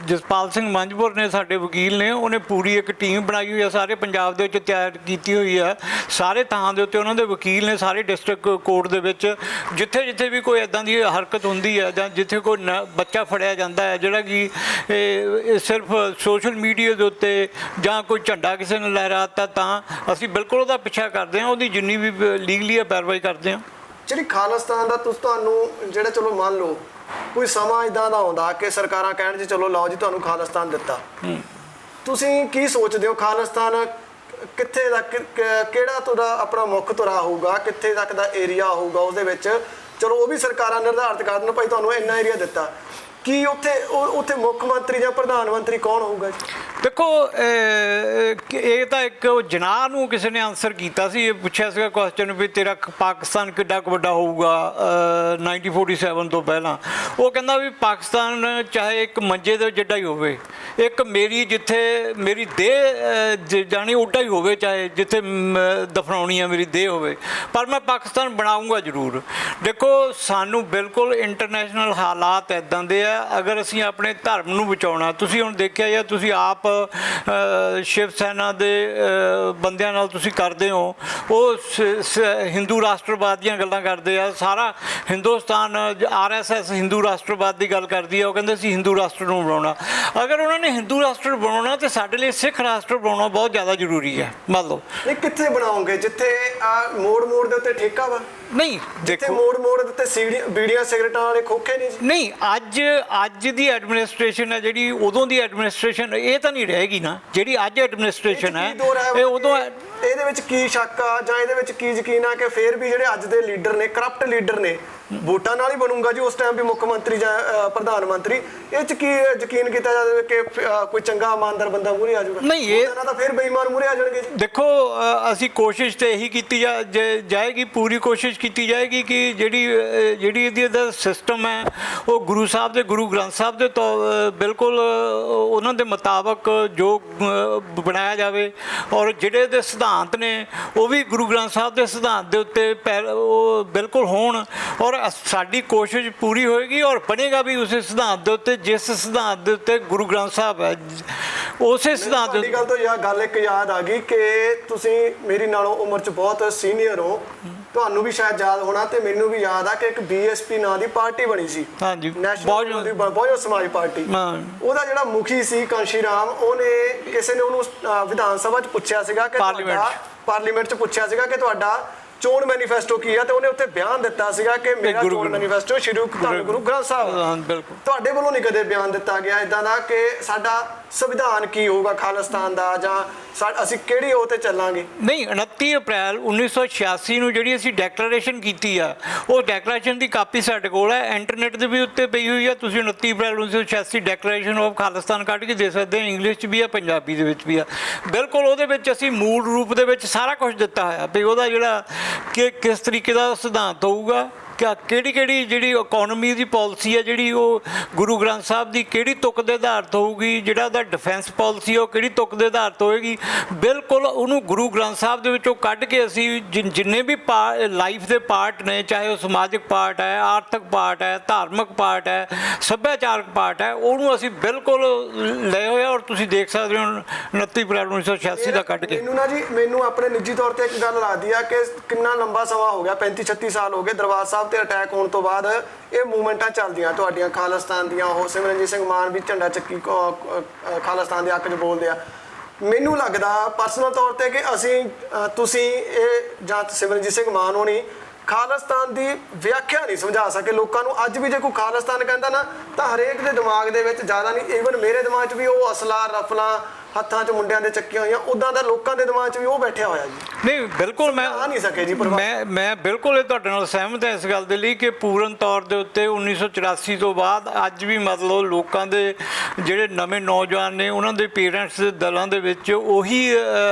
ਜਸਪਾਲ ਸਿੰਘ ਮੰਝਪੁਰ ਨੇ ਸਾਡੇ ਵਕੀਲ ਨੇ, ਉਹਨੇ ਪੂਰੀ ਇੱਕ ਟੀਮ ਬਣਾਈ ਹੋਈ ਆ, ਸਾਰੇ ਪੰਜਾਬ ਦੇ ਵਿੱਚ ਤਿਆਰ ਕੀਤੀ ਹੋਈ ਆ, ਸਾਰੇ ਥਾਂ ਦੇ ਉੱਤੇ ਉਹਨਾਂ ਦੇ ਵਕੀਲ ਨੇ, ਸਾਰੇ ਡਿਸਟ੍ਰਿਕਟ ਕੋਰਟ ਦੇ ਵਿੱਚ ਜਿੱਥੇ ਜਿੱਥੇ ਵੀ ਕੋਈ ਇੱਦਾਂ ਦੀ ਹਰਕਤ ਹੁੰਦੀ ਹੈ ਜਾਂ ਜਿੱਥੇ ਕੋਈ ਬੱਚਾ ਫੜਿਆ ਜਾਂਦਾ ਹੈ ਜਿਹੜਾ ਕਿ ਸਿਰਫ ਸੋਸ਼ਲ ਮੀਡੀਆ ਦੇ ਉੱਤੇ ਜਾਂ ਕੋਈ ਝੰਡਾ ਕਿਸੇ ਨੇ ਲਹਿਰਾਤਾ, ਤਾਂ ਅਸੀਂ ਬਿਲਕੁਲ ਉਹਦਾ ਪਿੱਛਾ ਕਰਦੇ ਹਾਂ, ਉਹਦੀ ਜਿੰਨੀ ਵੀ ਲੀਗਲੀ ਪੈਰਵਾਈ ਕਰਦੇ ਹਾਂ। ਜਿਹੜੀ ਖਾਲਿਸਤਾਨ ਦਾ ਤੁਹਾਨੂੰ ਜਿਹੜਾ, ਚਲੋ ਮੰਨ ਲਓ ਕੋਈ ਸਮਾਂ ਇਦਾਂ ਦਾ ਆਉਂਦਾ ਕਿ ਸਰਕਾਰਾਂ ਕਹਿਣ ਜੀ ਚਲੋ ਲਓ ਜੀ ਤੁਹਾਨੂੰ ਖਾਲਿਸਤਾਨ ਦਿੱਤਾ, ਤੁਸੀਂ ਕੀ ਸੋਚਦੇ ਹੋ? ਖਾਲਿਸਤਾਨ ਕਿੱਥੇ ਤੱਕ ਕਿਹੜਾ ਤੁਹਾਡਾ ਆਪਣਾ ਮੁੱਖ ਤੁਰਾ ਹੋਊਗਾ, ਕਿੱਥੇ ਤੱਕ ਦਾ ਏਰੀਆ ਹੋਊਗਾ ਉਹਦੇ ਵਿੱਚ? ਚਲੋ ਉਹ ਵੀ ਸਰਕਾਰਾਂ ਨਿਰਧਾਰਿਤ ਕਰ ਦੇਣ, ਭਾਈ ਤੁਹਾਨੂੰ ਇੰਨਾ ਏਰੀਆ ਦਿੱਤਾ, ਕੀ ਉੱਥੇ ਮੁੱਖ ਮੰਤਰੀ ਜਾਂ ਪ੍ਰਧਾਨ ਮੰਤਰੀ ਕੌਣ ਹੋਊਗਾ ਜੀ? ਦੇਖੋ ਇਹ ਤਾਂ ਇੱਕ ਜਨਾਹ ਨੂੰ ਕਿਸੇ ਨੇ ਆਨਸਰ ਕੀਤਾ ਸੀ, ਇਹ ਪੁੱਛਿਆ ਸੀਗਾ ਕੁਐਸਚਨ ਵੀ ਤੇਰਾ ਪਾਕਿਸਤਾਨ ਕਿੱਡਾ ਕੁ ਵੱਡਾ ਹੋਊਗਾ 1947 ਤੋਂ ਪਹਿਲਾਂ। ਉਹ ਕਹਿੰਦਾ ਵੀ ਪਾਕਿਸਤਾਨ ਚਾਹੇ ਇੱਕ ਮੰਜੇ ਦੇ ਜਿੱਡਾ ਹੀ ਹੋਵੇ, ਇੱਕ ਮੇਰੀ ਜਿੱਥੇ ਮੇਰੀ ਦੇਹ ਜਾਣੀ ਉੱਡਾ ਹੀ ਹੋਵੇ, ਚਾਹੇ ਜਿੱਥੇ ਦਫਨਾਉਣੀ ਆ ਮੇਰੀ ਦੇਹ ਹੋਵੇ, ਪਰ ਮੈਂ ਪਾਕਿਸਤਾਨ ਬਣਾਊਂਗਾ ਜ਼ਰੂਰ। ਦੇਖੋ ਸਾਨੂੰ ਬਿਲਕੁਲ ਇੰਟਰਨੈਸ਼ਨਲ ਹਾਲਾਤ ਇੱਦਾਂ ਦੇ ਆ, ਅਗਰ ਅਸੀਂ ਆਪਣੇ ਧਰਮ ਨੂੰ ਬਚਾਉਣਾ, ਤੁਸੀਂ ਹੁਣ ਦੇਖਿਆ ਜਾਂ ਤੁਸੀਂ ਆਪ ਸ਼ਿਵ ਸੈਨਾ ਦੇ ਬੰਦਿਆਂ ਨਾਲ ਤੁਸੀਂ ਕਰਦੇ ਹੋ, ਉਹ ਹਿੰਦੂ ਰਾਸ਼ਟਰਵਾਦ ਦੀਆਂ ਗੱਲਾਂ ਕਰਦੇ ਆ। ਸਾਰਾ ਹਿੰਦੁਸਤਾਨ RSS ਹਿੰਦੂ ਰਾਸ਼ਟਰਵਾਦ ਦੀ ਗੱਲ ਕਰਦੀ ਆ, ਉਹ ਕਹਿੰਦੇ ਅਸੀਂ ਹਿੰਦੂ ਰਾਸ਼ਟਰ ਨੂੰ ਬਣਾਉਣਾ। ਅਗਰ ਉਹਨਾਂ ਨੇ ਹਿੰਦੂ ਰਾਸ਼ਟਰ ਬਣਾਉਣਾ ਤੇ ਸਾਡੇ ਲਈ ਸਿੱਖ ਰਾਸ਼ਟਰ ਬਣਾਉਣਾ ਬਹੁਤ ਜ਼ਿਆਦਾ ਜ਼ਰੂਰੀ ਹੈ। ਮੰਨ ਲਓ ਇਹ ਕਿੱਥੇ ਬਣਾਓਗੇ? ਜਿੱਥੇ ਮੋੜ ਦੇ ਉੱਤੇ ਠੇਕਾ ਵਾ? ਨਹੀਂ, ਦੇਖੋ ਮੋੜ ਦੇ ਉੱਤੇ ਬੀੜੀਆਂ ਸਿਗਰਟਾਂ ਵਾਲੇ ਖੋਖੇ ਨਹੀਂ ਜੀ? ਨਹੀਂ, ਅੱਜ ਦੀ ਐਡਮਿਨਿਸਟ੍ਰੇਸ਼ਨ ਹੈ ਜਿਹੜੀ, ਉਦੋਂ ਦੀ ਐਡਮਿਨਿਸਟ੍ਰੇਸ਼ਨ ਇਹ ਤਾਂ ਨਹੀਂ ਰਹੇਗੀ ਨਾ ਜਿਹੜੀ ਅੱਜ ਐਡਮਿਨਿਸਟ੍ਰੇਸ਼ਨ ਹੈ। ਇਹ ਉਦੋਂ ਇਹਦੇ ਵਿੱਚ ਕੀ ਸ਼ੱਕ ਆ ਜਾਂ ਇਹਦੇ ਵਿੱਚ ਕੀ ਯਕੀਨ ਆ ਕਿ ਫਿਰ ਵੀ ਜਿਹੜੇ ਅੱਜ ਦੇ ਲੀਡਰ ਨੇ, ਕਰਪਟ ਲੀਡਰ ਨੇ, ਵੋਟਾਂ ਨਾਲ ਹੀ ਬਣੂਗਾ ਜੀ ਉਸ ਟਾਈਮ ਵੀ ਮੁੱਖ ਮੰਤਰੀ ਜਾਂ ਪ੍ਰਧਾਨ ਮੰਤਰੀ? ਇਹ 'ਚ ਕੀ ਯਕੀਨ ਕੀਤਾ ਜਾਵੇ ਕਿ ਕੋਈ ਚੰਗਾ ਇਮਾਨਦਾਰ ਬੰਦਾ ਮੂਹਰੇ ਆ ਜਾਊਗਾ? ਨਹੀਂ, ਇਹ ਤਾਂ ਫਿਰ ਬੇਈਮਾਨ ਮੂਹਰੇ ਆ ਜਾਣਗੇ ਜੀ। ਦੇਖੋ ਅਸੀਂ ਕੋਸ਼ਿਸ਼ ਤੇ ਇਹੀ ਕੀਤੀ ਜਾਏਗੀ, ਪੂਰੀ ਕੋਸ਼ਿਸ਼ ਕੀਤੀ ਜਾਏਗੀ ਕਿ ਜਿਹੜੀ ਇਹਦੀ ਦਾ ਸਿਸਟਮ ਹੈ ਉਹ ਗੁਰੂ ਸਾਹਿਬ ਦੇ, ਗੁਰੂ ਗ੍ਰੰਥ ਸਾਹਿਬ ਦੇ ਬਿਲਕੁਲ ਉਹਨਾਂ ਦੇ ਮੁਤਾਬਕ ਜੋ ਬਣਾਇਆ ਜਾਵੇ, ਔਰ ਜਿਹੜੇ ਇਹਦੇ ਸਿਧਾਂਤ ਨੇ ਉਹ ਵੀ ਗੁਰੂ ਗ੍ਰੰਥ ਸਾਹਿਬ ਦੇ ਸਿਧਾਂਤ ਦੇ ਉੱਤੇ ਉਹ ਬਿਲਕੁਲ ਹੋਣ। ਔਰ ਸਾਡੀ ਕੋਸ਼ਿਸ਼ ਪੂਰੀ ਹੋਏਗੀ ਔਰ ਬਣੇਗਾ ਵੀ ਉਸੇ ਸਿਧਾਂਤ ਦੇ ਉੱਤੇ, ਜਿਸ ਸਿਧਾਂਤ ਦੇ ਉੱਤੇ ਗੁਰੂ ਗ੍ਰੰਥ ਸਾਹਿਬ ਹੈ, ਉਸੇ ਸਿਧਾਂਤ ਦੇ। ਗੱਲ ਤੋਂ ਇਹ ਗੱਲ ਇੱਕ ਯਾਦ ਆ ਗਈ ਕਿ ਤੁਸੀਂ ਮੇਰੀ ਨਾਲੋਂ ਉਮਰ 'ਚ ਬਹੁਤ ਸੀਨੀਅਰ ਹੋ, ਤੁਹਾਨੂੰ ਵੀ ਸ਼ਾਇਦ ਯਾਦ ਹੋਣਾ ਤੇ ਮੈਨੂੰ ਵੀ ਯਾਦ ਆ ਕਿ ਇੱਕ BSP ਨਾਂ ਦੀ ਪਾਰਟੀ ਬਣੀ ਸੀ। ਹਾਂਜੀ, ਬਹੁਜਨ ਸਮਾਜ ਪਾਰਟੀ। ਉਹਦਾ ਜਿਹੜਾ ਮੁਖੀ ਸੀ ਕਾਂਸ਼ੀ ਰਾਮ, ਉਹਨੇ ਕਿਸੇ ਨੇ ਉਹਨੂੰ ਵਿਧਾਨ ਸਭਾ 'ਚ ਪੁੱਛਿਆ ਸੀਗਾ ਕਿ ਪਾਰਲੀਮੈਂਟ 'ਚ ਪੁੱਛਿਆ ਸੀਗਾ ਕਿ ਤੁਹਾਡਾ ਚੋਣ ਮੈਨੀਫੈਸਟੋ ਕੀ ਆ, ਤੇ ਉਹਨੇ ਉੱਥੇ ਬਿਆਨ ਦਿੱਤਾ ਸੀਗਾ ਕਿ ਮੇਰਾ ਚੋਣ ਮੈਨੀਫੈਸਟੋ ਸ਼੍ਰੀ ਗੁਰੂ ਗ੍ਰੰਥ ਸਾਹਿਬ। ਤੁਹਾਡੇ ਵੱਲੋਂ ਨਹੀਂ ਕਦੇ ਬਿਆਨ ਦਿੱਤਾ ਗਿਆ ਇਦਾਂ ਦਾ ਕਿ ਸਾਡਾ ਸੰਵਿਧਾਨ ਕੀ ਹੋਊਗਾ ਖਾਲਿਸਤਾਨ ਦਾ, ਜਾਂ ਅਸੀਂ ਕਿਹੜੀ ਉਹ ਤੇ ਚੱਲਾਂਗੇ? ਨਹੀਂ, 29 ਅਪ੍ਰੈਲ 1986 ਨੂੰ ਜਿਹੜੀ ਅਸੀਂ ਡੈਕਲੇਰੇਸ਼ਨ ਕੀਤੀ ਆ, ਉਹ ਡੈਕਲੇਰੇਸ਼ਨ ਦੀ ਕਾਪੀ ਸਾਡੇ ਕੋਲ ਹੈ, ਇੰਟਰਨੈਟ ਦੇ ਵੀ ਉੱਤੇ ਪਈ ਹੋਈ ਆ। ਤੁਸੀਂ 29 ਅਪ੍ਰੈਲ 1986 ਡੈਕਲੇਰੇਸ਼ਨ ਆਫ ਖਾਲਿਸਤਾਨ ਕੱਢ ਕੇ ਦੇ ਸਕਦੇ ਹੋ, ਇੰਗਲਿਸ਼ 'ਚ ਵੀ ਆ, ਪੰਜਾਬੀ ਦੇ ਵਿੱਚ ਵੀ ਆ। ਬਿਲਕੁਲ ਉਹਦੇ ਵਿੱਚ ਅਸੀਂ ਮੂਲ ਰੂਪ ਦੇ ਵਿੱਚ ਸਾਰਾ ਕੁਝ ਦਿੱਤਾ ਹੋਇਆ ਵੀ ਉਹਦਾ ਜਿਹੜਾ ਕਿ ਕਿਸ ਤਰੀਕੇ ਦਾ ਸਿਧਾਂਤ ਹੋਊਗਾ, ਕਿਹੜੀ ਜਿਹੜੀ ਇਕੋਨਮੀ ਦੀ ਪਾਲਿਸੀ ਹੈ ਜਿਹੜੀ ਉਹ ਗੁਰੂ ਗ੍ਰੰਥ ਸਾਹਿਬ ਦੀ ਕਿਹੜੀ ਤੁਕ ਦੇ ਆਧਾਰਿਤ ਹੋਊਗੀ, ਜਿਹੜਾ ਉਹਦਾ ਡਿਫੈਂਸ ਪਾਲਿਸੀ ਉਹ ਕਿਹੜੀ ਤੁਕ ਦੇ ਆਧਾਰਿਤ ਹੋਏਗੀ। ਬਿਲਕੁਲ ਉਹਨੂੰ ਗੁਰੂ ਗ੍ਰੰਥ ਸਾਹਿਬ ਦੇ ਵਿੱਚੋਂ ਕੱਢ ਕੇ ਅਸੀਂ ਜਿੰਨੇ ਵੀ ਲਾਈਫ ਦੇ ਪਾਰਟ ਨੇ, ਚਾਹੇ ਉਹ ਸਮਾਜਿਕ ਪਾਰਟ ਹੈ, ਆਰਥਿਕ ਪਾਰਟ ਹੈ, ਧਾਰਮਿਕ ਪਾਰਟ ਹੈ, ਸੱਭਿਆਚਾਰਕ ਪਾਰਟ ਹੈ, ਉਹਨੂੰ ਅਸੀਂ ਬਿਲਕੁਲ ਲਏ ਹੋਏ। ਔਰ ਤੁਸੀਂ ਦੇਖ ਸਕਦੇ ਹੋ 29 ਅਪ੍ਰੈਲ 1986 ਦਾ ਕੱਢ ਕੇ। ਮੈਨੂੰ ਆਪਣੇ ਨਿੱਜੀ ਤੌਰ ਤੇ ਇੱਕ ਗੱਲ ਲੱਗਦੀ ਆ ਕਿ ਕਿੰਨਾ ਲੰਬਾ ਸਮਾਂ ਹੋ ਗਿਆ, 35-36 ਸਾਲ ਹੋ ਗਏ ਦਰਬਾਰ ਸਾਹਿਬ ਤੇ ਅਟੈਕ ਹੋਣ ਤੋਂ ਬਾਅਦ ਇਹ ਮੂਵਮੈਂਟਾਂ ਚੱਲਦੀਆਂ ਤੁਹਾਡੀਆਂ ਖਾਲਿਸਤਾਨ ਦੀਆਂ। ਉਹ ਸਿਮਰਨਜੀਤ ਸਿੰਘ ਮਾਨ ਵੀ ਝੰਡਾ ਚੱਕੀ ਖਾਲਿਸਤਾਨ ਦੇ ਹੱਕ 'ਚ ਬੋਲਦੇ ਆ। ਮੈਨੂੰ ਲੱਗਦਾ ਪਰਸਨਲ ਤੌਰ ਤੇ ਕਿ ਤੁਸੀਂ ਇਹ ਜਾਂ ਸਿਮਰਨਜੀਤ ਸਿੰਘ ਮਾਨ ਹੋਣੀ ਖਾਲਿਸਤਾਨ ਦੀ ਵਿਆਖਿਆ ਨਹੀਂ ਸਮਝਾ ਸਕੇ ਲੋਕਾਂ ਨੂੰ। ਅੱਜ ਵੀ ਜੇ ਕੋਈ ਖਾਲਿਸਤਾਨ ਕਹਿੰਦਾ ਨਾ ਤਾਂ ਹਰੇਕ ਦੇ ਦਿਮਾਗ ਦੇ ਵਿੱਚ, ਜ਼ਿਆਦਾ ਨਹੀਂ ਈਵਨ ਮੇਰੇ ਦਿਮਾਗ 'ਚ ਵੀ ਉਹ ਅਸਲਾ ਰਫਲਾਂ ਹੱਥਾਂ 'ਚ ਮੁੰਡਿਆਂ ਦੇ ਚੱਕੀਆਂ ਹੋਈਆਂ, ਉੱਦਾਂ ਦਾ ਲੋਕਾਂ ਦੇ ਦਿਮਾਗ 'ਚ ਵੀ ਉਹ ਬੈਠਿਆ ਹੋਇਆ ਜੀ। ਨਹੀਂ, ਬਿਲਕੁਲ ਮੈਂ ਆ ਨਹੀਂ ਸਕੇ ਜੀ। ਮੈਂ ਬਿਲਕੁਲ ਤੁਹਾਡੇ ਨਾਲ ਸਹਿਮਤ ਹਾਂ ਇਸ ਗੱਲ ਦੇ ਲਈ ਕਿ ਪੂਰਨ ਤੌਰ ਦੇ ਉੱਤੇ 1984 ਤੋਂ ਬਾਅਦ ਅੱਜ ਵੀ ਮਤਲਬ ਲੋਕਾਂ ਦੇ ਜਿਹੜੇ ਨਵੇਂ ਨੌਜਵਾਨ ਨੇ ਉਹਨਾਂ ਦੇ ਪੇਰੈਂਟਸ ਦੇ ਦਲਾਂ ਦੇ ਵਿੱਚ ਉਹੀ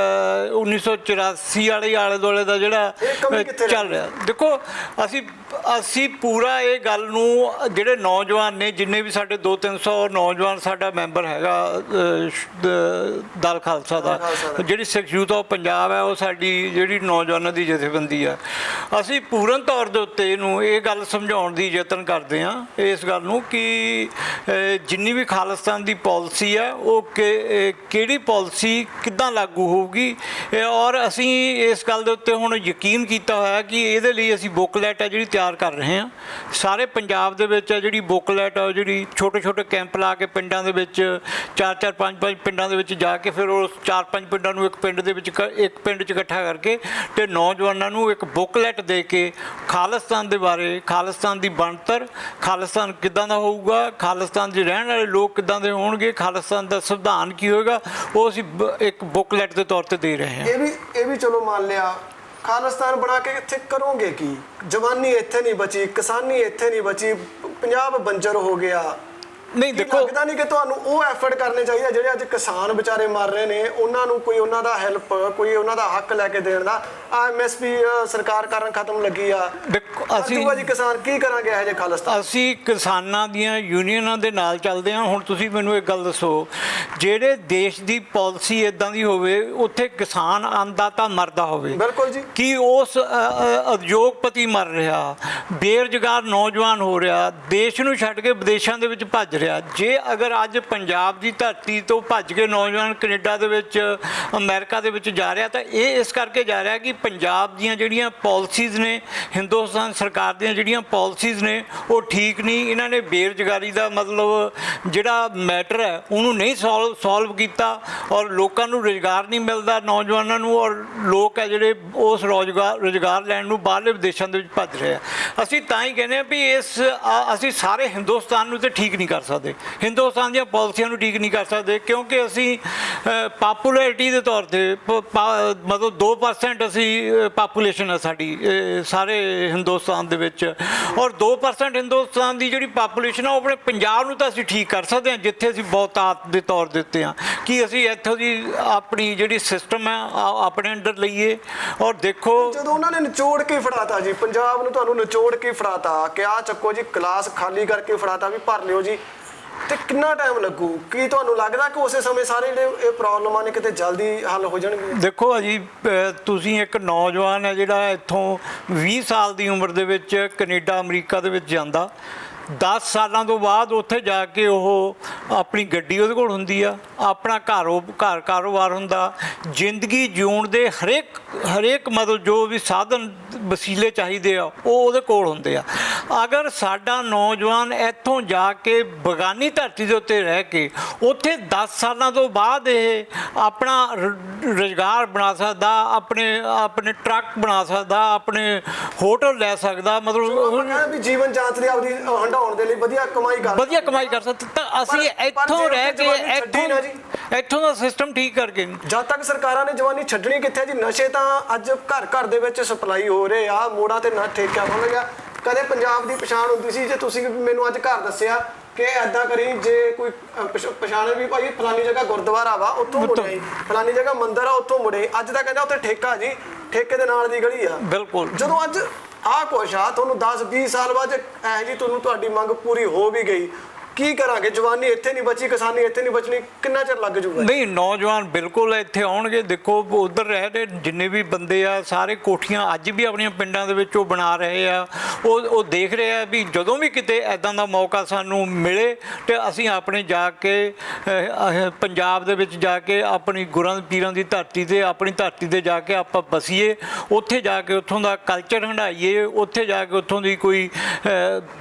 1984 ਵਾਲੇ ਆਲੇ ਦੁਆਲੇ ਦਾ ਜਿਹੜਾ ਚੱਲ ਰਿਹਾ। ਦੇਖੋ ਅਸੀਂ ਪੂਰਾ ਇਹ ਗੱਲ ਨੂੰ, ਜਿਹੜੇ ਨੌਜਵਾਨ ਨੇ ਜਿੰਨੇ ਵੀ ਸਾਡੇ 200-300 ਨੌਜਵਾਨ ਸਾਡਾ ਮੈਂਬਰ ਹੈਗਾ ਦਲ ਖਾਲਸਾ ਦਾ, ਜਿਹੜੀ ਸਿੱਖ ਯੂਥ ਆਫ ਪੰਜਾਬ ਹੈ, ਉਹ ਸਾਡੀ ਜਿਹੜੀ ਨੌਜਵਾਨਾਂ ਦੀ ਜਥੇਬੰਦੀ ਆ, ਅਸੀਂ ਪੂਰਨ ਤੌਰ ਦੇ ਉੱਤੇ ਇਹਨੂੰ ਇਹ ਗੱਲ ਸਮਝਾਉਣ ਦੀ ਯਤਨ ਕਰਦੇ ਹਾਂ ਇਸ ਗੱਲ ਨੂੰ ਕਿ ਜਿੰਨੀ ਵੀ ਖਾਲਿਸਤਾਨ ਦੀ ਪਾਲਿਸੀ ਹੈ ਉਹ ਕਿਹੜੀ ਪਾਲਿਸੀ ਕਿੱਦਾਂ ਲਾਗੂ ਹੋਊਗੀ। ਔਰ ਅਸੀਂ ਇਸ ਗੱਲ ਦੇ ਉੱਤੇ ਹੁਣ ਯਕੀਨ ਕੀਤਾ ਹੋਇਆ ਕਿ ਇਹਦੇ ਲਈ ਅਸੀਂ ਬੁੱਕਲੈਟ ਹੈ ਜਿਹੜੀ ਤਿਆਰ ਤਿਆਰ ਕਰ ਰਹੇ ਹਾਂ। ਸਾਰੇ ਪੰਜਾਬ ਦੇ ਵਿੱਚ ਆ ਜਿਹੜੀ ਬੁੱਕਲੈਟ ਆ, ਜਿਹੜੀ ਛੋਟੇ ਛੋਟੇ ਕੈਂਪ ਲਾ ਕੇ ਪਿੰਡਾਂ ਦੇ ਵਿੱਚ 4-4 5-5 ਪਿੰਡਾਂ ਦੇ ਵਿੱਚ ਜਾ ਕੇ ਫਿਰ ਉਹ 4-5 ਪਿੰਡਾਂ ਨੂੰ ਇੱਕ ਪਿੰਡ ਦੇ ਵਿੱਚ ਇੱਕ ਪਿੰਡ 'ਚ ਇਕੱਠਾ ਕਰਕੇ ਤੇ ਨੌਜਵਾਨਾਂ ਨੂੰ ਇੱਕ ਬੁੱਕਲੈਟ ਦੇ ਕੇ ਖਾਲਿਸਤਾਨ ਦੇ ਬਾਰੇ, ਖਾਲਿਸਤਾਨ ਦੀ ਬਣਤਰ, ਖਾਲਿਸਤਾਨ ਕਿੱਦਾਂ ਦਾ ਹੋਊਗਾ, ਖਾਲਿਸਤਾਨ 'ਚ ਰਹਿਣ ਵਾਲੇ ਲੋਕ ਕਿੱਦਾਂ ਦੇ ਹੋਣਗੇ, ਖਾਲਿਸਤਾਨ ਦਾ ਸੰਵਿਧਾਨ ਕੀ ਹੋਏਗਾ, ਉਹ ਅਸੀਂ ਇੱਕ ਬੁੱਕਲੈਟ ਦੇ ਤੌਰ ਤੇ ਦੇ ਰਹੇ ਹਾਂ। ਇਹ ਵੀ ਚਲੋ ਮੰਨ ਲਿਆ, ਖਾਲਿਸਤਾਨ ਬਣਾ ਕੇ ਇੱਥੇ ਕਰੋਗੇ ਕੀ? ਜਵਾਨੀ ਇੱਥੇ ਨਹੀਂ ਬਚੀ, ਕਿਸਾਨੀ ਇੱਥੇ ਨਹੀਂ ਬਚੀ, ਪੰਜਾਬ ਬੰਜਰ ਹੋ ਗਿਆ। ਨਹੀਂ ਦੇਖੋ, ਲੱਗਦਾ ਨਹੀਂ ਕਿ ਤੁਹਾਨੂੰ ਉਹ ਐਫਰਟ ਕਰਨੇ ਚਾਹੀਦੇ ਜਿਹੜੇ ਅੱਜ ਕਿਸਾਨ ਵਿਚਾਰੇ ਮਰ ਰਹੇ ਨੇ, ਉਹਨਾਂ ਨੂੰ ਕੋਈ ਉਹਨਾਂ ਦਾ ਹੈਲਪ, ਕੋਈ ਉਹਨਾਂ ਦਾ ਹੱਕ ਲੈ ਕੇ ਦੇਣ ਦਾ। MSP ਸਰਕਾਰ ਕਾਰਨ ਖਤਮ ਲੱਗੀ ਆ, ਦੇਖੋ ਅਸੀਂ ਜੀ ਕਿਸਾਨ ਕੀ ਕਰਾਂਗੇ ਇਹ ਜੇ ਖਾਲਿਸਤਾਨ? ਅਸੀਂ ਕਿਸਾਨਾਂ ਦੀਆਂ ਯੂਨੀਅਨਾਂ ਦੇ ਨਾਲ ਚੱਲਦੇ ਹਾਂ। ਹੁਣ ਤੁਸੀਂ ਮੈਨੂੰ ਇੱਕ ਗੱਲ ਦੱਸੋ, ਜਿਹੜੇ ਦੇਸ਼ ਦੀ ਪਾਲਿਸੀ ਇਦਾਂ ਦੀ ਹੋਵੇ ਉੱਥੇ ਕਿਸਾਨ ਅੰਨਦਾਤਾ ਮਰਦਾ ਹੋਵੇ, ਬਿਲਕੁਲ ਜੀ, ਕਿ ਉਸ ਉਦਯੋਗਪਤੀ ਮਰ ਰਿਹਾ, ਬੇਰੁਜ਼ਗਾਰ ਨੌਜਵਾਨ ਹੋ ਰਿਹਾ, ਦੇਸ਼ ਨੂੰ ਛੱਡ ਕੇ ਵਿਦੇਸ਼ਾਂ ਦੇ ਵਿੱਚ ਭੱਜ ਰਿਹਾ। ਜੇ ਅਗਰ ਅੱਜ ਪੰਜਾਬ ਦੀ ਧਰਤੀ ਤੋਂ ਭੱਜ ਕੇ ਨੌਜਵਾਨ ਕੈਨੇਡਾ ਦੇ ਵਿੱਚ, ਅਮਰੀਕਾ ਦੇ ਵਿੱਚ ਜਾ ਰਿਹਾ, ਤਾਂ ਇਹ ਇਸ ਕਰਕੇ ਜਾ ਰਿਹਾ ਕਿ ਪੰਜਾਬ ਦੀਆਂ ਜਿਹੜੀਆਂ ਪਾਲਿਸੀਜ਼ ਨੇ, ਹਿੰਦੁਸਤਾਨ ਸਰਕਾਰ ਦੀਆਂ ਜਿਹੜੀਆਂ ਪਾਲਿਸੀਜ਼ ਨੇ ਉਹ ਠੀਕ ਨਹੀਂ। ਇਹਨਾਂ ਨੇ ਬੇਰੁਜ਼ਗਾਰੀ ਦਾ ਮਤਲਬ ਜਿਹੜਾ ਮੈਟਰ ਹੈ ਉਹਨੂੰ ਨਹੀਂ ਸੋਲਵ ਕੀਤਾ, ਔਰ ਲੋਕਾਂ ਨੂੰ ਰੁਜ਼ਗਾਰ ਨਹੀਂ ਮਿਲਦਾ ਨੌਜਵਾਨਾਂ ਨੂੰ, ਔਰ ਲੋਕ ਹੈ ਜਿਹੜੇ ਉਸ ਰੁਜ਼ਗਾਰ ਲੈਣ ਨੂੰ ਬਾਹਰਲੇ ਵਿਦੇਸ਼ਾਂ ਦੇ ਵਿੱਚ ਭੱਜ ਰਹੇ ਆ। ਅਸੀਂ ਤਾਂ ਹੀ ਕਹਿੰਦੇ ਹਾਂ ਵੀ ਅਸੀਂ ਸਾਰੇ ਹਿੰਦੁਸਤਾਨ ਨੂੰ ਤਾਂ ਠੀਕ ਨਹੀਂ ਕਰ ਸਕਦੇ, ਹਿੰਦੁਸਤਾਨ ਦੀਆਂ ਪਾਲਿਸੀਆਂ ਨੂੰ ਠੀਕ ਨਹੀਂ ਕਰ ਸਕਦੇ, ਕਿਉਂਕਿ ਅਸੀਂ ਪਾਪੂਲੈਰਿਟੀ ਦੇ ਤੌਰ 'ਤੇ ਮਤਲਬ 2% ਅਸੀਂ ਪਾਪੂਲੇਸ਼ਨ ਹੈ ਸਾਡੀ ਸਾਰੇ ਹਿੰਦੁਸਤਾਨ ਦੇ ਵਿੱਚ, ਔਰ 2% ਹਿੰਦੁਸਤਾਨ ਦੀ ਜਿਹੜੀ ਪਾਪੂਲੇਸ਼ਨ ਆ ਉਹ ਆਪਣੇ ਪੰਜਾਬ ਨੂੰ ਤਾਂ ਅਸੀਂ ਠੀਕ ਕਰ ਸਕਦੇ ਹਾਂ, ਜਿੱਥੇ ਅਸੀਂ ਬਹੁਤਾਤ ਦੇ ਤੌਰ ਦੇ ਉੱਤੇ ਹਾਂ, ਕਿ ਅਸੀਂ ਇੱਥੋਂ ਦੀ ਆਪਣੀ ਜਿਹੜੀ ਸਿਸਟਮ ਹੈ ਆਪਣੇ ਅੰਡਰ ਲਈਏ। ਔਰ ਦੇਖੋ, ਜਦੋਂ ਉਹਨਾਂ ਨੇ ਨਿਚੋੜ ਕੇ ਫੜਾਤਾ ਜੀ ਪੰਜਾਬ ਨੂੰ, ਤੁਹਾਨੂੰ ਨਿਚੋੜ ਕੇ ਫੜਾਤਾ ਕਿ ਆਹ ਚੱਕੋ ਜੀ, ਕਲਾਸ ਖਾਲੀ ਕਰਕੇ ਫੜਾਤਾ ਵੀ ਭਰ ਲਿਓ ਜੀ, ਤੇ ਕਿੰਨਾ ਟਾਈਮ ਲੱਗੂ? ਕੀ ਤੁਹਾਨੂੰ ਲੱਗਦਾ ਕਿ ਉਸੇ ਸਮੇਂ ਸਾਰੇ ਜਿਹੜੇ ਇਹ ਪ੍ਰੋਬਲਮਾਂ ਨੇ ਕਿਤੇ ਜਲਦੀ ਹੱਲ ਹੋ ਜਾਣਗੀਆਂ? ਦੇਖੋ ਜੀ, ਤੁਸੀਂ ਇੱਕ ਨੌਜਵਾਨ ਹੈ ਜਿਹੜਾ ਇੱਥੋਂ 20 ਸਾਲ ਦੀ ਉਮਰ ਦੇ ਵਿੱਚ ਕੈਨੇਡਾ ਅਮਰੀਕਾ ਦੇ ਵਿੱਚ ਜਾਂਦਾ, 10 ਸਾਲਾਂ ਤੋਂ ਬਾਅਦ ਉੱਥੇ ਜਾ ਕੇ ਉਹ ਆਪਣੀ ਗੱਡੀ ਉਹਦੇ ਕੋਲ ਹੁੰਦੀ ਆ, ਆਪਣਾ ਘਰ ਕਾਰੋਬਾਰ ਹੁੰਦਾ, ਜ਼ਿੰਦਗੀ ਜਿਉਣ ਦੇ ਹਰੇਕ ਮਤਲਬ ਜੋ ਵੀ ਸਾਧਨ ਵਸੀਲੇ ਚਾਹੀਦੇ ਆ ਉਹ ਉਹਦੇ ਕੋਲ ਹੁੰਦੇ ਆ। ਅਗਰ ਸਾਡਾ ਨੌਜਵਾਨ ਇੱਥੋਂ ਜਾ ਕੇ ਬਗਾਨੀ ਧਰਤੀ ਦੇ ਉੱਤੇ ਰਹਿ ਕੇ ਉੱਥੇ 10 ਸਾਲਾਂ ਤੋਂ ਬਾਅਦ ਇਹ ਆਪਣਾ ਰੁਜ਼ਗਾਰ ਬਣਾ ਸਕਦਾ, ਆਪਣੇ ਟਰੱਕ ਬਣਾ ਸਕਦਾ, ਆਪਣੇ ਹੋਟਲ ਲੈ ਸਕਦਾ, ਮਤਲਬ ਵੀ ਜੀਵਨ ਜਾਂਚ ਲਈ ਆਪਦੀ ਹੰਡਾਉਣ ਦੇ ਲਈ ਵਧੀਆ ਕਮਾਈ ਕਰ ਸਕਦਾ, ਤਾਂ ਅਸੀਂ ਇੱਥੋਂ ਰਹਿ ਕੇ ਇੱਥੋਂ ਦਾ ਸਿਸਟਮ ਠੀਕ ਕਰਕੇ ਜਦ ਤੱਕ ਸਰਕਾਰਾਂ ਨੇ ਜਵਾਨੀ ਛੱਡਣੀ ਕਿੱਥੇ ਜੀ? ਨਸ਼ੇ ਤਾਂ ਅੱਜ ਘਰ ਦੇ ਵਿੱਚ ਸਪਲਾਈ ਹੋ ਰਹੇ ਆ, ਮੋੜਾਂ ਤੇ ਨਾ ਠੇਕਿਆ ਖੁੱਲ ਗਿਆ। ਕਦੇ ਪੰਜਾਬ ਦੀ ਪਛਾਣ ਹੁੰਦੀ ਸੀ, ਜੇ ਤੁਸੀਂ ਮੈਨੂੰ ਅੱਜ ਘਰ ਦੱਸਿਆ ਕਿ ਐਦਾਂ ਕਰੀ, ਜੇ ਕੋਈ ਪਛਾਣੇ ਵੀ ਭਾਈ ਫਲਾਨੀ ਜਗ੍ਹਾ ਗੁਰਦੁਆਰਾ ਵਾ ਉੱਥੋਂ ਮੁੜੇ, ਫਲਾਨੀ ਜਗ੍ਹਾ ਮੰਦਿਰ ਆ ਉੱਥੋਂ ਮੁੜੇ, ਅੱਜ ਤਾਂ ਕਹਿੰਦਾ ਉੱਥੇ ਠੇਕਾ ਜੀ, ਠੇਕੇ ਦੇ ਨਾਲ ਦੀ ਗਲੀ ਆ। ਬਿਲਕੁਲ, ਜਦੋਂ ਅੱਜ ਆਹ ਕੁਛ ਆ, ਤੁਹਾਨੂੰ 10-20 ਸਾਲ ਬਾਅਦ ਇਹ ਜੀ ਤੁਹਾਡੀ ਮੰਗ ਪੂਰੀ ਹੋ ਵੀ ਗਈ, ਕੀ ਕਰਾਂਗੇ? ਜਵਾਨੀ ਇੱਥੇ ਨਹੀਂ ਬਚੀ, ਕਿਸਾਨੀ ਇੱਥੇ ਨਹੀਂ ਬਚਣੀ, ਕਿੰਨਾ ਚਿਰ ਲੱਗ ਜੂਗਾ? ਨਹੀਂ, ਨੌਜਵਾਨ ਬਿਲਕੁਲ ਇੱਥੇ ਆਉਣਗੇ। ਦੇਖੋ ਉੱਧਰ ਰਹਿ ਰਹੇ ਜਿੰਨੇ ਵੀ ਬੰਦੇ ਆ, ਸਾਰੇ ਕੋਠੀਆਂ ਅੱਜ ਵੀ ਆਪਣੀਆਂ ਪਿੰਡਾਂ ਦੇ ਵਿੱਚ ਉਹ ਬਣਾ ਰਹੇ ਆ। ਉਹ ਦੇਖ ਰਹੇ ਆ ਵੀ ਜਦੋਂ ਵੀ ਕਿਤੇ ਐਦਾਂ ਦਾ ਮੌਕਾ ਸਾਨੂੰ ਮਿਲੇ ਤੇ ਅਸੀਂ ਆਪਣੇ ਜਾ ਕੇ ਪੰਜਾਬ ਦੇ ਵਿੱਚ ਜਾ ਕੇ ਆਪਣੀ ਗੁਰਾਂ ਪੀਰਾਂ ਦੀ ਧਰਤੀ 'ਤੇ, ਆਪਣੀ ਧਰਤੀ 'ਤੇ ਜਾ ਕੇ ਆਪਾਂ ਬਸੀਏ, ਉੱਥੇ ਜਾ ਕੇ ਉੱਥੋਂ ਦਾ ਕਲਚਰ ਹੰਢਾਈਏ, ਉੱਥੇ ਜਾ ਕੇ ਉੱਥੋਂ ਦੀ ਕੋਈ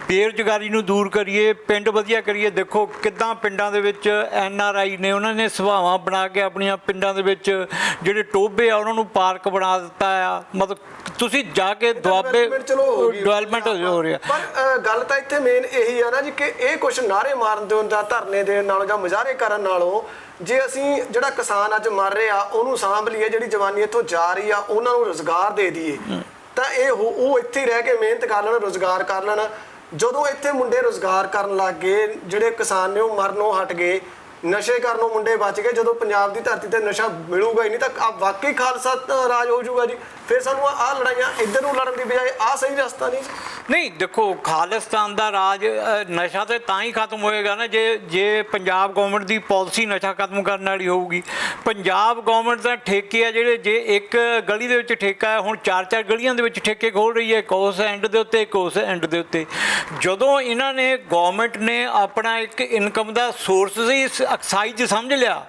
ਬੇਰੁਜ਼ਗਾਰੀ ਨੂੰ ਦੂਰ ਕਰੀਏ, ਪਿੰਡ ਵਧੀਆ ਕਰੀਏ। ਦੇਖੋ ਕਿੱਦਾਂ ਪਿੰਡਾਂ ਦੇ ਵਿੱਚ NRI ਨੇ, ਉਹਨਾਂ ਨੇ ਸਭਾਵਾਂ ਬਣਾ ਕੇ ਆਪਣੀਆਂ ਪਿੰਡਾਂ ਦੇ ਵਿੱਚ ਜਿਹੜੇ ਟੋਭੇ ਆ ਉਹਨਾਂ ਨੂੰ ਪਾਰਕ ਬਣਾ ਦਿੱਤਾ ਆ। ਮਤਲਬ ਤੁਸੀਂ ਜਾ ਕੇ ਦੁਆਬੇ ਡਿਵੈਲਪਮੈਂਟ ਹੋ ਰਿਹਾ। ਪਰ ਗੱਲ ਤਾਂ ਇੱਥੇ ਮੇਨ ਇਹੀ ਆ ਨਾ ਜੀ ਕਿ ਇਹ ਕੁਛ ਨਾਅਰੇ ਮਾਰਨ ਦੇ ਹੁੰਦਾ, ਧਰਨੇ ਦੇਣ ਨਾਲੋਂ ਜਾਂ ਮੁਜ਼ਾਹਰੇ ਕਰਨ ਨਾਲੋਂ, ਜੇ ਅਸੀਂ ਜਿਹੜਾ ਕਿਸਾਨ ਅੱਜ ਮਰ ਰਿਹਾ ਉਹਨੂੰ ਸਾਂਭ ਲਈਏ, ਜਿਹੜੀ ਜਵਾਨੀ ਇੱਥੋਂ ਜਾ ਰਹੀ ਆ ਉਹਨਾਂ ਨੂੰ ਰੁਜ਼ਗਾਰ ਦੇ ਦਈਏ, ਤਾਂ ਉਹ ਇੱਥੇ ਹੀ ਰਹਿ ਕੇ ਮਿਹਨਤ ਕਰ ਲੈਣ, ਰੁਜ਼ਗਾਰ ਕਰ ਲੈਣ। ਜਦੋਂ ਇੱਥੇ ਮੁੰਡੇ ਰੁਜ਼ਗਾਰ ਕਰਨ ਲੱਗ ਗਏ, ਜਿਹੜੇ ਕਿਸਾਨ ਨੇ ਉਹ ਮਰਨੋਂ ਹਟ ਗਏ, ਨਸ਼ੇ ਕਰਨੋਂ ਮੁੰਡੇ ਬਚ ਗਏ, ਜਦੋਂ ਪੰਜਾਬ ਦੀ ਧਰਤੀ ਤੇ ਨਸ਼ਾ ਮਿਲੂਗਾ ਹੀ ਨਹੀਂ ਤਾਂ ਵਾਕਈ ਖਾਲਸਾ ਰਾਜ ਹੋ ਜਾਊਗਾ ਜੀ। ਫਿਰ ਸਾਨੂੰ ਆਹ ਲੜਾਈਆਂ ਇੱਧਰ ਨੂੰ ਲੜਨ ਦੀ ਬਜਾਏ ਆਹ ਸਹੀ ਰਸਤਾ ਨਹੀਂ। ਦੇਖੋ ਖਾਲਿਸਤਾਨ ਦਾ ਰਾਜ, ਨਸ਼ਾ ਤੇ ਤਾਂ ਹੀ ਖਤਮ ਹੋਏਗਾ ਨਾ ਜੇ ਪੰਜਾਬ ਗੌਰਮੈਂਟ ਦੀ ਪਾਲਿਸੀ ਨਸ਼ਾ ਖਤਮ ਕਰਨ ਵਾਲੀ ਹੋਊਗੀ। ਪੰਜਾਬ ਗੌਰਮੈਂਟ ਦਾ ਠੇਕੇ ਆ ਜਿਹੜੇ, ਜੇ ਇੱਕ ਗਲੀ ਦੇ ਵਿੱਚ ਠੇਕਾ ਹੈ, ਹੁਣ 4-4 ਗਲੀਆਂ ਦੇ ਵਿੱਚ ਠੇਕੇ ਖੋਲ ਰਹੀ ਹੈ, ਇੱਕ ਉਸ ਐਂਡ ਦੇ ਉੱਤੇ, ਇੱਕ ਉਸ ਐਂਡ ਦੇ ਉੱਤੇ। ਜਦੋਂ ਇਹਨਾਂ ਨੇ ਗੌਰਮੈਂਟ ਨੇ ਆਪਣਾ ਇੱਕ ਇਨਕਮ ਦਾ ਸੋਰਸ ਹੀ ਐਕਸਾਈਜ਼ ਸਮਝ ਲਿਆ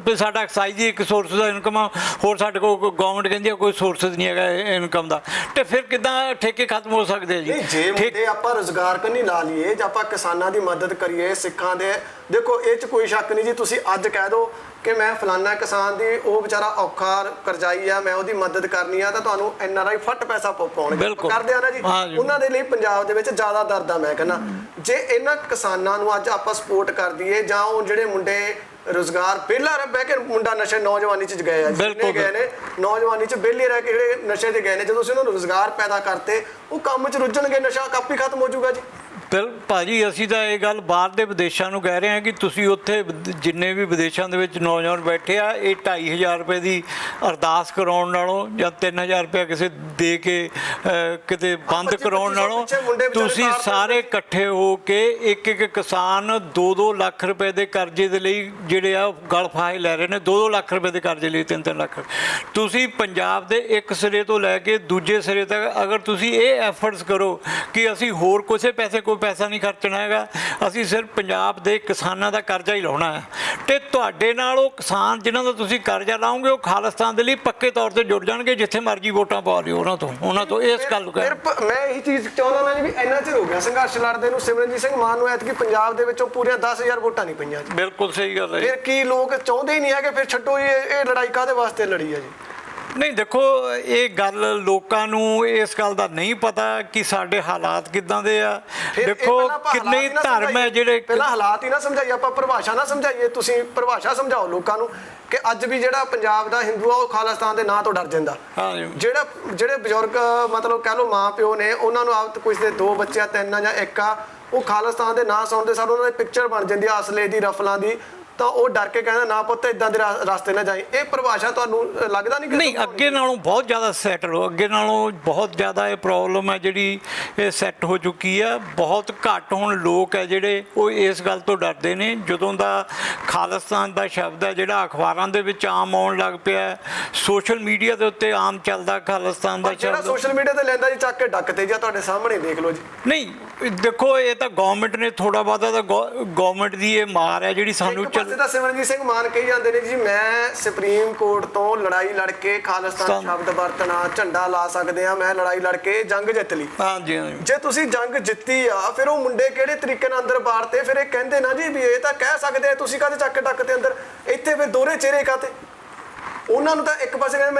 ਵੀ ਸਾਡਾ ਐਕਸਾਈਜ਼ ਦੀ ਇੱਕ ਸੋਰਸ ਦਾ ਇਨਕਮ ਆ, ਹੋਰ ਸਾਡੇ ਕੋਲ ਗਵਰਨਮੈਂਟ ਕਹਿੰਦੀ ਆ ਕੋਈ ਸੋਰਸ ਨਹੀਂ ਹੈਗਾ ਇਨਕਮ ਦਾ, ਤੇ ਫਿਰ ਕਿੱਦਾਂ ਠੇਕੇ ਖਤਮ ਹੋ ਸਕਦੇ ਆ ਜੀ? ਜੇ ਮੁੱਦੇ ਆਪਾਂ ਰੁਜ਼ਗਾਰ ਕੰਨੀ ਲਾ ਲਈਏ, ਜੇ ਆਪਾਂ ਕਿਸਾਨਾਂ ਦੀ ਮਦਦ ਕਰੀਏ, ਸਿੱਖਾਂ ਦੇ, ਦੇਖੋ ਇਹ 'ਚ ਕੋਈ ਸ਼ੱਕ ਨਹੀਂ ਜੀ। ਤੁਸੀਂ ਅੱਜ ਕਹਿ ਦਿਓ ਕਿ ਮੈਂ ਫਲਾਨਾ ਕਿਸਾਨ ਦੀ, ਉਹ ਵਿਚਾਰਾ ਔਖਾ ਕਰਜ਼ਾਈ ਆ, ਮੈਂ ਉਹਦੀ ਮਦਦ ਕਰਨੀ ਆ, ਤਾਂ ਤੁਹਾਨੂੰ NRI ਫੱਟ ਪੈਸਾ ਪਾਉਣਗੇ, ਕਰਦੇ ਆ ਨਾ ਜੀ। ਉਹਨਾਂ ਦੇ ਲਈ ਪੰਜਾਬ ਦੇ ਵਿੱਚ ਜ਼ਿਆਦਾ ਦਰਦ ਆ। ਮੈਂ ਕਹਿੰਦਾ ਜੇ ਇਹਨਾਂ ਕਿਸਾਨਾਂ ਨੂੰ ਅੱਜ ਆਪਾਂ ਸਪੋਰਟ ਕਰ ਦਈਏ, ਜਾਂ ਉਹ ਜਿਹੜੇ ਮੁੰਡੇ ਰੁਜ਼ਗਾਰ ਵਿਹਲਾ ਬਹਿ ਕੇ ਮੁੰਡਾ ਨਸ਼ੇ ਨੌਜਵਾਨੀ 'ਚ ਗਏ ਆ, ਜਿੰਨੇ ਗਏ ਨੇ ਨੌਜਵਾਨੀ 'ਚ ਵਿਹਲੇ ਰਹਿ ਕੇ ਜਿਹੜੇ ਨਸ਼ੇ 'ਚ ਗਏ ਨੇ, ਜਦੋਂ ਅਸੀਂ ਉਹਨਾਂ ਨੂੰ ਰੁਜ਼ਗਾਰ ਪੈਦਾ ਕਰਤੇ, ਉਹ ਕੰਮ 'ਚ ਰੁੱਝਣਗੇ, ਨਸ਼ਾ ਕਾਪੀ ਖਤਮ ਹੋ ਜਾਊਗਾ ਜੀ। ਭਾਜੀ ਅਸੀਂ ਤਾਂ ਇਹ ਗੱਲ ਬਾਹਰ ਦੇ ਵਿਦੇਸ਼ਾਂ ਨੂੰ ਕਹਿ ਰਹੇ ਹਾਂ ਕਿ ਤੁਸੀਂ ਉੱਥੇ ਜਿੰਨੇ ਵੀ ਵਿਦੇਸ਼ਾਂ ਦੇ ਵਿੱਚ ਨੌਜਵਾਨ ਬੈਠੇ ਆ, ਇਹ 2,500 ਰੁਪਏ ਦੀ ਅਰਦਾਸ ਕਰਾਉਣ ਨਾਲੋਂ ਜਾਂ 3,000 ਰੁਪਏ ਕਿਸੇ ਦੇ ਕੇ ਕਿਤੇ ਬੰਦ ਕਰਾਉਣ ਨਾਲੋਂ ਤੁਸੀਂ ਸਾਰੇ ਇਕੱਠੇ ਹੋ ਕੇ ਇੱਕ ਕਿਸਾਨ 2-2 ਲੱਖ ਰੁਪਏ ਦੇ ਕਰਜ਼ੇ ਦੇ ਲਈ ਜਿਹੜੇ ਆ ਗਲ ਫਾਹੇ ਲੈ ਰਹੇ ਨੇ, 2-2 ਲੱਖ ਰੁਪਏ ਦੇ ਕਰਜ਼ੇ ਲਈ 3-3 ਲੱਖ। ਤੁਸੀਂ ਪੰਜਾਬ ਦੇ ਇੱਕ ਸਿਰੇ ਤੋਂ ਲੈ ਕੇ ਦੂਜੇ ਸਿਰੇ ਤੱਕ ਅਗਰ ਤੁਸੀਂ ਇਹ ਐਫਰਟਸ ਕਰੋ ਕਿ ਅਸੀਂ ਹੋਰ ਕਿਸੇ ਕੋਈ ਪੈਸਾ ਨਹੀਂ ਖਰਚਣਾ ਹੈਗਾ, ਅਸੀਂ ਸਿਰਫ ਪੰਜਾਬ ਦੇ ਕਿਸਾਨਾਂ ਦਾ ਕਰਜ਼ਾ ਹੀ ਲਾਉਣਾ ਹੈ, ਤੇ ਤੁਹਾਡੇ ਨਾਲ ਉਹ ਕਿਸਾਨ ਜਿਨ੍ਹਾਂ ਦਾ ਤੁਸੀਂ ਕਰਜ਼ਾ ਲਾਓਗੇ ਉਹ ਖਾਲਿਸਤਾਨ ਦੇ ਲਈ ਪੱਕੇ ਤੌਰ ਤੇ ਜੁੜ ਜਾਣਗੇ, ਜਿੱਥੇ ਮਰਜ਼ੀ ਵੋਟਾਂ ਪਾ ਲਿਓ ਉਹਨਾਂ ਤੋਂ ਇਸ ਗੱਲ ਨੂੰ ਕਹਿ। ਮੈਂ ਇਹੀ ਚੀਜ਼ ਚਾਹੁੰਦਾ ਨਾ ਜੀ ਵੀ ਇੰਨਾ ਚਿਰ ਹੋ ਗਿਆ ਸੰਘਰਸ਼ ਲੜਦੇ ਨੂੰ, ਸਿਮਰਨਜੀਤ ਸਿੰਘ ਮਾਨ ਨੂੰ ਐਤਕੀ ਪੰਜਾਬ ਦੇ ਵਿੱਚੋਂ ਪੂਰੀਆਂ 10,000 ਵੋਟਾਂ ਨਹੀਂ ਪਈਆਂ ਜੀ। ਬਿਲਕੁਲ ਸਹੀ ਗੱਲ ਹੈ। ਫਿਰ ਕੀ ਲੋਕ ਚਾਹੁੰਦੇ ਹੀ ਨਹੀਂ ਹੈਗੇ, ਫਿਰ ਛੱਡੋ ਜੀ, ਇਹ ਲੜਾਈ ਕਾਹਦੇ ਵਾਸਤੇ ਲੜੀ ਹੈ ਜੀ? ਨਹੀਂ ਦੇਖੋ, ਇਹ ਗੱਲ ਲੋਕਾਂ ਨੂੰ ਇਸ ਗੱਲ ਦਾ ਨਹੀਂ ਪਤਾ ਕਿ ਸਾਡੇ ਹਾਲਾਤ ਕਿੱਦਾਂ ਦੇ ਆ। ਦੇਖੋ ਕਿੰਨੇ ਧਰਮ ਹੈ ਜਿਹੜੇ, ਪਹਿਲਾਂ ਹਾਲਾਤ ਹੀ ਨਾ ਸਮਝਾਈਏ, ਆਪਾਂ ਪਰਿਭਾਸ਼ਾ ਨਾ ਸਮਝਾਈਏ, ਤੁਸੀਂ ਪਰਿਭਾਸ਼ਾ ਸਮਝਾਓ ਲੋਕਾਂ ਨੂੰ ਕਿ ਅੱਜ ਵੀ ਜਿਹੜਾ ਪੰਜਾਬ ਦਾ ਹਿੰਦੂ ਆ ਉਹ ਖਾਲਿਸਤਾਨ ਦੇ ਨਾਂ ਤੋਂ ਡਰ ਜਾਂਦਾ। ਜਿਹੜੇ ਬਜ਼ੁਰਗ ਮਤਲਬ ਕਹਿ ਲਓ ਮਾਂ ਪਿਓ ਨੇ, ਉਹਨਾਂ ਨੂੰ ਆਪ ਕੁਝ ਦੇ 2 ਬੱਚੇ ਆ, 3 ਜਾਂ 1 ਆ, ਉਹ ਖਾਲਿਸਤਾਨ ਦੇ ਨਾਂ ਸੁਣਦੇ ਸਾਰ ਉਹਨਾਂ ਦੀ ਪਿਕਚਰ ਬਣ ਜਾਂਦੀ ਆ ਅਸਲੇ ਦੀ, ਰਫਲਾਂ ਦੀ, ਤਾਂ ਉਹ ਡਰ ਕੇ ਕਹਿੰਦਾ ਨਾ ਪੁੱਤ ਇਦਾਂ ਦੇ ਰਸਤੇ ਨਾ ਜਾਈ। ਇਹ ਪਰਿਭਾਸ਼ਾ ਤੁਹਾਨੂੰ ਲੱਗਦਾ ਨਹੀਂ? ਨਹੀਂ, ਅੱਗੇ ਨਾਲੋਂ ਬਹੁਤ ਜ਼ਿਆਦਾ ਸੈਟਲ ਹੋ, ਅੱਗੇ ਨਾਲੋਂ ਬਹੁਤ ਜ਼ਿਆਦਾ ਇਹ ਪ੍ਰੋਬਲਮ ਹੈ ਜਿਹੜੀ ਇਹ ਸੈੱਟ ਹੋ ਚੁੱਕੀ ਆ। ਬਹੁਤ ਘੱਟ ਹੁਣ ਲੋਕ ਹੈ ਜਿਹੜੇ ਉਹ ਇਸ ਗੱਲ ਤੋਂ ਡਰਦੇ ਨੇ। ਜਦੋਂ ਦਾ ਖਾਲਿਸਤਾਨ ਦਾ ਸ਼ਬਦ ਹੈ ਜਿਹੜਾ ਅਖਬਾਰਾਂ ਦੇ ਵਿੱਚ ਆਮ ਆਉਣ ਲੱਗ ਪਿਆ, ਸੋਸ਼ਲ ਮੀਡੀਆ ਦੇ ਉੱਤੇ ਆਮ ਚੱਲਦਾ ਖਾਲਿਸਤਾਨ ਦਾ ਸ਼ਬਦ, ਸੋਸ਼ਲ ਮੀਡੀਆ ਤੇ ਲੈਂਦਾ ਜੀ ਚੱਕ ਕੇ ਡੱਕ ਤੇ, ਜਾਂ ਤੁਹਾਡੇ ਸਾਹਮਣੇ ਦੇਖ ਲਓ ਜੀ। ਨਹੀਂ ਦੇਖੋ, ਇਹ ਤਾਂ ਗਵਰਨਮੈਂਟ ਨੇ ਥੋੜਾ ਬਹੁਤਾ ਤਾਂ ਗਵਰਨਮੈਂਟ ਦੀ ਇਹ ਮਾਰ ਹੈ ਜਿਹੜੀ ਸਾਨੂੰ ਤਾਂ ਸਿਮਰਨਜੀਤ ਸਿੰਘ ਮਾਨ ਕਹੀ ਜਾਂਦੇ ਨੇ ਜੀ ਮੈਂ ਸੁਪਰੀਮ ਕੋਰਟ ਤੋਂ ਲੜਾਈ ਲੜ ਕੇ ਖਾਲਿਸਤਾਨ ਸ਼ਬਦ ਵਰਤਣਾ, ਝੰਡਾ ਲਾ ਸਕਦੇ ਆ, ਮੈਂ ਲੜਾਈ ਲੜ ਕੇ ਜੰਗ ਜਿੱਤ ਲਈ। ਹਾਂਜੀ, ਜੇ ਤੁਸੀਂ ਜੰਗ ਜਿੱਤੀ ਆ, ਫਿਰ ਉਹ ਮੁੰਡੇ ਕਿਹੜੇ ਤਰੀਕੇ ਨਾਲ ਅੰਦਰ ਬਾੜਤੇ? ਫਿਰ ਇਹ ਕਹਿੰਦੇ ਨਾ ਜੀ ਵੀ ਇਹ ਤਾਂ ਕਹਿ ਸਕਦੇ ਆ, ਤੁਸੀਂ ਕਾਹਦੇ ਚੱਕ ਡੱਕ ਤੇ ਅੰਦਰ? ਇੱਥੇ ਫਿਰ ਦੋਹਰੇ ਚਿਹਰੇ ਕਾਤੇ? ਉਹਨਾਂ ਨੂੰ ਤਾਂ ਇੱਕ ਪਾਸੇ ਕਹਿੰਦੇ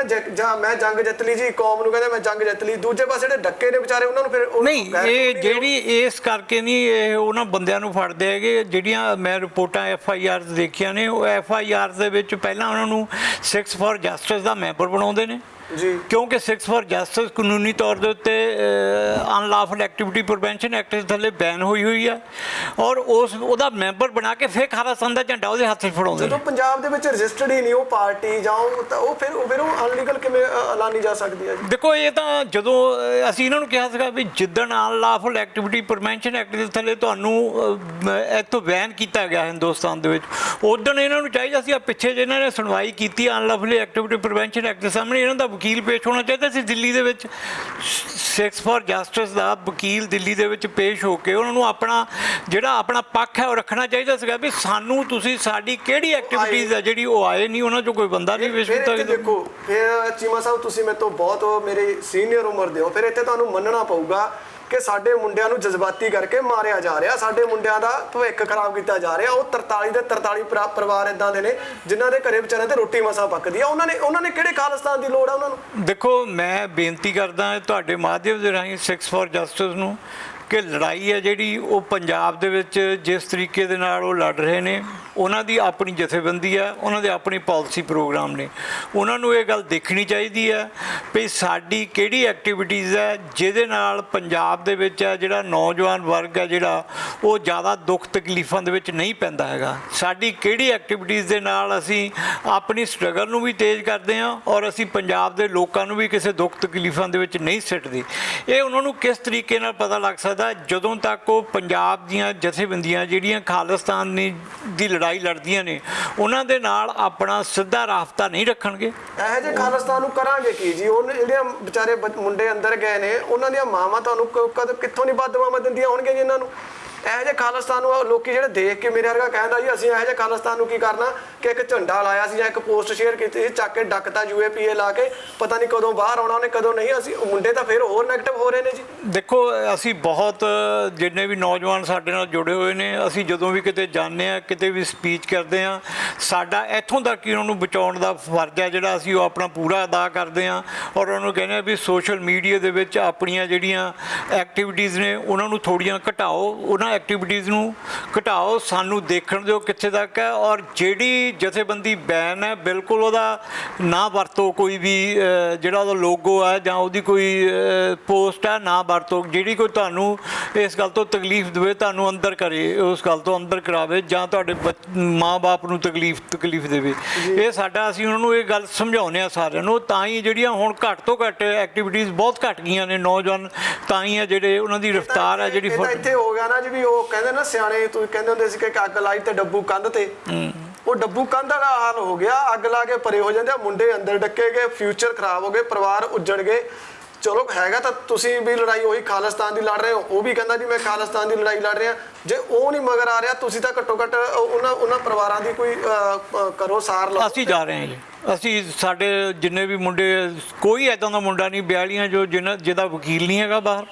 ਮੈਂ ਜੰਗ ਜਿੱਤ ਲਈ ਜੀ, ਕੌਮ ਨੂੰ ਕਹਿੰਦੇ ਮੈਂ ਜੰਗ ਜਿੱਤ ਲਈ, ਦੂਜੇ ਪਾਸੇ ਜਿਹੜੇ ਡੱਕੇ ਨੇ ਵਿਚਾਰੇ ਉਹਨਾਂ ਨੂੰ ਫਿਰ ਨਹੀਂ, ਇਹ ਜਿਹੜੀ ਇਸ ਕਰਕੇ ਨਹੀਂ ਇਹ ਉਹਨਾਂ ਬੰਦਿਆਂ ਨੂੰ ਫੜਦੇ ਹੈਗੇ। ਜਿਹੜੀਆਂ ਮੈਂ ਰਿਪੋਰਟਾਂ FIR ਦੇਖੀਆਂ ਨੇ, ਉਹ FIR ਦੇ ਵਿੱਚ ਪਹਿਲਾਂ ਉਹਨਾਂ ਨੂੰ 6 ਫॉर ਜਸਟਿਸ ਦਾ ਮੈਂਬਰ ਬਣਾਉਂਦੇ ਨੇ ਜੀ, ਕਿਉਂਕਿ 6 ਫॉर ਜਸਟਿਸ ਕਾਨੂੰਨੀ ਤੌਰ ਦੇ ਉੱਤੇ ਅਨਲਾਫਲ ਐਕਟੀਵਿਟੀ ਪ੍ਰੀਵੈਂਸ਼ਨ ਐਕਟ ਦੇ ਥੱਲੇ ਬੈਨ ਹੋਈ ਆ, ਔਰ ਉਹਦਾ ਮੈਂਬਰ ਬਣਾ ਕੇ ਫਿਰ ਖਾਲਿਸਤਾਨ ਦਾ ਝੰਡਾ ਉਹਦੇ ਹੱਥ 'ਚ ਫੜਾਉਂਦੇ। ਜਦੋਂ ਪੰਜਾਬ ਦੇ ਵਿੱਚ ਰਜਿਸਟਰਡ ਹੀ ਨਹੀਂ ਉਹ ਪਾਰਟੀ ਜਾਂ ਉਹ ਫਿਰ ਉਹ ਅਨਲੀਗਲ ਕਿਵੇਂ ਐਲਾਨੀ ਜਾ ਸਕਦੀ ਹੈ ਜੀ? ਦੇਖੋ ਇਹ ਤਾਂ ਜਦੋਂ ਅਸੀਂ ਇਹਨਾਂ ਨੂੰ ਕਿਹਾ ਸੀਗਾ ਵੀ ਜਿੱਦਣ ਅਨਲਾਫਲ ਐਕਟੀਵਿਟੀ ਪ੍ਰੀਵੈਂਸ਼ਨ ਐਕਟ ਦੇ ਥੱਲੇ ਤੁਹਾਨੂੰ ਇੱਥੋਂ ਬੈਨ ਕੀਤਾ ਗਿਆ ਹਿੰਦੁਸਤਾਨ ਦੇ ਵਿੱਚ, ਉਦੋਂ ਇਹਨਾਂ ਨੂੰ ਚਾਹੀਦਾ ਸੀ, ਪਿੱਛੇ ਜੇ ਇਹਨਾਂ ਨੇ ਸੁਣਵਾਈ ਕੀਤੀ ਅਨਲਾਫਲ ਐਕਟੀਵਿਟੀ ਪ੍ਰੀਵੈਂਸ਼ਨ ਐਕਟ ਦੇ ਸਾਹਮਣੇ, ਇਹਨਾਂ ਦਾ ਵਕੀਲ ਪੇਸ਼ ਹੋਣਾ ਚਾਹੀਦਾ ਸੀ ਦਿੱਲੀ ਦੇ ਵਿੱਚ। 6 ਫॉर ਜਸਟਿਸ ਦਾ ਵਕੀਲ ਦਿੱਲੀ ਦੇ ਵਿੱਚ ਪੇਸ਼ ਹੋ ਕੇ ਉਹਨਾਂ ਨੂੰ ਆਪਣਾ ਪੱਖ ਹੈ ਉਹ ਰੱਖਣਾ ਚਾਹੀਦਾ ਸੀਗਾ ਵੀ ਸਾਨੂੰ ਤੁਸੀਂ ਸਾਡੀ ਕਿਹੜੀ ਐਕਟੀਵਿਟੀਜ਼ ਹੈ ਜਿਹੜੀ ਉਹ ਆਏ ਨਹੀਂ, ਉਹਨਾਂ 'ਚੋਂ ਕੋਈ ਬੰਦਾ ਨਹੀਂ ਪੇਸ਼ ਕੀਤਾ। ਦੇਖੋ ਫਿਰ ਚੀਮਾ ਸਾਹਿਬ ਤੁਸੀਂ ਮੇਰੇ ਤੋਂ ਬਹੁਤ ਮੇਰੇ ਸੀਨੀਅਰ ਉਮਰ ਦੇ ਹੋ, ਫਿਰ ਇੱਥੇ ਤੁਹਾਨੂੰ ਮੰਨਣਾ ਪਊਗਾ ਕਿ ਸਾਡੇ ਮੁੰਡਿਆਂ ਨੂੰ ਜਜ਼ਬਾਤੀ ਕਰਕੇ ਮਾਰਿਆ ਜਾ ਰਿਹਾ, ਸਾਡੇ ਮੁੰਡਿਆਂ ਦਾ ਭਵਿੱਖ ਖਰਾਬ ਕੀਤਾ ਜਾ ਰਿਹਾ। ਉਹ 43 ਦੇ 43 ਪਰਿਵਾਰ ਇਦਾਂ ਦੇ ਨੇ ਜਿਨ੍ਹਾਂ ਦੇ ਘਰੇ ਵਿਚਾਰਿਆਂ ਤੇ ਰੋਟੀ ਮਸਾਂ ਪੱਕਦੀ ਆ। ਉਹਨਾਂ ਨੇ ਕਿਹੜੇ ਖਾਲਿਸਤਾਨ ਦੀ ਲੋੜ ਆ ਉਹਨਾਂ ਨੂੰ? ਦੇਖੋ ਮੈਂ ਬੇਨਤੀ ਕਰਦਾ ਤੁਹਾਡੇ ਮਾਧਿਅਮ ਦੇ ਰਾਹੀਂ 6 ਫॉर ਜਸਟਿਸ ਨੂੰ ਕਿ ਲੜਾਈ ਹੈ ਜਿਹੜੀ ਉਹ ਪੰਜਾਬ ਦੇ ਵਿੱਚ ਜਿਸ ਤਰੀਕੇ ਦੇ ਨਾਲ ਉਹ ਲੜ ਰਹੇ ਨੇ, ਉਹਨਾਂ ਦੀ ਆਪਣੀ ਜਥੇਬੰਦੀ ਹੈ, ਉਹਨਾਂ ਦੇ ਆਪਣੀ ਪਾਲਿਸੀ ਪ੍ਰੋਗਰਾਮ ਨੇ, ਉਹਨਾਂ ਨੂੰ ਇਹ ਗੱਲ ਦੇਖਣੀ ਚਾਹੀਦੀ ਹੈ ਵੀ ਸਾਡੀ ਕਿਹੜੀ ਐਕਟੀਵਿਟੀਜ਼ ਹੈ ਜਿਹਦੇ ਨਾਲ ਪੰਜਾਬ ਦੇ ਵਿੱਚ ਹੈ ਜਿਹੜਾ ਨੌਜਵਾਨ ਵਰਗ ਹੈ ਜਿਹੜਾ ਉਹ ਜ਼ਿਆਦਾ ਦੁੱਖ ਤਕਲੀਫਾਂ ਦੇ ਵਿੱਚ ਨਹੀਂ ਪੈਂਦਾ ਹੈਗਾ। ਸਾਡੀ ਕਿਹੜੀ ਐਕਟੀਵਿਟੀਜ਼ ਦੇ ਨਾਲ ਅਸੀਂ ਆਪਣੀ ਸਟਰਗਲ ਨੂੰ ਵੀ ਤੇਜ਼ ਕਰਦੇ ਹਾਂ ਔਰ ਅਸੀਂ ਪੰਜਾਬ ਦੇ ਲੋਕਾਂ ਨੂੰ ਵੀ ਕਿਸੇ ਦੁੱਖ ਤਕਲੀਫਾਂ ਦੇ ਵਿੱਚ ਨਹੀਂ ਸਿੱਟਦੇ। ਇਹ ਉਹਨਾਂ ਨੂੰ ਕਿਸ ਤਰੀਕੇ ਨਾਲ ਪਤਾ ਲੱਗ ਸਕਦਾ ਜਦੋਂ ਤੱਕ ਉਹ ਪੰਜਾਬ ਦੀਆਂ ਜਥੇਬੰਦੀਆਂ ਜਿਹੜੀਆਂ ਖਾਲਿਸਤਾਨ ਦੀ ਲੜਾਈ ਲੜਦੀਆਂ ਨੇ ਉਹਨਾਂ ਦੇ ਨਾਲ ਆਪਣਾ ਸਿੱਧਾ ਰਾਬਤਾ ਨਹੀਂ ਰੱਖਣਗੇ। ਇਹੋ ਜਿਹੇ ਖਾਲਿਸਤਾਨ ਨੂੰ ਕਰਾਂਗੇ ਕੀ ਜੀ? ਉਹ ਜਿਹੜੀਆਂ ਵਿਚਾਰੇ ਮੁੰਡੇ ਅੰਦਰ ਗਏ ਨੇ ਉਹਨਾਂ ਦੀਆਂ ਮਾਵਾਂ ਤੁਹਾਨੂੰ ਕਿੱਥੋਂ ਨਹੀਂ ਬਦਦੁਆਵਾਂ ਦਿੰਦੀਆਂ ਹੋਣਗੀਆਂ ਜੀ ਇਹਨਾਂ ਨੂੰ? ਇਹੋ ਜਿਹੇ ਖਾਲਿਸਤਾਨ ਨੂੰ ਲੋਕੀ ਜਿਹੜੇ ਦੇਖ ਕੇ ਮੇਰੇ ਵਰਗਾ ਕਹਿੰਦਾ ਜੀ ਅਸੀਂ ਇਹੋ ਜਿਹੇ ਖਾਲਿਸਤਾਨ ਨੂੰ ਕੀ ਕਰਨਾ ਕਿ ਇੱਕ ਝੰਡਾ ਲਾਇਆ ਸੀ ਜਾਂ ਇੱਕ ਪੋਸਟ ਸ਼ੇਅਰ ਕੀਤੀ ਸੀ, ਚੱਕ ਕੇ ਡੱਕਤਾ UAPA ਲਾ ਕੇ, ਪਤਾ ਨਹੀਂ ਕਦੋਂ ਬਾਹਰ ਆਉਣਾ ਉਹਨੇ ਕਦੋਂ ਨਹੀਂ। ਅਸੀਂ ਮੁੰਡੇ ਤਾਂ ਫਿਰ ਹੋਰ ਨੈਗੇਟਿਵ ਹੋ ਰਹੇ ਨੇ ਜੀ। ਦੇਖੋ ਅਸੀਂ ਬਹੁਤ ਜਿੰਨੇ ਵੀ ਨੌਜਵਾਨ ਸਾਡੇ ਨਾਲ ਜੁੜੇ ਹੋਏ ਨੇ, ਅਸੀਂ ਜਦੋਂ ਵੀ ਕਿਤੇ ਜਾਂਦੇ ਹਾਂ, ਕਿਤੇ ਵੀ ਸਪੀਚ ਕਰਦੇ ਹਾਂ, ਸਾਡਾ ਇੱਥੋਂ ਤੱਕ ਕਿ ਉਹਨਾਂ ਨੂੰ ਬਚਾਉਣ ਦਾ ਫਰਜ਼ ਹੈ ਜਿਹੜਾ ਅਸੀਂ ਉਹ ਆਪਣਾ ਪੂਰਾ ਅਦਾ ਕਰਦੇ ਹਾਂ। ਔਰ ਉਹਨਾਂ ਨੂੰ ਕਹਿੰਦੇ ਹਾਂ ਵੀ ਸੋਸ਼ਲ ਮੀਡੀਆ ਦੇ ਵਿੱਚ ਆਪਣੀਆਂ ਜਿਹੜੀਆਂ ਐਕਟੀਵਿਟੀਜ਼ ਨੇ ਉਹਨਾਂ ਨੂੰ ਥੋੜ੍ਹੀਆਂ ਘਟਾਓ, ਉਹਨਾਂ ਐਕਟੀਵਿਟੀਜ਼ ਨੂੰ ਘਟਾਓ, ਸਾਨੂੰ ਦੇਖਣ ਦਿਓ ਕਿੱਥੇ ਤੱਕ ਹੈ। ਔਰ ਜਿਹੜੀ ਜਥੇਬੰਦੀ ਬੈਨ ਹੈ ਬਿਲਕੁਲ ਉਹਦਾ ਨਾ ਵਰਤੋ, ਕੋਈ ਵੀ ਜਿਹੜਾ ਉਹਦਾ ਲੋਗੋ ਹੈ ਜਾਂ ਉਹਦੀ ਕੋਈ ਪੋਸਟ ਹੈ ਨਾ ਵਰਤੋ। ਜਿਹੜੀ ਕੋਈ ਤੁਹਾਨੂੰ ਇਸ ਗੱਲ ਤੋਂ ਤਕਲੀਫ ਦੇਵੇ, ਤੁਹਾਨੂੰ ਅੰਦਰ ਕਰੇ, ਉਸ ਗੱਲ ਤੋਂ ਅੰਦਰ ਕਰਾਵੇ ਜਾਂ ਤੁਹਾਡੇ ਮਾਂ-ਬਾਪ ਨੂੰ ਤਕਲੀਫ ਦੇਵੇ। ਇਹ ਸਾਡਾ, ਅਸੀਂ ਉਹਨਾਂ ਨੂੰ ਇਹ ਗੱਲ ਸਮਝਾਉਂਦੇ ਹਾਂ ਸਾਰਿਆਂ ਨੂੰ। ਤਾਂ ਹੀ ਜਿਹੜੀਆਂ ਹੁਣ ਘੱਟ ਤੋਂ ਘੱਟ ਐਕਟੀਵਿਟੀਜ਼ ਬਹੁਤ ਘੱਟ ਗਈਆਂ ਨੇ, ਨੌਜਵਾਨ ਤਾਂ ਹੀ ਹੈ ਜਿਹੜੇ ਉਹਨਾਂ ਦੀ ਰਫ਼ਤਾਰ ਹੈ ਜਿਹੜੀ ਇੱਥੇ ਹੋ ਗਿਆ ਨਾ ਜੀ ਵੀ ਉਹ ਕਹਿੰਦੇ ਨਾ ਸਿਆਣੇ, ਤੁਸੀਂ ਕਹਿੰਦੇ ਹੁੰਦੇ ਸੀ ਕਿ ਅੱਗ ਲਾਈ ਤੇ ਡੱਬੂ ਕੰਧ ਤੇ, ਉਹ ਡੱਬੂ ਕੰਧ ਵਾਲਾ ਹਾਲ ਹੋ ਗਿਆ। ਅੱਗ ਲਾ ਕੇ ਪਰੇ ਹੋ ਜਾਂਦੇ ਆ, ਮੁੰਡੇ ਅੰਦਰ ਡੱਕੇ ਗਏ, ਫਿਊਚਰ ਖਰਾਬ ਹੋ ਗਏ, ਪਰਿਵਾਰ ਉੱਜੜ ਗਏ। ਚਲੋ ਹੈਗਾ ਤਾਂ ਤੁਸੀਂ ਵੀ ਲੜਾਈ ਉਹੀ ਖਾਲਿਸਤਾਨ ਦੀ ਲੜ ਰਹੇ ਹੋ, ਉਹ ਵੀ ਕਹਿੰਦਾ ਜੀ ਮੈਂ ਖਾਲਿਸਤਾਨ ਦੀ ਲੜਾਈ ਲੜ ਰਿਹਾ। ਜੇ ਉਹ ਨਹੀਂ ਮਗਰ ਆ ਰਿਹਾ, ਤੁਸੀਂ ਤਾਂ ਘੱਟੋ ਘੱਟ ਉਹਨਾਂ ਪਰਿਵਾਰਾਂ ਦੀ ਕੋਈ ਕਰੋ ਸਾਰ ਲਓ। ਅਸੀਂ ਜਾ ਰਹੇ ਹਾਂ ਜੀ, ਅਸੀਂ ਸਾਡੇ ਜਿੰਨੇ ਵੀ ਮੁੰਡੇ, ਕੋਈ ਇੱਦਾਂ ਦਾ ਮੁੰਡਾ ਨਹੀਂ 42 ਜੋ ਜਿਹਦਾ ਵਕੀਲ ਨਹੀਂ ਹੈਗਾ ਬਾਹਰ,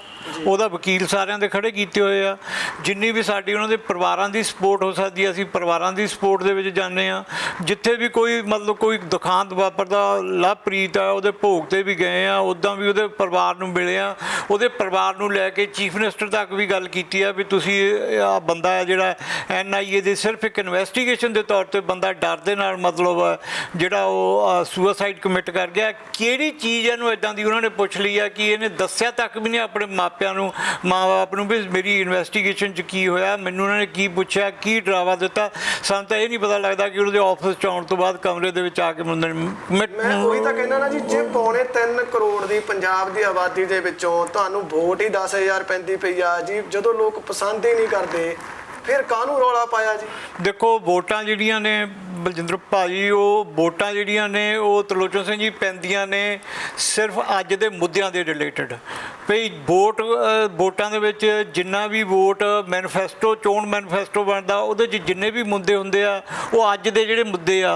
ਉਹਦਾ ਵਕੀਲ ਸਾਰਿਆਂ ਦੇ ਖੜੇ ਕੀਤੇ ਹੋਏ ਆ। ਜਿੰਨੀ ਵੀ ਸਾਡੀ ਉਹਨਾਂ ਦੇ ਪਰਿਵਾਰਾਂ ਦੀ ਸਪੋਰਟ ਹੋ ਸਕਦੀ ਹੈ, ਅਸੀਂ ਪਰਿਵਾਰਾਂ ਦੀ ਸਪੋਰਟ ਦੇ ਵਿੱਚ ਜਾਂਦੇ ਹਾਂ। ਜਿੱਥੇ ਵੀ ਕੋਈ ਮਤਲਬ ਕੋਈ ਦੁਖਾਂਤ ਵਾਪਰਦਾ, ਲਵਪ੍ਰੀਤ ਆ ਉਹਦੇ ਭੋਗ 'ਤੇ ਵੀ ਗਏ ਆ, ਉੱਦਾਂ ਵੀ ਉਹਦੇ ਪਰਿਵਾਰ ਨੂੰ ਮਿਲੇ ਆ, ਉਹਦੇ ਪਰਿਵਾਰ ਨੂੰ ਲੈ ਕੇ ਚੀਫ ਮਿਨਿਸਟਰ ਤੱਕ ਵੀ ਗੱਲ ਕੀਤੀ ਆ ਵੀ ਤੁਸੀਂ ਆ ਬੰਦਾ ਹੈ ਜਿਹੜਾ NIA ਦੇ ਸਿਰਫ ਇੱਕ ਇਨਵੈਸਟੀਗੇਸ਼ਨ ਦੇ ਤੌਰ 'ਤੇ ਬੰਦਾ ਡਰ ਦੇ ਨਾਲ ਮਤਲਬ ਜਿਹੜਾ ਉਹ ਸੁਸਾਈਡ ਕਮਿਟ ਕਰ ਗਿਆ। ਕਿਹੜੀ ਚੀਜ਼ ਇਹਨੂੰ ਇੱਦਾਂ ਦੀ ਉਹਨਾਂ ਨੇ ਪੁੱਛ ਲਈ ਆ ਕਿ ਇਹਨੇ ਦੱਸਿਆ ਤੱਕ ਵੀ ਨਹੀਂ ਆਪਣੇ ਮਾਪਿਆਂ ਨੂੰ, ਮਾਂ-ਬਾਪ ਨੂੰ ਵੀ ਮੇਰੀ ਇਨਵੈਸਟੀਗੇਸ਼ਨ 'ਚ ਕੀ ਹੋਇਆ, ਮੈਨੂੰ ਉਹਨਾਂ ਨੇ ਕੀ ਪੁੱਛਿਆ, ਕੀ ਡਰਾਵਾ ਦਿੱਤਾ। ਸਾਨੂੰ ਤਾਂ ਇਹ ਨਹੀਂ ਪਤਾ ਲੱਗਦਾ ਕਿ ਉਹਦੇ ਆਫਿਸ 'ਚ ਆਉਣ ਤੋਂ ਬਾਅਦ ਕਮਰੇ ਦੇ ਵਿੱਚ ਆ ਕੇ ਮੈਂ ਉਹੀ ਤਾਂ ਕਹਿੰਦਾ ਨਾ ਜੀ, ਜੇ 3.25 ਕਰੋੜ ਦੀ ਪੰਜਾਬ ਦੀ ਆਬਾਦੀ ਦੇ ਵਿੱਚੋਂ ਤੁਹਾਨੂੰ ਵੋਟ ਹੀ 10,000 ਪੈਂਦੀ ਪਈ ਆ ਜੀ, ਜਦੋਂ ਲੋਕ ਪਸੰਦ ਹੀ ਨਹੀਂ ਕਰਦੇ ਫਿਰ ਕਾਹਨੂੰ ਰੌਲਾ ਪਾਇਆ ਜੀ। ਦੇਖੋ ਵੋਟਾਂ ਜਿਹੜੀਆਂ ਨੇ ਬਲਜਿੰਦਰ ਭਾਜੀ, ਉਹ ਵੋਟਾਂ ਜਿਹੜੀਆਂ ਨੇ ਉਹ ਤਰਲੋਚਨ ਸਿੰਘ ਜੀ ਪੈਂਦੀਆਂ ਨੇ ਸਿਰਫ ਅੱਜ ਦੇ ਮੁੱਦਿਆਂ ਦੇ ਰਿਲੇਟਡ। ਭਈ ਵੋਟਾਂ ਦੇ ਵਿੱਚ ਜਿੰਨਾ ਵੀ ਵੋਟ ਮੈਨੀਫੈਸਟੋ, ਚੋਣ ਮੈਨੀਫੈਸਟੋ ਬਣਦਾ, ਉਹਦੇ 'ਚ ਜਿੰਨੇ ਵੀ ਮੁੱਦੇ ਹੁੰਦੇ ਆ ਉਹ ਅੱਜ ਦੇ ਜਿਹੜੇ ਮੁੱਦੇ ਆ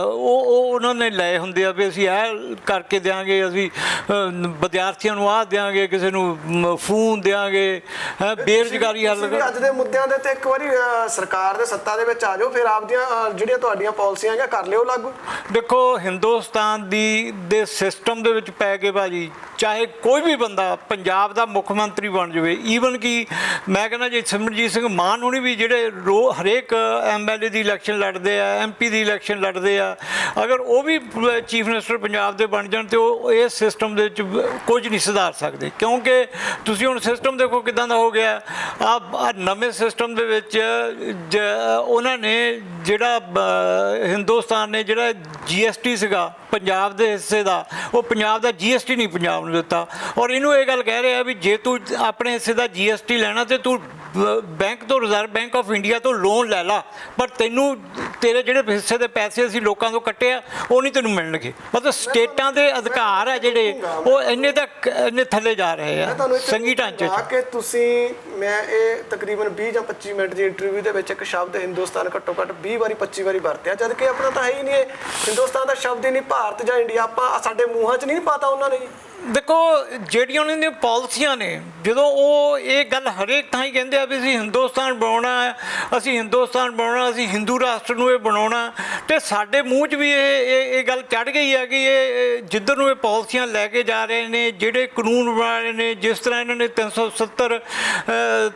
ਉਹ ਉਹਨਾਂ ਨੇ ਲਏ ਹੁੰਦੇ ਆ ਵੀ ਅਸੀਂ ਇਹ ਕਰਕੇ ਦਿਆਂਗੇ, ਅਸੀਂ ਵਿਦਿਆਰਥੀਆਂ ਨੂੰ ਆਹ ਦਿਆਂਗੇ, ਕਿਸੇ ਨੂੰ ਫੋਨ ਦਿਆਂਗੇ, ਬੇਰੁਜ਼ਗਾਰੀ ਹੱਲ। ਅੱਜ ਦੇ ਮੁੱਦਿਆਂ ਦੇ ਤੇ ਇੱਕ ਵਾਰੀ ਸਰਕਾਰ ਦੇ ਸੱਤਾ ਦੇ ਵਿੱਚ ਆ ਜਾਓ, ਫਿਰ ਆਪਦੀਆਂ ਜਿਹੜੀਆਂ ਤੁਹਾਡੀਆਂ ਪਾਲਿਸੀਆਂ ਹੈਗੀਆਂ ਕਰ ਲਿਓ ਲਾਗੂ। ਦੇਖੋ ਹਿੰਦੁਸਤਾਨ ਦੇ ਸਿਸਟਮ ਦੇ ਵਿੱਚ ਪੈ ਕੇ ਭਾਜੀ, ਚਾਹੇ ਕੋਈ ਵੀ ਬੰਦਾ ਪੰਜਾਬ ਦਾ ਮੁੱਖ ਮੰਤਰੀ ਬਣ ਜਾਵੇ, ਈਵਨ ਕਿ ਮੈਂ ਕਹਿੰਦਾ ਜੇ ਸਿਮਰਜੀਤ ਸਿੰਘ ਮਾਨ ਹੋਣੀ ਵੀ ਜਿਹੜੇ ਹਰੇਕ MLA ਦੀ ਇਲੈਕਸ਼ਨ ਲੜਦੇ ਆ, MP ਦੀ ਇਲੈਕਸ਼ਨ ਲੜਦੇ ਆ, ਅਗਰ ਉਹ ਵੀ ਚੀਫ ਮਿਨਿਸਟਰ ਪੰਜਾਬ ਦੇ ਬਣ ਜਾਣ ਤੇ ਉਹ ਇਸ ਸਿਸਟਮ ਦੇ ਵਿੱਚ ਕੁਝ ਨਹੀਂ ਸੁਧਾਰ ਸਕਦੇ। ਕਿਉਂਕਿ ਤੁਸੀਂ ਹੁਣ ਸਿਸਟਮ ਦੇਖੋ ਕਿੱਦਾਂ ਦਾ ਹੋ ਗਿਆ। ਆ ਨਵੇਂ ਸਿਸਟਮ ਦੇ ਵਿੱਚ ਉਹਨਾਂ ਨੇ ਜਿਹੜਾ ਹਿੰਦੁਸਤਾਨ ਨੇ ਜਿਹੜਾ GST ਸੀਗਾ ਪੰਜਾਬ ਦੇ ਹਿੱਸੇ ਦਾ, ਉਹ ਪੰਜਾਬ ਦਾ GST ਨਹੀਂ ਪੰਜਾਬ ਨੂੰ ਦਿੱਤਾ। ਔਰ ਇਹਨੂੰ ਇਹ ਗੱਲ ਕਹਿ ਰਿਹਾ ਵੀ ਜੇ ਤੂੰ ਆਪਣੇ ਹਿੱਸੇ ਦਾ GST ਲੈਣਾ ਤੇ ਤੂੰ ਬੈਂਕ ਤੋਂ, ਰਿਜ਼ਰਵ ਬੈਂਕ ਆਫ ਇੰਡੀਆ ਤੋਂ ਲੋਨ ਲੈ ਲਾ, ਪਰ ਤੈਨੂੰ ਤੇਰੇ ਜਿਹੜੇ ਹਿੱਸੇ ਦੇ ਪੈਸੇ ਅਸੀਂ ਲੋਕਾਂ ਤੋਂ ਕੱਟੇ ਆ ਉਹ ਨਹੀਂ ਤੈਨੂੰ ਮਿਲਣਗੇ। ਮਤਲਬ ਸਟੇਟਾਂ ਦੇ ਅਧਿਕਾਰ ਆ ਜਿਹੜੇ ਉਹ ਇੰਨੇ ਤੱਕ ਇੰਨੇ ਥੱਲੇ ਜਾ ਰਹੇ ਆ ਸੰਘੀ ਢਾਂਚੇ 'ਚ। ਕਿ ਤੁਸੀਂ, ਮੈਂ ਇਹ ਤਕਰੀਬਨ 20 ਜਾਂ 25 ਮਿੰਟ ਦੀ ਇੰਟਰਵਿਊ ਦੇ ਵਿੱਚ ਇੱਕ ਸ਼ਬਦ ਹਿੰਦੁਸਤਾਨ ਘੱਟੋ ਘੱਟ 20 ਵਾਰੀ 25 ਵਾਰੀ ਵਰਤਿਆ, ਜਦ ਕਿ ਆਪਣਾ ਤਾਂ ਹੈ ਹੀ ਨਹੀਂ, ਹਿੰਦੁਸਤਾਨ ਦਾ ਸ਼ਬਦ ਹੀ ਨਹੀਂ, ਭਾਰਤ ਜਾਂ ਇੰਡੀਆ ਆਪਾਂ ਸਾਡੇ ਮੂੰਹਾਂ 'ਚ ਨਹੀਂ ਪਾਤਾ ਉਹਨਾਂ ਨੇ ਜੀ। ਦੇਖੋ ਜਿਹੜੀਆਂ ਉਹਨਾਂ ਦੀਆਂ ਪਾਲਿਸੀਆਂ ਨੇ, ਜਦੋਂ ਉਹ ਇਹ ਗੱਲ ਹਰੇਕ ਥਾਂ ਹੀ ਕਹਿੰਦੇ ਆ ਵੀ ਅਸੀਂ ਹਿੰਦੁਸਤਾਨ ਬਣਾਉਣਾ ਹੈ, ਅਸੀਂ ਹਿੰਦੁਸਤਾਨ ਬਣਾਉਣਾ, ਅਸੀਂ ਹਿੰਦੂ ਰਾਸ਼ਟਰ ਨੂੰ ਇਹ ਬਣਾਉਣਾ, ਤੇ ਸਾਡੇ ਮੂੰਹ 'ਚ ਵੀ ਇਹ ਗੱਲ ਚੜ੍ਹ ਗਈ ਹੈ ਕਿ ਇਹ ਜਿੱਧਰ ਨੂੰ ਇਹ ਪਾਲਿਸੀਆਂ ਲੈ ਕੇ ਜਾ ਰਹੇ ਨੇ, ਜਿਹੜੇ ਕਾਨੂੰਨ ਬਣਾ ਰਹੇ ਨੇ, ਜਿਸ ਤਰ੍ਹਾਂ ਇਹਨਾਂ ਨੇ 370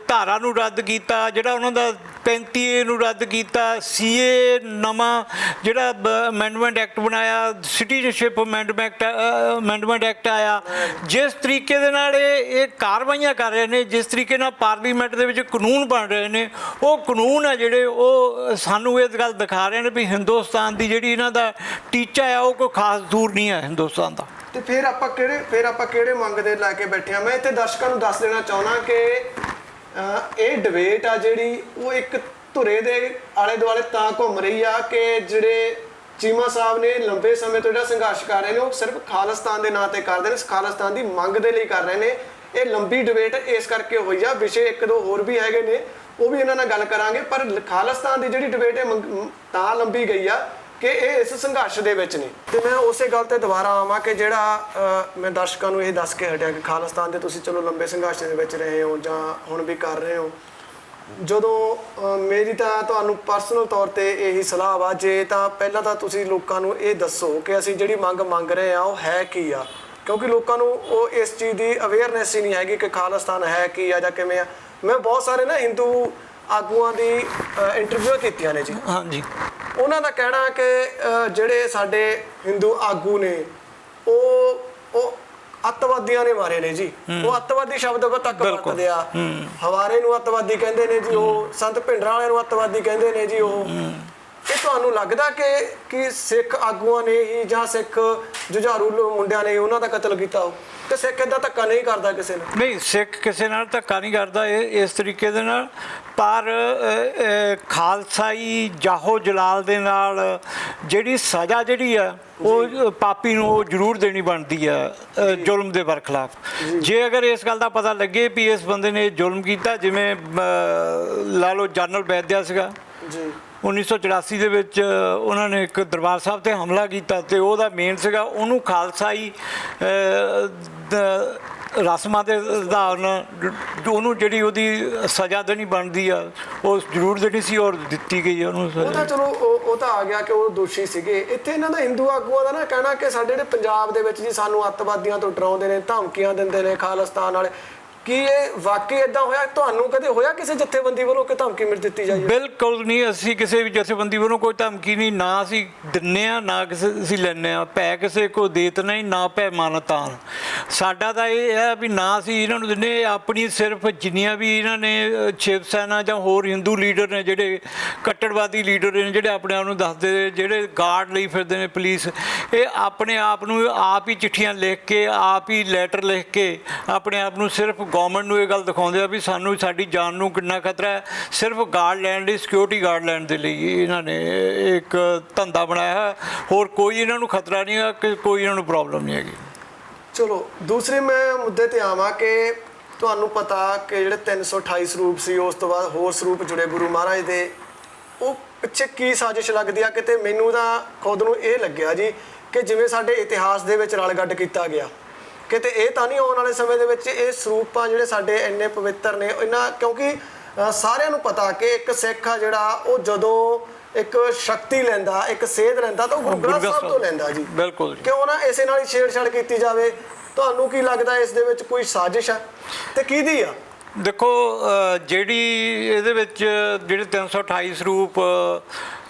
ਧਾਰਾ ਨੂੰ ਰੱਦ ਕੀਤਾ, ਜਿਹੜਾ ਉਹਨਾਂ ਦਾ 35A ਨੂੰ ਰੱਦ ਕੀਤਾ, CA ਨਵਾਂ ਜਿਹੜਾ ਅਮੈਂਡਮੈਂਟ ਐਕਟ ਬਣਾਇਆ, ਸਿਟੀਜ਼ਨਸ਼ਿਪ ਅਮੈਂਡਮੈਂਟ ਐਕਟ ਆਇਆ, ਜਿਸ ਤਰੀਕੇ ਦੇ ਨਾਲ ਇਹ ਕਾਰਵਾਈਆਂ ਕਰ ਰਹੇ ਨੇ, ਜਿਸ ਤਰੀਕੇ ਨਾਲ ਪਾਰਲੀਮੈਂਟ ਦੇ ਵਿੱਚ ਕਾਨੂੰਨ ਬਣ ਰਹੇ ਨੇ, ਉਹ ਕਾਨੂੰਨ ਆ ਜਿਹੜੇ ਉਹ ਸਾਨੂੰ ਇਹ ਗੱਲ ਦਿਖਾ ਰਹੇ ਨੇ ਵੀ ਹਿੰਦੁਸਤਾਨ ਦੀ ਜਿਹੜੀ ਇਹਨਾਂ ਦਾ ਟੀਚਾ ਆ ਉਹ ਕੋਈ ਖਾਸ ਦੂਰ ਨਹੀਂ ਹੈ ਹਿੰਦੁਸਤਾਨ ਦਾ। ਤੇ ਫਿਰ ਆਪਾਂ ਕਿਹੜੇ ਮੰਗ ਦੇ ਲੈ ਕੇ ਬੈਠੇ ਆ। ਮੈਂ ਇੱਥੇ ਦਰਸ਼ਕਾਂ ਨੂੰ ਦੱਸ ਦੇਣਾ ਚਾਹੁੰਦਾ ਕਿ ਇਹ ਡਿਬੇਟ ਆ ਜਿਹੜੀ ਉਹ ਇੱਕ ਧੁਰੇ ਦੇ ਆਲੇ ਦੁਆਲੇ ਤਾਂ ਘੁੰਮ ਰਹੀ ਆ ਕਿ ਜਿਹੜੇ ਚੀਮਾ ਸਾਹਿਬ ਨੇ ਲੰਬੇ ਸਮੇਂ ਤੋਂ ਜਿਹੜਾ ਸੰਘਰਸ਼ ਕਰ ਰਹੇ ਨੇ ਉਹ ਸਿਰਫ ਖਾਲਿਸਤਾਨ ਦੇ ਨਾਂ ਤੇ ਕਰਦੇ ਨੇ, ਖਾਲਿਸਤਾਨ ਦੀ ਮੰਗ ਦੇ ਲਈ ਕਰ ਰਹੇ ਨੇ। ਇਹ ਲੰਬੀ ਡਿਬੇਟ ਇਸ ਕਰਕੇ ਹੋਈ ਆ। ਵਿਸ਼ੇ ਇੱਕ ਦੋ ਹੋਰ ਵੀ ਹੈਗੇ ਨੇ, ਉਹ ਵੀ ਇਹਨਾਂ ਨਾਲ ਗੱਲ ਕਰਾਂਗੇ, ਪਰ ਖਾਲਿਸਤਾਨ ਦੀ ਜਿਹੜੀ ਡਿਬੇਟ ਹੈ ਤਾਂ ਲੰਬੀ ਗਈ ਆ ਕਿ ਇਹ ਇਸ ਸੰਘਰਸ਼ ਦੇ ਵਿੱਚ ਨੇ। ਤੇ ਮੈਂ ਉਸੇ ਗੱਲ ਤੇ ਦੁਬਾਰਾ ਆਵਾਂ ਕਿ ਜਿਹੜਾ ਮੈਂ ਦਰਸ਼ਕਾਂ ਨੂੰ ਇਹ ਦੱਸ ਕੇ ਹਟਿਆ ਕਿ ਖਾਲਿਸਤਾਨ ਦੇ ਤੁਸੀਂ ਚਲੋ ਲੰਬੇ ਸੰਘਰਸ਼ ਦੇ ਵਿੱਚ ਰਹੇ ਹੋ ਜਾਂ ਹੁਣ ਵੀ ਕਰ ਰਹੇ ਹੋ। ਜਦੋਂ ਮੇਰੀ ਤਾਂ ਤੁਹਾਨੂੰ ਪਰਸਨਲ ਤੌਰ ਤੇ ਇਹੀ ਸਲਾਹ ਵਾ, ਜੇ ਤਾਂ ਪਹਿਲਾਂ ਤਾਂ ਤੁਸੀਂ ਲੋਕਾਂ ਨੂੰ ਇਹ ਦੱਸੋ ਕਿ ਅਸੀਂ ਜਿਹੜੀ ਮੰਗ ਰਹੇ ਆ ਉਹ ਹੈ ਕੀ ਆ, ਕਿਉਂਕਿ ਲੋਕਾਂ ਨੂੰ ਉਹ ਇਸ ਚੀਜ਼ ਦੀ ਅਵੇਅਰਨੈਸ ਹੀ ਨਹੀਂ ਹੈਗੀ ਕਿ ਖਾਲਿਸਤਾਨ ਹੈ ਕੀ ਆ ਜਾਂ ਕਿਵੇਂ ਆ। ਮੈਂ ਬਹੁਤ ਸਾਰੇ ਨਾ ਹਿੰਦੂ ਆਗੂਆਂ ਦੀ ਇੰਟਰਵਿਊ ਕੀਤੀਆਂ ਨੇ ਜੀ। ਹਾਂਜੀ। ਉਹਨਾਂ ਦਾ ਕਹਿਣਾ ਕਿ ਜਿਹੜੇ ਸਾਡੇ ਹਿੰਦੂ ਆਗੂ ਨੇ ਉਹ ਅੱਤਵਾਦੀਆਂ ਨੇ ਮਾਰੇ ਨੇ ਜੀ। ਉਹ ਅੱਤਵਾਦੀ ਸ਼ਬਦ ਤੱਕ ਵਰਤਦੇ ਆ। ਹਵਾਰੇ ਨੂੰ ਅੱਤਵਾਦੀ ਕਹਿੰਦੇ ਨੇ ਜੀ, ਉਹ ਸੰਤ ਭਿੰਡਰਾਂ ਵਾਲਿਆਂ ਨੂੰ ਅੱਤਵਾਦੀ ਕਹਿੰਦੇ ਨੇ ਜੀ। ਉਹ ਇਹ ਤੁਹਾਨੂੰ ਲੱਗਦਾ ਕਿ ਸਿੱਖ ਆਗੂਆਂ ਨੇ ਹੀ ਜਾਂ ਸਿੱਖ ਜੁਝਾਰੂ ਮੁੰਡਿਆਂ ਨੇ ਉਹਨਾਂ ਦਾ ਕਤਲ ਕੀਤਾ ਹੋ? ਤੇ ਸਿੱਖ ਏਦਾਂ ਧੱਕਾ ਨਹੀਂ ਕਰਦਾ ਕਿਸੇ ਨੂੰ? ਨਹੀਂ, ਸਿੱਖ ਕਿਸੇ ਨਾਲ ਧੱਕਾ ਨਹੀਂ ਕਰਦਾ ਇਹ ਇਸ ਤਰੀਕੇ ਦੇ ਨਾਲ, ਪਰ ਖਾਲਸਾਈ ਜਾਹੋ ਜਲਾਲ ਦੇ ਨਾਲ ਜਿਹੜੀ ਸਜ਼ਾ ਜਿਹੜੀ ਆ ਉਹ ਪਾਪੀ ਨੂੰ ਉਹ ਜ਼ਰੂਰ ਦੇਣੀ ਬਣਦੀ ਆ ਜ਼ੁਲਮ ਦੇ ਬਰਖਲਾਫ। ਜੇ ਅਗਰ ਇਸ ਗੱਲ ਦਾ ਪਤਾ ਲੱਗੇ ਵੀ ਇਸ ਬੰਦੇ ਨੇ ਜ਼ੁਲਮ ਕੀਤਾ, ਜਿਵੇਂ ਲਾ ਲਓ ਜਨਰਲ ਵੈਦਿਆ ਸੀਗਾ ਜੀ, 1984 ਦੇ ਵਿੱਚ ਉਹਨਾਂ ਨੇ ਇੱਕ ਦਰਬਾਰ ਸਾਹਿਬ ਤੇ ਹਮਲਾ ਕੀਤਾ ਤੇ ਉਹਦਾ ਮੇਨ ਸੀਗਾ ਉਹਨੂੰ ਖਾਲਸਾਈ ਰਸਮਾਂ ਦੇ ਆਧਾਰ ਨਾਲ ਉਹਨੂੰ ਜਿਹੜੀ ਉਹਦੀ ਸਜ਼ਾ ਦੇਣੀ ਬਣਦੀ ਆ ਉਹ ਜ਼ਰੂਰ ਦੇਣੀ ਸੀ ਔਰ ਦਿੱਤੀ ਗਈ ਉਹਨੂੰ ਸਜ਼ਾ। ਉਹ ਤਾਂ ਚਲੋ ਉਹ ਤਾਂ ਆ ਗਿਆ ਕਿ ਉਹ ਦੋਸ਼ੀ ਸੀਗੇ। ਇੱਥੇ ਇਹਨਾਂ ਦਾ ਹਿੰਦੂ ਆਗੂਆਂ ਦਾ ਨਾ ਕਹਿਣਾ ਕਿ ਸਾਡੇ ਜਿਹੜੇ ਪੰਜਾਬ ਦੇ ਵਿੱਚ ਜੀ ਸਾਨੂੰ ਅੱਤਵਾਦੀਆਂ ਤੋਂ ਡਰਾਉਂਦੇ ਨੇ, ਧਮਕੀਆਂ ਦਿੰਦੇ ਨੇ ਖਾਲਿਸਤਾਨ ਵਾਲੇ। ਕੀ ਇਹ ਵਾਕਈ ਇਦਾਂ ਹੋਇਆ? ਤੁਹਾਨੂੰ ਕਦੇ ਹੋਇਆ ਕਿਸੇ ਜਥੇਬੰਦੀ ਵੱਲੋਂ ਕਿ ਧਮਕੀ ਮਿਲ ਦਿੱਤੀ ਜਾਏ? ਬਿਲਕੁਲ ਨਹੀਂ, ਅਸੀਂ ਕਿਸੇ ਵੀ ਜਥੇਬੰਦੀ ਵੱਲੋਂ ਕੋਈ ਧਮਕੀ ਨਹੀਂ, ਨਾ ਅਸੀਂ ਦਿੰਦੇ ਹਾਂ ਨਾ ਕਿਸੇ ਅਸੀਂ ਲੈਂਦੇ ਹਾਂ। ਪੈ ਕਿਸੇ ਕੋ ਦੇਤ ਨਹੀਂ ਨਾ ਪੈ ਮਾਨਤਾ। ਸਾਡਾ ਤਾਂ ਇਹ ਹੈ ਵੀ ਨਾ ਅਸੀਂ ਇਹਨਾਂ ਨੂੰ ਦਿੰਦੇ, ਆਪਣੀ ਸਿਰਫ ਜਿੰਨੀਆਂ ਵੀ ਇਹਨਾਂ ਨੇ ਸ਼ਿਵ ਸੈਨਾ ਜਾਂ ਹੋਰ ਹਿੰਦੂ ਲੀਡਰ ਨੇ ਜਿਹੜੇ ਕੱਟੜਵਾਦੀ ਲੀਡਰ ਨੇ ਜਿਹੜੇ ਆਪਣੇ ਆਪ ਨੂੰ ਦੱਸਦੇ, ਜਿਹੜੇ ਗਾਰਡ ਲਈ ਫਿਰਦੇ ਨੇ ਪੁਲਿਸ, ਇਹ ਆਪਣੇ ਆਪ ਨੂੰ ਆਪ ਹੀ ਚਿੱਠੀਆਂ ਲਿਖ ਕੇ ਆਪ ਹੀ ਲੈਟਰ ਲਿਖ ਕੇ ਆਪਣੇ ਆਪ ਨੂੰ ਸਿਰਫ ਗੌਰਮੈਂਟ ਨੂੰ ਇਹ ਗੱਲ ਦਿਖਾਉਂਦੇ ਆ ਵੀ ਸਾਨੂੰ ਸਾਡੀ ਜਾਨ ਨੂੰ ਕਿੰਨਾ ਖਤਰਾ ਹੈ। ਸਿਰਫ ਗਾਰਡ ਲੈਣ ਲਈ, ਸਿਕਿਉਰਿਟੀ ਗਾਰਡ ਲੈਣ ਦੇ ਲਈ ਇਹਨਾਂ ਨੇ ਇੱਕ ਧੰਦਾ ਬਣਾਇਆ ਹੈ। ਹੋਰ ਕੋਈ ਇਹਨਾਂ ਨੂੰ ਖਤਰਾ ਨਹੀਂ ਹੈ, ਕਿ ਕੋਈ ਇਹਨਾਂ ਨੂੰ ਪ੍ਰੋਬਲਮ ਨਹੀਂ ਹੈਗੀ। ਚਲੋ ਦੂਸਰੇ ਮੈਂ ਮੁੱਦੇ ਤੇ ਆਵਾਂ ਕਿ ਤੁਹਾਨੂੰ ਪਤਾ ਕਿ ਜਿਹੜੇ 328 ਸਰੂਪ ਸੀ, ਉਸ ਤੋਂ ਬਾਅਦ ਹੋਰ ਸਰੂਪ ਜੁੜੇ ਗੁਰੂ ਮਹਾਰਾਜ ਦੇ, ਉਹ ਪਿੱਛੇ ਕੀ ਸਾਜ਼ਿਸ਼ ਲੱਗਦੀ ਆ? ਕਿਤੇ ਮੈਨੂੰ ਤਾਂ ਖੁਦ ਨੂੰ ਇਹ ਲੱਗਿਆ ਜੀ ਕਿ ਜਿਵੇਂ ਸਾਡੇ ਇਤਿਹਾਸ ਦੇ ਵਿੱਚ ਰਲ ਗੱਡ ਕੀਤਾ ਗਿਆ, ਕਿਤੇ ਇਹ ਤਾਂ ਨਹੀਂ ਆਉਣ ਵਾਲੇ ਸਮੇਂ ਦੇ ਵਿੱਚ ਇਹ ਸਰੂਪਾਂ ਜਿਹੜੇ ਸਾਡੇ ਇੰਨੇ ਪਵਿੱਤਰ ਨੇ ਇਹਨਾਂ, ਕਿਉਂਕਿ ਸਾਰਿਆਂ ਨੂੰ ਪਤਾ ਕਿ ਇੱਕ ਸਿੱਖ ਆ ਜਿਹੜਾ ਉਹ ਜਦੋਂ ਇੱਕ ਸ਼ਕਤੀ ਲੈਂਦਾ, ਇੱਕ ਸੇਧ ਲੈਂਦਾ ਤਾਂ ਉਹ ਗੁਰੂ ਗ੍ਰੰਥ ਸਾਹਿਬ ਤੋਂ ਲੈਂਦਾ ਜੀ। ਬਿਲਕੁਲ। ਕਿਉਂ ਨਾ ਇਸੇ ਨਾਲ ਹੀ ਛੇੜਛਾੜ ਕੀਤੀ ਜਾਵੇ? ਤੁਹਾਨੂੰ ਕੀ ਲੱਗਦਾ ਇਸ ਦੇ ਵਿੱਚ ਕੋਈ ਸਾਜ਼ਿਸ਼ ਆ ਤੇ ਕਿਹਦੀ ਆ? ਦੇਖੋ, ਜਿਹੜੀ ਇਹਦੇ ਵਿੱਚ ਜਿਹੜੇ 328 ਸਰੂਪ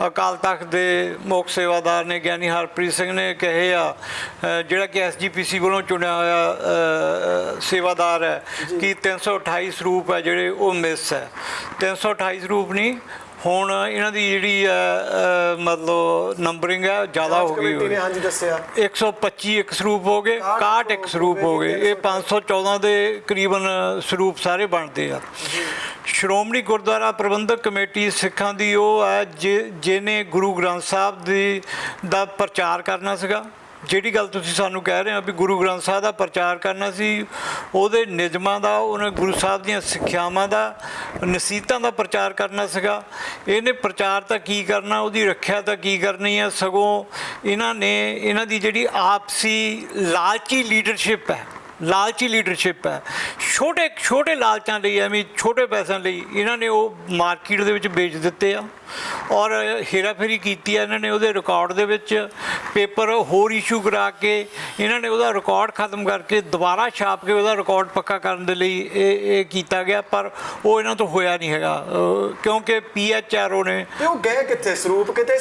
ਅਕਾਲ ਤਖਤ ਦੇ ਮੁੱਖ ਸੇਵਾਦਾਰ ਨੇ ਗਿਆਨੀ ਹਰਪ੍ਰੀਤ ਸਿੰਘ ਨੇ ਕਹੇ ਆ, ਜਿਹੜਾ ਕਿ SGPC ਵੱਲੋਂ ਚੁਣਿਆ ਹੋਇਆ ਸੇਵਾਦਾਰ ਹੈ, ਕਿ 328 ਸਰੂਪ ਹੈ ਜਿਹੜੇ ਉਹ ਮਿਸ ਹੈ। 328 ਸਰੂਪ ਨਹੀਂ, ਹੁਣ ਇਹਨਾਂ ਦੀ ਜਿਹੜੀ ਮਤਲਬ ਨੰਬਰਿੰਗ ਹੈ ਜ਼ਿਆਦਾ ਹੋ ਗਈ। ਹਾਂਜੀ ਦੱਸਿਆ 125 ਇੱਕ ਸਰੂਪ ਹੋ ਗਏ, 61 ਇੱਕ ਸਰੂਪ ਹੋ ਗਏ, ਇਹ 514 ਦੇ ਕਰੀਬਨ ਸਰੂਪ ਸਾਰੇ ਬਣਦੇ ਆ। ਸ਼੍ਰੋਮਣੀ ਗੁਰਦੁਆਰਾ ਪ੍ਰਬੰਧਕ ਕਮੇਟੀ ਸਿੱਖਾਂ ਦੀ ਉਹ ਹੈ ਜਿਹਨੇ ਗੁਰੂ ਗ੍ਰੰਥ ਸਾਹਿਬ ਦਾ ਪ੍ਰਚਾਰ ਕਰਨਾ ਸੀਗਾ। ਜਿਹੜੀ ਗੱਲ ਤੁਸੀਂ ਸਾਨੂੰ ਕਹਿ ਰਹੇ ਹੋ ਵੀ ਗੁਰੂ ਗ੍ਰੰਥ ਸਾਹਿਬ ਦਾ ਪ੍ਰਚਾਰ ਕਰਨਾ ਸੀ, ਉਹਦੇ ਨਿਯਮਾਂ ਦਾ, ਉਹਨੇ ਗੁਰੂ ਸਾਹਿਬ ਦੀਆਂ ਸਿੱਖਿਆਵਾਂ ਦਾ, ਨਸੀਹਤਾਂ ਦਾ ਪ੍ਰਚਾਰ ਕਰਨਾ ਸੀਗਾ। ਇਹਨੇ ਪ੍ਰਚਾਰ ਤਾਂ ਕੀ ਕਰਨਾ, ਉਹਦੀ ਰੱਖਿਆ ਤਾਂ ਕੀ ਕਰਨੀ ਹੈ। ਸਗੋਂ ਇਹਨਾਂ ਦੀ ਜਿਹੜੀ ਆਪਸੀ ਲਾਲਚੀ ਲੀਡਰਸ਼ਿਪ ਹੈ, ਛੋਟੇ ਲਾਲਚਾਂ ਲਈ, ਐਵੇਂ ਛੋਟੇ ਪੈਸਿਆਂ ਲਈ ਇਹਨਾਂ ਨੇ ਉਹ ਮਾਰਕੀਟ ਦੇ ਵਿੱਚ ਵੇਚ ਦਿੱਤੇ ਆ ਔਰ ਹੇਰਾਫੇਰੀ ਕੀਤੀ ਆ ਇਹਨਾਂ ਨੇ। ਉਹਦੇ ਰਿਕਾਰਡ ਦੇ ਵਿੱਚ ਪੇਪਰ ਹੋਰ ਇਸ਼ੂ ਕਰਾ ਕੇ ਇਹਨਾਂ ਨੇ ਉਹਦਾ ਰਿਕਾਰਡ ਖਤਮ ਕਰਕੇ ਦੁਬਾਰਾ ਛਾਪ ਕੇ ਉਹਦਾ ਰਿਕਾਰਡ ਪੱਕਾ ਕਰਨ ਦੇ ਲਈ ਇਹ ਕੀਤਾ ਗਿਆ, ਪਰ ਉਹ ਇਹਨਾਂ ਤੋਂ ਹੋਇਆ ਨਹੀਂ ਹੈਗਾ ਕਿਉਂਕਿ PHRO ਨੇ। ਉਹ ਗਏ ਕਿੱਥੇ ਸਰੂਪ? ਕਿਤੇ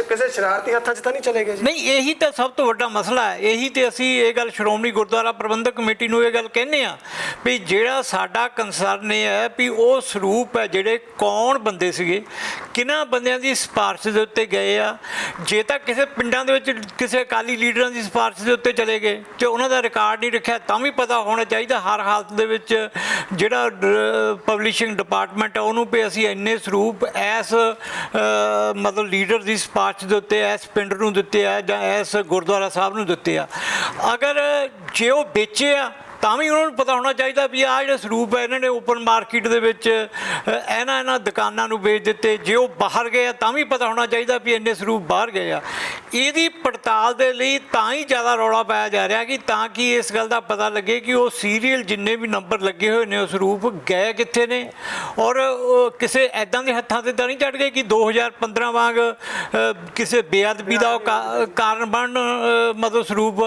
ਕਿਸੇ ਸ਼ਰਾਰਤੀ ਹੱਥਾਂ 'ਚ ਤਾਂ ਨਹੀਂ ਚਲੇ ਗਏ? ਨਹੀਂ, ਇਹੀ ਤਾਂ ਸਭ ਤੋਂ ਵੱਡਾ ਮਸਲਾ ਹੈ। ਇਹੀ ਤੇ ਅਸੀਂ ਇਹ ਗੱਲ ਸ਼੍ਰੋਮਣੀ ਗੁਰਦੁਆਰਾ ਪ੍ਰਬੰਧਕ ਕਮੇਟੀ ਨੂੰ ਇਹ ਗੱਲ ਕਹਿੰਦੇ ਆ ਵੀ ਜਿਹੜਾ ਸਾਡਾ ਕੰਸਰਨ ਇਹ ਹੈ ਵੀ ਉਹ ਸਰੂਪ ਹੈ ਜਿਹੜੇ ਕੌਣ ਬੰਦੇ ਸੀਗੇ, ਕਿਹਨਾਂ ਬੰਦਿਆਂ ਦੀ ਸਿਫਾਰਿਸ਼ ਦੇ ਉੱਤੇ ਗਏ ਆ। ਜੇ ਤਾਂ ਕਿਸੇ ਪਿੰਡਾਂ ਦੇ ਵਿੱਚ ਕਿਸੇ ਅਕਾਲੀ ਲੀਡਰਾਂ ਦੀ ਸਿਫਾਰਿਸ਼ ਦੇ ਉੱਤੇ ਚਲੇ ਗਏ ਤੇ ਉਹਨਾਂ ਦਾ ਰਿਕਾਰਡ ਨਹੀਂ ਰੱਖਿਆ, ਤਾਂ ਵੀ ਪਤਾ ਹੋਣਾ ਚਾਹੀਦਾ ਹਰ ਹਾਲਤ ਦੇ ਵਿੱਚ ਜਿਹੜਾ ਪਬਲਿਸ਼ਿੰਗ ਡਿਪਾਰਟਮੈਂਟ ਆ ਉਹਨੂੰ ਵੀ ਅਸੀਂ ਇੰਨੇ ਸਰੂਪ ਇਸ ਮਤਲਬ ਲੀਡਰ ਦੀ ਸਿਫਾਰਿਸ਼ ਦੇ ਉੱਤੇ ਇਸ ਪਿੰਡ ਨੂੰ ਦਿੱਤੇ ਆ ਜਾਂ ਇਸ ਗੁਰਦੁਆਰਾ ਸਾਹਿਬ ਨੂੰ ਦਿੱਤੇ ਆ। ਅਗਰ ਜੇ ਉਹ ਵੇਚੇ ਆ ਤਾਂ ਵੀ ਉਹਨਾਂ ਨੂੰ ਪਤਾ ਹੋਣਾ ਚਾਹੀਦਾ ਵੀ ਆਹ ਜਿਹੜੇ ਸਰੂਪ ਹੈ ਇਹਨਾਂ ਨੇ ਓਪਨ ਮਾਰਕੀਟ ਦੇ ਵਿੱਚ ਇਹਨਾਂ ਦੁਕਾਨਾਂ ਨੂੰ ਵੇਚ ਦਿੱਤੇ। ਜੇ ਉਹ ਬਾਹਰ ਗਏ ਆ ਤਾਂ ਵੀ ਪਤਾ ਹੋਣਾ ਚਾਹੀਦਾ ਵੀ ਇੰਨੇ ਸਰੂਪ ਬਾਹਰ ਗਏ ਆ। ਇਹਦੀ ਪੜਤਾਲ ਦੇ ਲਈ ਤਾਂ ਹੀ ਜ਼ਿਆਦਾ ਰੌਲਾ ਪਾਇਆ ਜਾ ਰਿਹਾ ਕਿ ਤਾਂ ਕਿ ਇਸ ਗੱਲ ਦਾ ਪਤਾ ਲੱਗੇ ਕਿ ਉਹ ਸੀਰੀਅਲ ਜਿੰਨੇ ਵੀ ਨੰਬਰ ਲੱਗੇ ਹੋਏ ਨੇ ਉਹ ਸਰੂਪ ਗਏ ਕਿੱਥੇ ਨੇ, ਔਰ ਕਿਸੇ ਐਦਾਂ ਦੇ ਹੱਥਾਂ 'ਤੇ ਤਾਂ ਨਹੀਂ ਚੜ੍ਹ ਗਏ ਕਿ 2015 ਵਾਂਗ ਕਿਸੇ ਬੇਅਦਬੀ ਦਾ ਕਾਰਨ ਬਣਨ ਮਤਲਬ ਸਰੂਪ।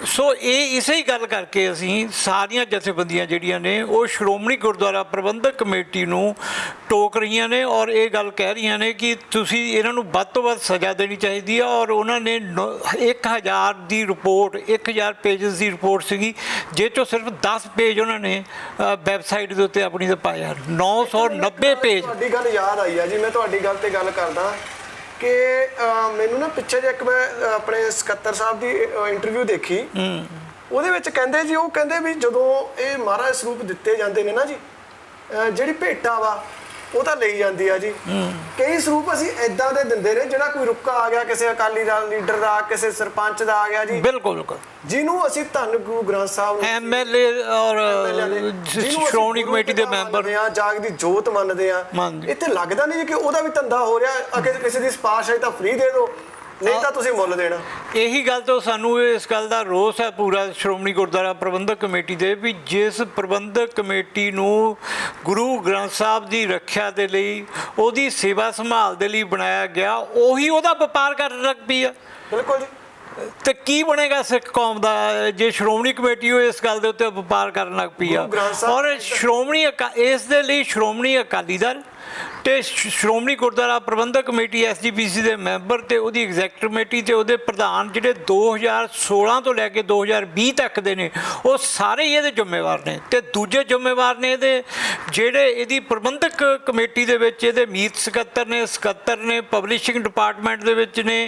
ਸੋ ਇਹ ਇਸੇ ਹੀ ਗੱਲ ਕਰਕੇ ਅਸੀਂ ਸਾਰੀਆਂ ਜਥੇਬੰਦੀਆਂ ਜਿਹੜੀਆਂ ਨੇ ਉਹ ਸ਼੍ਰੋਮਣੀ ਗੁਰਦੁਆਰਾ ਪ੍ਰਬੰਧਕ ਕਮੇਟੀ ਨੂੰ ਟੋਕ ਰਹੀਆਂ ਨੇ ਔਰ ਇਹ ਗੱਲ ਕਹਿ ਰਹੀਆਂ ਨੇ ਕਿ ਤੁਸੀਂ ਇਹਨਾਂ ਨੂੰ ਵੱਧ ਤੋਂ ਵੱਧ ਸਜ਼ਾ ਦੇਣੀ ਚਾਹੀਦੀ ਆ। ਔਰ ਉਹਨਾਂ ਨੇ 1000 ਦੀ ਰਿਪੋਰਟ, 1000 ਪੇਜਸ ਦੀ ਰਿਪੋਰਟ ਸੀਗੀ, ਜਿਸ 'ਚੋਂ ਸਿਰਫ 10 ਪੇਜ ਉਹਨਾਂ ਨੇ ਵੈਬਸਾਈਟ ਦੇ ਉੱਤੇ ਆਪਣੀ 'ਤੇ ਪਾਏ ਹਨ। 990 ਪੇਜ। ਤੁਹਾਡੀ ਗੱਲ ਯਾਦ ਆਈ ਆ ਜੀ, ਮੈਂ ਤੁਹਾਡੀ ਗੱਲ ਤੇ ਗੱਲ ਕਰਦਾ ਕਿ ਮੈਨੂੰ ਨਾ ਪਿੱਛੇ ਜੇ ਇੱਕ ਮੈਂ ਆਪਣੇ ਸਕੱਤਰ ਸਾਹਿਬ ਦੀ ਇੰਟਰਵਿਊ ਦੇਖੀ, ਉਹਦੇ ਵਿੱਚ ਕਹਿੰਦੇ ਜੀ, ਉਹ ਕਹਿੰਦੇ ਵੀ ਜਦੋਂ ਇਹ ਮਹਾਰਾਜ ਸਰੂਪ ਦਿੱਤੇ ਜਾਂਦੇ ਨੇ ਨਾ ਜੀ, ਜਿਹੜੀ ਭੇਟਾ ਵਾ ਉਹ ਤਾਂ ਲਈ ਜਾਂਦੀ ਆ ਜੀ। ਕਈ ਸਰੂਪ ਅਸੀਂ ਇਦਾਂ ਦੇ ਦਿੰਦੇ ਨੇ ਜਿਹੜਾ ਕੋਈ ਰੁੱਕਾ ਆ ਗਿਆ ਕਿਸੇ ਅਕਾਲੀ ਦਲ ਲੀਡਰ ਦਾ, ਕਿਸੇ ਸਰਪੰਚ ਦਾ ਆ ਗਿਆ ਜੀ, ਬਿਲਕੁਲ ਜਿਹਨੂੰ ਅਸੀਂ ਧੰਨ ਗੁਰੂ ਗ੍ਰੰਥ ਸਾਹਿਬ MLA ਔਰ ਸ਼੍ਰੋਮਣੀ ਕਮੇਟੀ ਦੇ ਮੈਂਬਰ ਜਾਗ ਦੀ ਜੋਤ ਮੰਨਦੇ ਆ। ਇੱਥੇ ਲੱਗਦਾ ਨਹੀਂ ਕਿ ਉਹਦਾ ਵੀ ਧੰਦਾ ਹੋ ਰਿਹਾ, ਅਗੇ ਕਿਸੇ ਦੀ ਸਿਫਾਰਿਸ਼ ਹੈ ਤਾਂ ਫ੍ਰੀ ਦੇ ਦਿਓ, ਨਹੀਂ ਤਾਂ ਤੁਸੀਂ ਮੁੱਲ ਦੇਣਾ। ਇਹੀ ਗੱਲ ਤੋਂ ਸਾਨੂੰ ਇਸ ਗੱਲ ਦਾ ਰੋਸ ਹੈ ਪੂਰਾ ਸ਼੍ਰੋਮਣੀ ਗੁਰਦੁਆਰਾ ਪ੍ਰਬੰਧਕ ਕਮੇਟੀ ਦੇ ਵੀ ਜਿਸ ਪ੍ਰਬੰਧਕ ਕਮੇਟੀ ਨੂੰ ਗੁਰੂ ਗ੍ਰੰਥ ਸਾਹਿਬ ਦੀ ਰੱਖਿਆ ਦੇ ਲਈ, ਉਹਦੀ ਸੇਵਾ ਸੰਭਾਲ ਦੇ ਲਈ ਬਣਾਇਆ ਗਿਆ, ਉਹੀ ਉਹਦਾ ਵਪਾਰ ਕਰਨ ਲੱਗ ਪਈ ਆ। ਬਿਲਕੁਲ ਜੀ। ਤੇ ਕੀ ਬਣੇਗਾ ਸਿੱਖ ਕੌਮ ਦਾ ਜੇ ਸ਼੍ਰੋਮਣੀ ਕਮੇਟੀ ਉਹ ਇਸ ਗੱਲ ਦੇ ਉੱਤੇ ਵਪਾਰ ਕਰਨ ਲੱਗ ਪਈ ਆ। ਔਰ ਇਸ ਦੇ ਲਈ ਸ਼੍ਰੋਮਣੀ ਅਕਾਲੀ ਦਲ ਤੇ ਸ਼੍ਰੋਮਣੀ ਗੁਰਦੁਆਰਾ ਪ੍ਰਬੰਧਕ ਕਮੇਟੀ SGPC ਦੇ ਮੈਂਬਰ ਤੇ ਉਹਦੀ ਐਗਜ਼ੈਕਟਿਵ ਕਮੇਟੀ ਤੇ ਉਹਦੇ ਪ੍ਰਧਾਨ ਜਿਹੜੇ 2016 ਤੋਂ ਲੈ ਕੇ 2020 ਤੱਕ ਦੇ ਨੇ, ਉਹ ਸਾਰੇ ਹੀ ਇਹਦੇ ਜ਼ਿੰਮੇਵਾਰ ਨੇ। ਤੇ ਦੂਜੇ ਜ਼ਿੰਮੇਵਾਰ ਨੇ ਇਹਦੇ ਜਿਹੜੇ ਇਹਦੀ ਪ੍ਰਬੰਧਕ ਕਮੇਟੀ ਦੇ ਵਿੱਚ ਇਹਦੇ ਮੀਤ ਸਕੱਤਰ ਨੇ ਪਬਲਿਸ਼ਿੰਗ ਡਿਪਾਰਟਮੈਂਟ ਦੇ ਵਿੱਚ ਨੇ,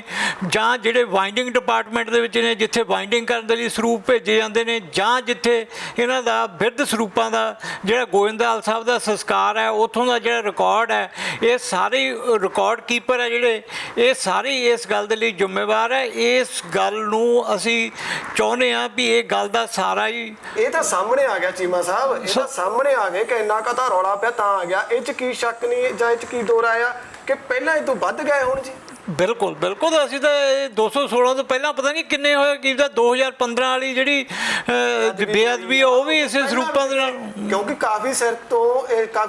ਜਾਂ ਜਿਹੜੇ ਵਾਈਂਡਿੰਗ ਡਿਪਾਰਟਮੈਂਟ ਦੇ ਵਿੱਚ ਨੇ ਜਿੱਥੇ ਵਾਈਂਡਿੰਗ ਕਰਨ ਦੇ ਲਈ ਸਰੂਪ ਭੇਜੇ ਜਾਂਦੇ ਨੇ, ਜਾਂ ਜਿੱਥੇ ਇਹਨਾਂ ਦਾ ਬਿਰਧ ਸਰੂਪਾਂ ਦਾ ਜਿਹੜਾ ਗੋਇੰਦਵਾਲ ਸਾਹਿਬ ਦਾ ਸੰਸਕਾਰ ਹੈ ਉੱਥੋਂ ਦਾ ਜਿਹੜਾ ਰਿਕਾਰਡ ਹੈ, ਇਹ ਸਾਰੇ ਰਿਕਾਰਡ ਕੀਪਰ ਹੈ ਜਿਹੜੇ, ਇਹ ਸਾਰੇ ਇਸ ਗੱਲ ਦੇ ਲਈ ਜ਼ਿੰਮੇਵਾਰ ਹੈ। ਇਸ ਗੱਲ ਨੂੰ ਅਸੀਂ ਚਾਹੁੰਦੇ ਹਾਂ ਵੀ ਇਹ ਗੱਲ ਦਾ ਸਾਰਾ ਹੀ ਇਹ ਤਾਂ ਸਾਹਮਣੇ ਆ ਗਿਆ ਚੀਮਾ ਸਾਹਿਬ, ਇਹ ਤਾਂ ਸਾਹਮਣੇ ਆ ਗਏ ਕਿ ਇੰਨਾ ਕਾ ਤਾਂ ਰੌਲਾ ਪਿਆ ਤਾਂ ਆ ਗਿਆ। ਇਹ 'ਚ ਕੀ ਸ਼ੱਕ ਨਹੀਂ ਜਾਂ ਇਹ 'ਚ ਕੀ ਦੋਰਾ ਆ ਕਿ ਪਹਿਲਾਂ ਇਹ ਤੋਂ ਵੱਧ ਗਏ ਹੁਣ ਜੀ। ਬਿਲਕੁਲ ਅਸੀਂ ਤਾਂ 216 ਤੋਂ ਪਹਿਲਾਂ ਪਤਾ ਨਹੀਂ ਕਿੰਨੇ ਹੋਏ, ਕੀ ਤਾਂ 2015 ਵਾਲੀ ਜਿਹੜੀ ਬੇਅਦਬੀ ਉਹ ਵੀ ਇਸੇ ਸਰੂਪਾਂ ਦੇ ਨਾਲ, ਕਿਉਂਕਿ ਕਾਫੀ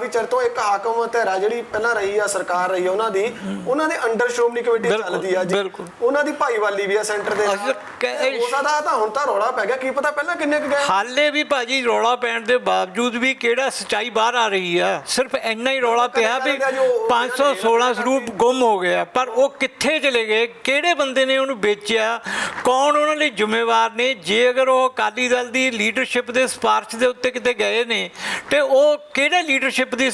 ਚਿਰ ਤੋਂ ਇੱਕ ਹਾਕਮ ਧਿਰਾ ਜਿਹੜੀ ਪਹਿਲਾਂ ਰਹੀ ਆ, ਸਰਕਾਰ ਰਹੀ ਆ ਉਹਨਾਂ ਦੇ ਅੰਡਰ ਸ਼੍ਰੋਮਣੀ ਕਮੇਟੀ ਚੱਲਦੀ ਆ ਜੀ, ਉਹਨਾਂ ਦੀ ਭਾਈਵਾਲੀ ਵੀ ਆ ਸੈਂਟਰ ਦੇ ਨਾਲ। ਉਹਦਾ ਤਾਂ ਹੁਣ ਤਾਂ ਰੌਲਾ ਪੈ ਗਿਆ, ਕੀ ਪਤਾ ਪਹਿਲਾਂ ਕਿੰਨੇ ਕੁ ਗਏ। ਹਾਲੇ ਵੀ ਭਾਜੀ ਰੌਲਾ ਪੈਣ ਦੇ ਬਾਵਜੂਦ ਵੀ ਕਿਹੜਾ ਸੱਚਾਈ ਬਾਹਰ ਆ ਰਹੀ ਆ। ਸਿਰਫ ਇੰਨਾ ਹੀ ਰੌਲਾ ਪਿਆ ਵੀ 516 ਸਰੂਪ ਗੁੰਮ ਹੋ ਗਿਆ, ਪਰ ਉਹ ਕਿੱਥੇ ਚਲੇ ਗਏ, ਕਿਹੜੇ ਬੰਦੇ ਨੇ ਉਹਨੂੰ ਵੇਚਿਆ, ਕੌਣ ਉਹਨਾਂ ਲਈ ਜ਼ਿੰਮੇਵਾਰ ਨੇ। ਜੇ ਅਗਰ ਉਹ ਅਕਾਲੀ ਦਲ ਦੀ ਲੀਡਰਸ਼ਿਪ ਦੇ ਸਿਫਾਰਿਸ਼ ਦੇ ਉੱਤੇ ਕਿਤੇ ਗਏ ਨੇ ਤੇ ਉਹ ਕਿਹੜੇ ਲੀਡਰਸ਼ਿਪ ਦੀ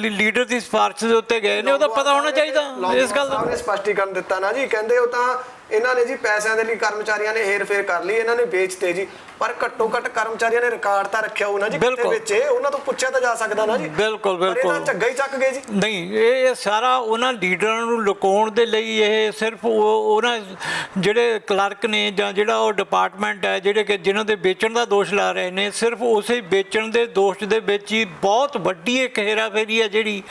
ਲੀਡਰ ਦੀ ਸਿਫਾਰਿਸ਼ ਦੇ ਉੱਤੇ ਗਏ ਨੇ, ਉਹਦਾ ਪਤਾ ਹੋਣਾ ਚਾਹੀਦਾ। ਇਸ ਗੱਲ ਦਾ ਸਪਸ਼ਟੀਕਰਨ ਦਿੱਤਾ ਨਾ ਜੀ, ਕਹਿੰਦੇ ਉਹ ਤਾਂ ਇਹਨਾਂ ਨੇ ਜੀ ਪੈਸਿਆਂ ਦੇ ਲਈ ਕਰਮਚਾਰੀਆਂ ਨੇ ਹੇਰ-ਫੇਰ ਕਰ ਲਈ, ਇਹਨਾਂ ਨੇ ਵੇਚਤੇ ਜੀ, ਪਰ ਘੱਟੋ ਘੱਟ ਕਰਮਚਾਰੀਆਂ ਨੇ ਰਿਕਾਰਡ ਤਾਂ ਰੱਖਿਆ ਹੋਣਾ ਜੀ ਕਿਤੇ ਵਿੱਚ, ਉਹਨਾਂ ਤੋਂ ਪੁੱਛਿਆ ਤਾਂ ਜਾ ਸਕਦਾ ਨਾ ਜੀ। ਬਿਲਕੁਲ ਇਹ ਤਾਂ ਝੱਗਾ ਹੀ ਚੱਕ ਗਏ ਜੀ। ਨਹੀਂ, ਇਹ ਸਾਰਾ ਉਹਨਾਂ ਲੀਡਰਾਂ ਨੂੰ ਲੁਕਾਉਣ ਦੇ ਲਈ ਇਹ ਸਿਰਫ ਉਹਨਾਂ ਜਿਹੜੇ ਕਲਰਕ ਨੇ ਜਾਂ ਜਿਹੜਾ ਉਹ ਡਿਪਾਰਟਮੈਂਟ ਹੈ ਜਿਹੜੇ ਕਿ ਜਿਨ੍ਹਾਂ ਦੇ ਵੇਚਣ ਦਾ ਦੋਸ਼ ਲਾ ਰਹੇ ਨੇ, ਸਿਰਫ ਉਸੇ ਵੇਚਣ ਦੇ ਦੋਸ਼ ਦੇ ਵਿੱਚ ਹੀ ਬਹੁਤ ਵੱਡੀ ਇੱਕ ਹੇਰਾਫੇਰੀ ਹੈ ਜਿਹੜੀ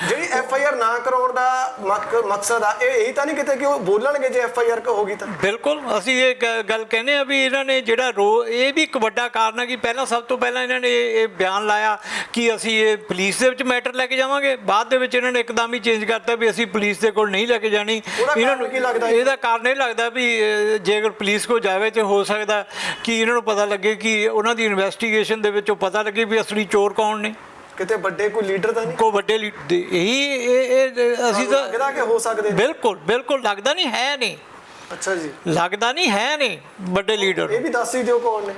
FIR ਨਾ ਕਰਾਉਣ ਦਾ ਮਕਸਦ ਆ। ਇਹ ਤਾਂ ਨਹੀਂ ਕਿਤੇ ਕਿ ਉਹ ਬੋਲਣਗੇ ਜੇ FIR ਹੋਗੀ ਤਾਂ। ਬਿਲਕੁਲ ਅਸੀਂ ਇਹ ਗੱਲ ਕਹਿੰਦੇ ਆ ਵੀ ਇਹਨਾਂ ਨੇ ਜਿਹੜਾ ਇਹ ਵੀ ਇੱਕ ਵੱਡਾ ਕਾਰਨ ਹੈ ਕਿ ਸਭ ਤੋਂ ਪਹਿਲਾਂ ਇਹਨਾਂ ਨੇ ਇਹ ਬਿਆਨ ਲਾਇਆ ਕਿ ਅਸੀਂ ਇਹ ਪੁਲਿਸ ਦੇ ਵਿੱਚ ਮੈਟਰ ਲੈ ਕੇ ਜਾਵਾਂਗੇ, ਬਾਅਦ ਦੇ ਵਿੱਚ ਇਹਨਾਂ ਨੇ ਇੱਕਦਮ ਹੀ ਚੇਂਜ ਕਰਤਾ ਵੀ ਅਸੀਂ ਪੁਲਿਸ ਦੇ ਕੋਲ ਨਹੀਂ ਲੈ ਕੇ ਜਾਣੀ। ਇਹਨਾਂ ਨੂੰ ਇਹਦਾ ਕਾਰਨ ਇਹ ਲੱਗਦਾ ਵੀ ਜੇ ਅਗਰ ਪੁਲਿਸ ਕੋਲ ਜਾਵੇ ਤਾਂ ਹੋ ਸਕਦਾ ਕਿ ਇਹਨਾਂ ਨੂੰ ਪਤਾ ਲੱਗੇ ਕਿ ਉਹਨਾਂ ਦੀ ਇਨਵੈਸਟੀਗੇਸ਼ਨ ਦੇ ਵਿੱਚੋਂ ਪਤਾ ਲੱਗੇ ਵੀ ਅਸਲੀ ਚੋਰ ਕੌਣ ਨੇ। ਕਿਤੇ ਵੱਡੇ ਕੋਈ ਲੀਡਰ ਤਾਂ ਨਹੀਂ, ਕੋਈ ਵੱਡੇ ਅਸੀਂ ਤਾਂ ਲੱਗਦਾ ਕਿ ਹੋ ਸਕਦੇ। ਬਿਲਕੁਲ ਲੱਗਦਾ ਨਹੀਂ ਹੈ ਨਹੀਂ। ਅੱਛਾ ਜੀ, ਲੱਗਦਾ ਨਹੀਂ ਹੈ ਨਹੀਂ ਵੱਡੇ ਲੀਡਰ। ਇਹ ਵੀ ਦੱਸ ਹੀ ਦਿਓ ਕੌਣ ਨੇ।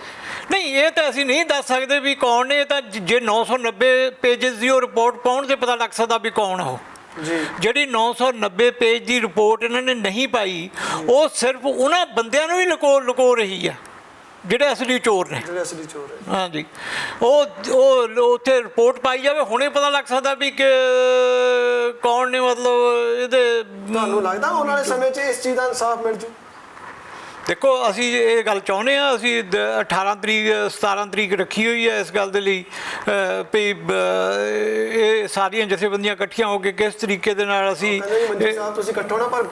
ਨਹੀਂ, ਇਹ ਤਾਂ ਅਸੀਂ ਨਹੀਂ ਦੱਸ ਸਕਦੇ ਵੀ ਕੌਣ ਨੇ। ਇਹ ਤਾਂ ਜੇ 990 ਪੇਜਸ ਦੀ ਉਹ ਰਿਪੋਰਟ ਪਾਉਣ ਤੇ ਪਤਾ ਲੱਗ ਸਕਦਾ ਵੀ ਕੌਣ ਉਹ ਜੀ। ਜਿਹੜੀ 990 ਪੇਜ ਦੀ ਰਿਪੋਰਟ ਇਹਨਾਂ ਨੇ ਨਹੀਂ ਪਾਈ, ਉਹ ਸਿਰਫ ਉਹਨਾਂ ਬੰਦਿਆਂ ਨੂੰ ਹੀ ਲੁਕੋ ਰਹੀ ਆ ਜਿਹੜੇ ਅਸਲੀ ਚੋਰ ਨੇ। ਹਾਂਜੀ, ਉਹ ਉੱਥੇ ਰਿਪੋਰਟ ਪਾਈ ਜਾਵੇ, ਹੁਣੇ ਪਤਾ ਲੱਗ ਸਕਦਾ ਵੀ ਕਿ ਕੌਣ ਨੇ। ਮਤਲਬ ਇਹਦੇ ਤੁਹਾਨੂੰ ਲੱਗਦਾ ਆਉਣ ਵਾਲੇ ਸਮੇਂ 'ਚ ਇਸ ਚੀਜ਼ ਦਾ ਇਨਸਾਫ ਮਿਲ ਜੂ? ਦੇਖੋ ਅਸੀਂ ਇਹ ਗੱਲ ਚਾਹੁੰਦੇ ਹਾਂ, ਅਸੀਂ 18 ਤਰੀਕ 17 ਤਰੀਕ ਰੱਖੀ ਹੋਈ ਹੈ ਇਸ ਗੱਲ ਦੇ ਲਈ ਵੀ ਇਹ ਸਾਰੀਆਂ ਜਥੇਬੰਦੀਆਂ ਇਕੱਠੀਆਂ ਹੋ ਕੇ ਕਿਸ ਤਰੀਕੇ ਦੇ ਨਾਲ ਅਸੀਂ ਕਹਿੰਦੇ ਜੀ ਮੰਜੀ ਸਾਹਿਬ ਤੁਸੀਂ ਇਕੱਠੋ ਨਾ, ਪਰ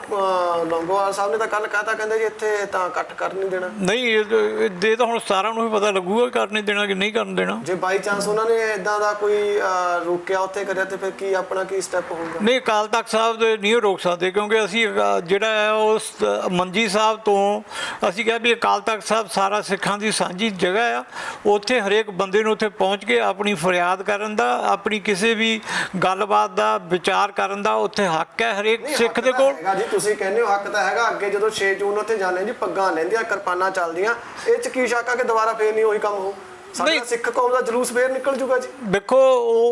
ਲੌਂਗੋਵਾਲ ਸਾਹਿਬ ਨੇ ਤਾਂ ਕੱਲ ਕਹਤਾ, ਕਹਿੰਦੇ ਜੀ ਇੱਥੇ ਤਾਂ ਇਕੱਠ ਕਰ ਨਹੀਂ ਦੇਣਾ। ਨਹੀਂ, ਇਹ ਤਾਂ ਹੁਣ ਸਾਰਿਆਂ ਨੂੰ ਵੀ ਪਤਾ ਲੱਗੂਗਾ ਕਰਨ ਦੇਣਾ ਕਿ ਨਹੀਂ ਕਰਨ ਦੇਣਾ। ਜੇ ਬਾਈ ਚਾਂਸ ਉਹਨਾਂ ਨੇ ਇਦਾਂ ਦਾ ਕੋਈ ਰੋਕਿਆ ਉੱਥੇ ਕਰਿਆ ਤੇ ਫਿਰ ਕੀ ਆਪਣਾ ਕੀ ਸਟੈਪ ਹੋਊਗਾ? ਨਹੀਂ, ਅਕਾਲ ਤਖਤ ਸਾਹਿਬ ਦੇ ਨਹੀਂ ਰੋਕ ਸਕਦੇ, ਕਿਉਂਕਿ ਅਸੀਂ ਜਿਹੜਾ ਹੈ ਉਸ ਮੰਜੀ ਸਾਹਿਬ ਤੋਂ ਅਸੀਂ ਕਿਹਾ ਵੀ ਅਕਾਲ ਤਖਤ ਸਾਹਿਬ ਸਾਰਾ ਸਿੱਖਾਂ ਦੀ ਸਾਂਝੀ ਜਗ੍ਹਾ ਆ, ਉੱਥੇ ਹਰੇਕ ਬੰਦੇ ਨੂੰ ਉੱਥੇ ਪਹੁੰਚ ਕੇ ਆਪਣੀ ਫਰਿਆਦ ਕਰਨ ਦਾ, ਆਪਣੀ ਕਿਸੇ ਵੀ ਗੱਲਬਾਤ ਦਾ ਵਿਚਾਰ ਕਰਨ ਦਾ ਉੱਥੇ ਹੱਕ ਹੈ ਹਰੇਕ ਸਿੱਖ ਦੇ ਕੋਲ। ਜੀ ਤੁਸੀਂ ਕਹਿੰਦੇ ਹੋ ਹੱਕ ਤਾਂ ਹੈਗਾ, ਅੱਗੇ ਜਦੋਂ 6 ਜੂਨ ਉੱਥੇ ਜਾਂਦੇ ਜੀ ਪੱਗਾਂ ਲੈਂਦੀਆਂ, ਕਿਰਪਾਨਾਂ ਚੱਲਦੀਆਂ, ਇਹ 'ਚ ਕੀ ਸ਼ੱਕ ਆ ਕਿ ਦੁਬਾਰਾ ਫੇਰ ਨਹੀਂ ਉਹੀ ਕੰਮ ਹੋਊ? ਸਾਡਾ ਸਿੱਖ ਕੌਮ ਦਾ ਜਲੂਸ ਫੇਰ ਨਿਕਲ ਜੂਗਾ ਜੀ। ਦੇਖੋ